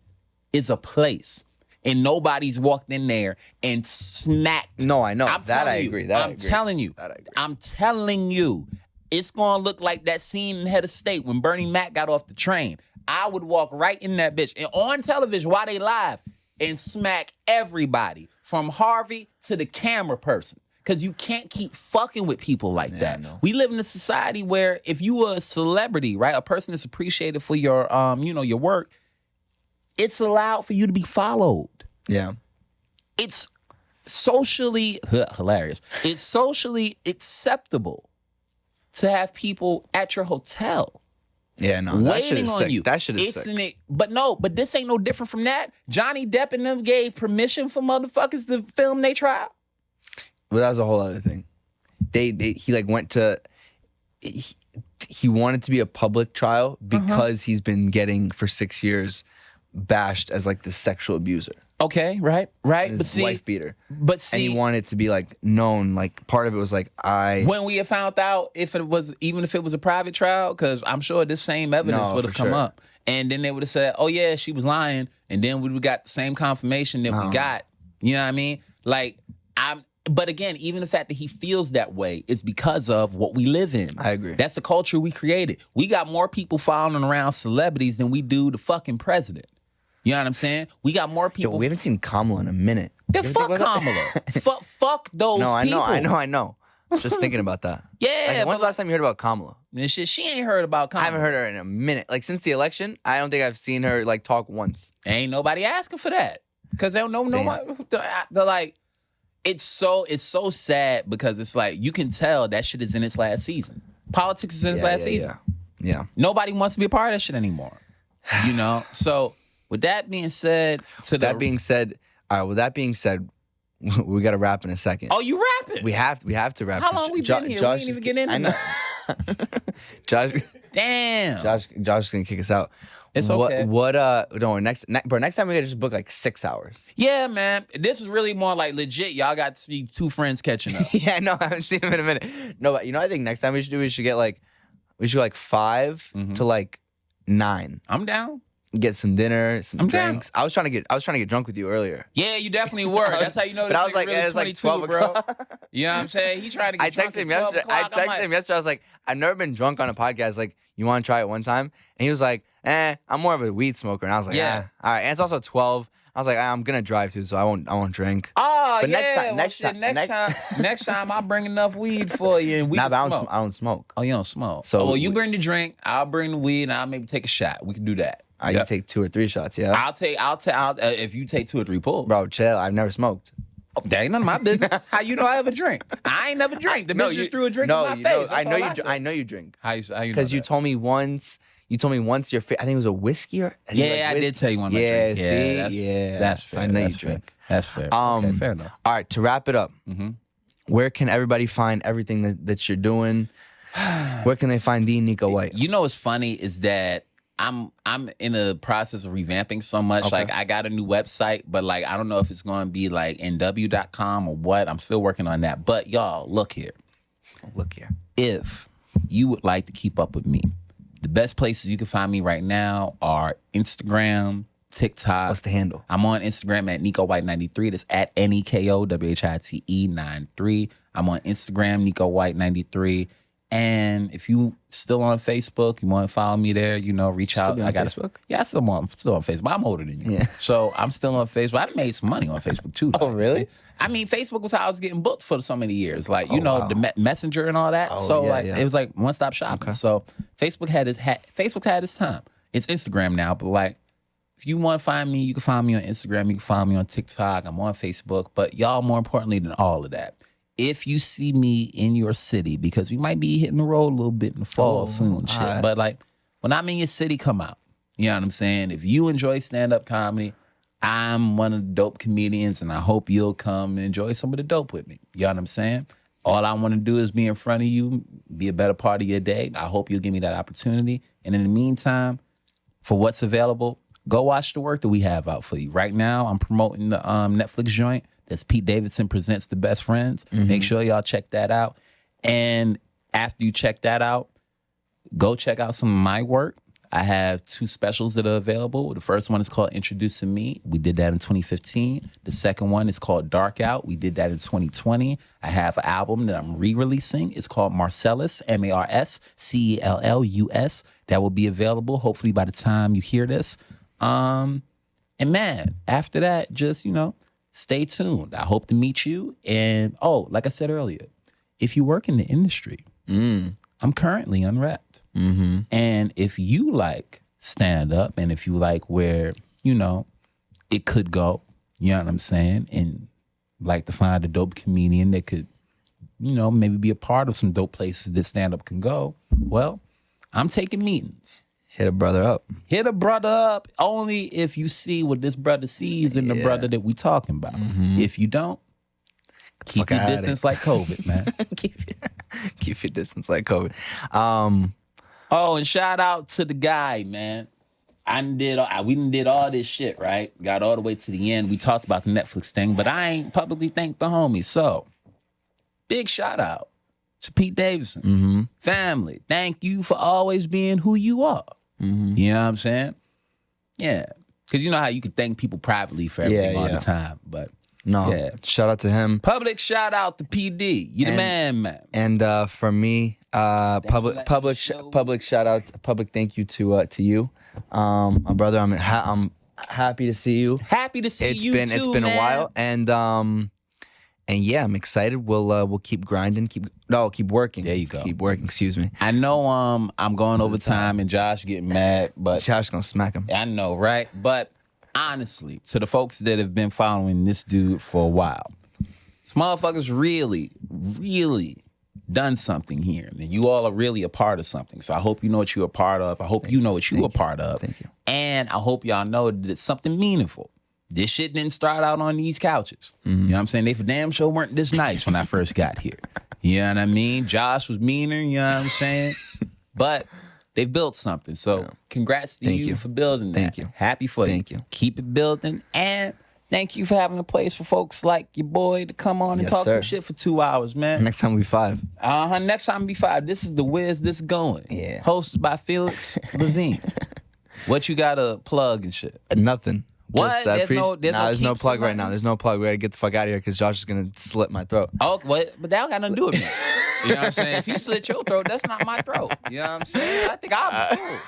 is a place and nobody's walked in there and smacked. No, I know. I'm That I telling you, agree. I'm telling you. That I agree. I'm telling you. It's going to look like that scene in Head of State when Bernie Mac got off the train. I would walk right in that bitch and on television while they live and smack everybody from Harvey to the camera person. Because you can't keep fucking with people like that. We live in a society where if you were a celebrity, right, a person that's appreciated for your, your work, it's allowed for you to be followed. Yeah. It's socially hilarious. It's socially acceptable to have people at your hotel. Yeah, no, that shit waiting is on sick. you. That shit is sick. But this ain't no different from that. Johnny Depp and them gave permission for motherfuckers to film their trial. Well, that was a whole other thing. He like went to. He wanted to be a public trial because he's been getting for 6 years bashed as like the sexual abuser. Okay, right. His wife beater. But see, and he wanted it to be like known. Like part of it was like when we had found out if it was a private trial, because I'm sure this same evidence would have come up, and then they would have said, "Oh yeah, she was lying," and then we would got the same confirmation that we got. You know what I mean? Like But again, even the fact that he feels that way is because of what we live in. I agree. That's the culture we created. We got more people following around celebrities than we do the fucking president. You know what I'm saying? We got more people. Yo, we haven't seen Kamala in a minute. Yeah, fuck Kamala. fuck those people. I know. Just thinking about that. Yeah. Like, when's the last time you heard about Kamala? This shit, she ain't heard about Kamala. I haven't heard her in a minute. Like since the election, I don't think I've seen her like talk once. Ain't nobody asking for that. Because they don't know nobody. They're like, it's so sad because it's like you can tell that shit is in its last season. Politics is in its last season. Yeah. Nobody wants to be a part of that shit anymore. You know? So with that being said, all right, with that being said, we got to wrap in a second. Oh, you rapping? We have to wrap. How long we been here? We ain't even get into that. Josh. Damn. Josh is gonna kick us out. It's okay. Next time we gotta just book like 6 hours. Yeah, man. This is really more like legit. Y'all got to be two friends catching up. Yeah, no, I haven't seen him in a minute. No, but I think next time we should go like 5 to like 9. I'm down. get some dinner, some I'm down. drinks. I was trying to get drunk with you earlier. Yeah, you definitely were. That's how you know this But I was nigga like, really it's like 22, 12 bro. o'clock. You know what I'm saying? He tried to I get drunk texted him at 12 yesterday. o'clock. I was like, I've never been drunk on a podcast. Like, you want to try it one time? And he was like, I'm more of a weed smoker. And I was like, Yeah. all right. And it's also 12. I was like, I'm gonna drive too, so I won't drink. Oh, But yeah. next time, Next time I'll bring enough weed for you and we can but smoke. I don't smoke. Oh, you don't smoke. So well, you bring the drink, I'll bring the weed, and I'll maybe take a shot. We can do that. You take 2 or 3 shots, yeah. I'll if you take 2 or 3 pulls. Bro, chill. I've never smoked. Oh, that ain't none of my business. How you know I ever drink? I ain't never drink. The bitch just threw a drink in my face. That's I know all you. said. I know you drink. How you know Because you that? told me once. You told me once your. I think it was a whiskey or. Yeah, I did tell you one of my Yeah, drinks. see, That's So fair. I know That's you fair. drink. That's fair. Okay, fair enough. All right, to wrap it up, Mm-hmm. where can everybody find everything that you're doing? Where can they find the Neko White? You know what's funny is that I'm in the process of revamping so much. Okay. Like I got a new website, but like I don't know if it's going to be like nw.com or what. I'm still working on that. But y'all, look here. Look here. If you would like to keep up with me, the best places you can find me right now are Instagram, TikTok. What's the handle? I'm on Instagram at Neko White 93. That's at NEKO WHITE 93. I'm on Instagram, Neko White 93. And if you still on Facebook, you want to follow me there, reach out. Be on Facebook? Yeah, I'm still on Facebook. I'm older than you. Yeah. So I'm still on Facebook. I done made some money on Facebook too. Oh, really? I mean, Facebook was how I was getting booked for so many years. Like, wow. the Messenger and all that. Oh, So yeah. it was like one-stop shopping. Okay. So Facebook had its time. It's Instagram now, but like, if you want to find me, you can find me on Instagram. You can find me on TikTok. I'm on Facebook. But y'all, more importantly than all of that, if you see me in your city, because we might be hitting the road a little bit in the fall soon and shit. right. But like, when I'm in your city, come out. You know what I'm saying? If you enjoy stand-up comedy, I'm one of the dope comedians, and I hope you'll come and enjoy some of the dope with me. You know what I'm saying? All I want to do is be in front of you, be a better part of your day. I hope you'll give me that opportunity. And in the meantime, for what's available, go watch the work that we have out for you. Right now, I'm promoting the Netflix joint. That's Pete Davidson Presents The Best Friends. Make sure y'all check that out. And after you check that out, go check out some of my work. I have 2 specials that are available. The first one is called Introducing Me. We did that in 2015. The second one is called Dark Out. We did that in 2020. I have an album that I'm re-releasing. It's called Marcellus, MARSCELLUS. That will be available hopefully by the time you hear this. And man, after that, just, stay tuned. I hope to meet you. And, like I said earlier, if you work in the industry, I'm currently unwrapped. Mm-hmm. And if you like stand up and if you like where, it could go, you know what I'm saying? And like to find a dope comedian that could, maybe be a part of some dope places that stand up can go, well, I'm taking meetings. Hit a brother up. Hit a brother up only if you see what this brother sees in the brother that we talking about. If you don't, keep your distance like COVID, man. Keep your distance like COVID. And shout out to the guy, man. We did all this shit, right? Got all the way to the end. We talked about the Netflix thing, but I ain't publicly thanked the homie. So, big shout out to Pete Davidson. Family, thank you for always being who you are. You know what I'm saying? Yeah. Because you know how you can thank people privately for everything all the time. But no, shout out to him. Public shout out to PD. You the man. And for me, public shout out, public thank you to you, my brother. I'm happy to see you. Happy to see you too, It's been man. a while, and yeah, I'm excited. We'll keep grinding, keep working. There you go. Keep working. Excuse me. I know I'm going overtime and Josh getting mad, but Josh gonna smack him. I know, right? But honestly, to the folks that have been following this dude for a while, this motherfucker's really, really done something here. And you all are really a part of something. So I hope you know what you're a part of. I hope you know what you're a part of. Thank you. And I hope y'all know that it's something meaningful. This shit didn't start out on these couches. You know what I'm saying? They for damn sure weren't this nice when I first got here. You know what I mean? Josh was meaner, you know what I'm saying? But they've built something. So congrats to you for building that. Thank you. Happy for you. Thank you. Keep it building. And thank you for having a place for folks like your boy to come on and Yes, talk sir. some shit for 2 hours, man. Next time we 5. Next time be 5. This is the Where's This Going? Yeah. Hosted by Felix Levine. What you got to plug and shit? Nothing. What? Just, There's no there's no keep plug right somebody? now. There's no plug. We gotta get the fuck out of here because Josh is gonna slit my throat. Oh, what? But that don't got nothing to do with me. You know what I'm saying? If you slit your throat, that's not my throat. You know what I'm saying? I think I'll be cool.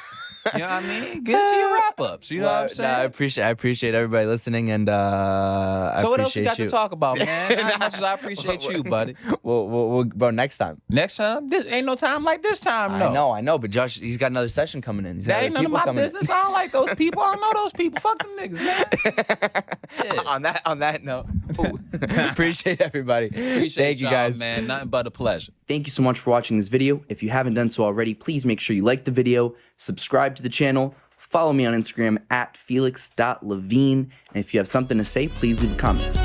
You know what I mean? Get to your wrap-ups. You know what I'm saying? I appreciate everybody listening, and So what else you got to talk about, man? Not as much as I appreciate you, buddy. We'll bro, next time. Next time? This ain't no time like this time, no. I know, but Josh, he's got another session coming in. He's got That ain't other none of people my coming in. business. I don't like those people. I don't know those people. Fuck them niggas, man. Yeah. On that note, appreciate everybody. Thank you guys, man. Nothing but a pleasure. Thank you so much for watching this video. If you haven't done so already, please make sure you like the video, subscribe to the channel, follow me on Instagram at felix.levine, and if you have something to say, please leave a comment.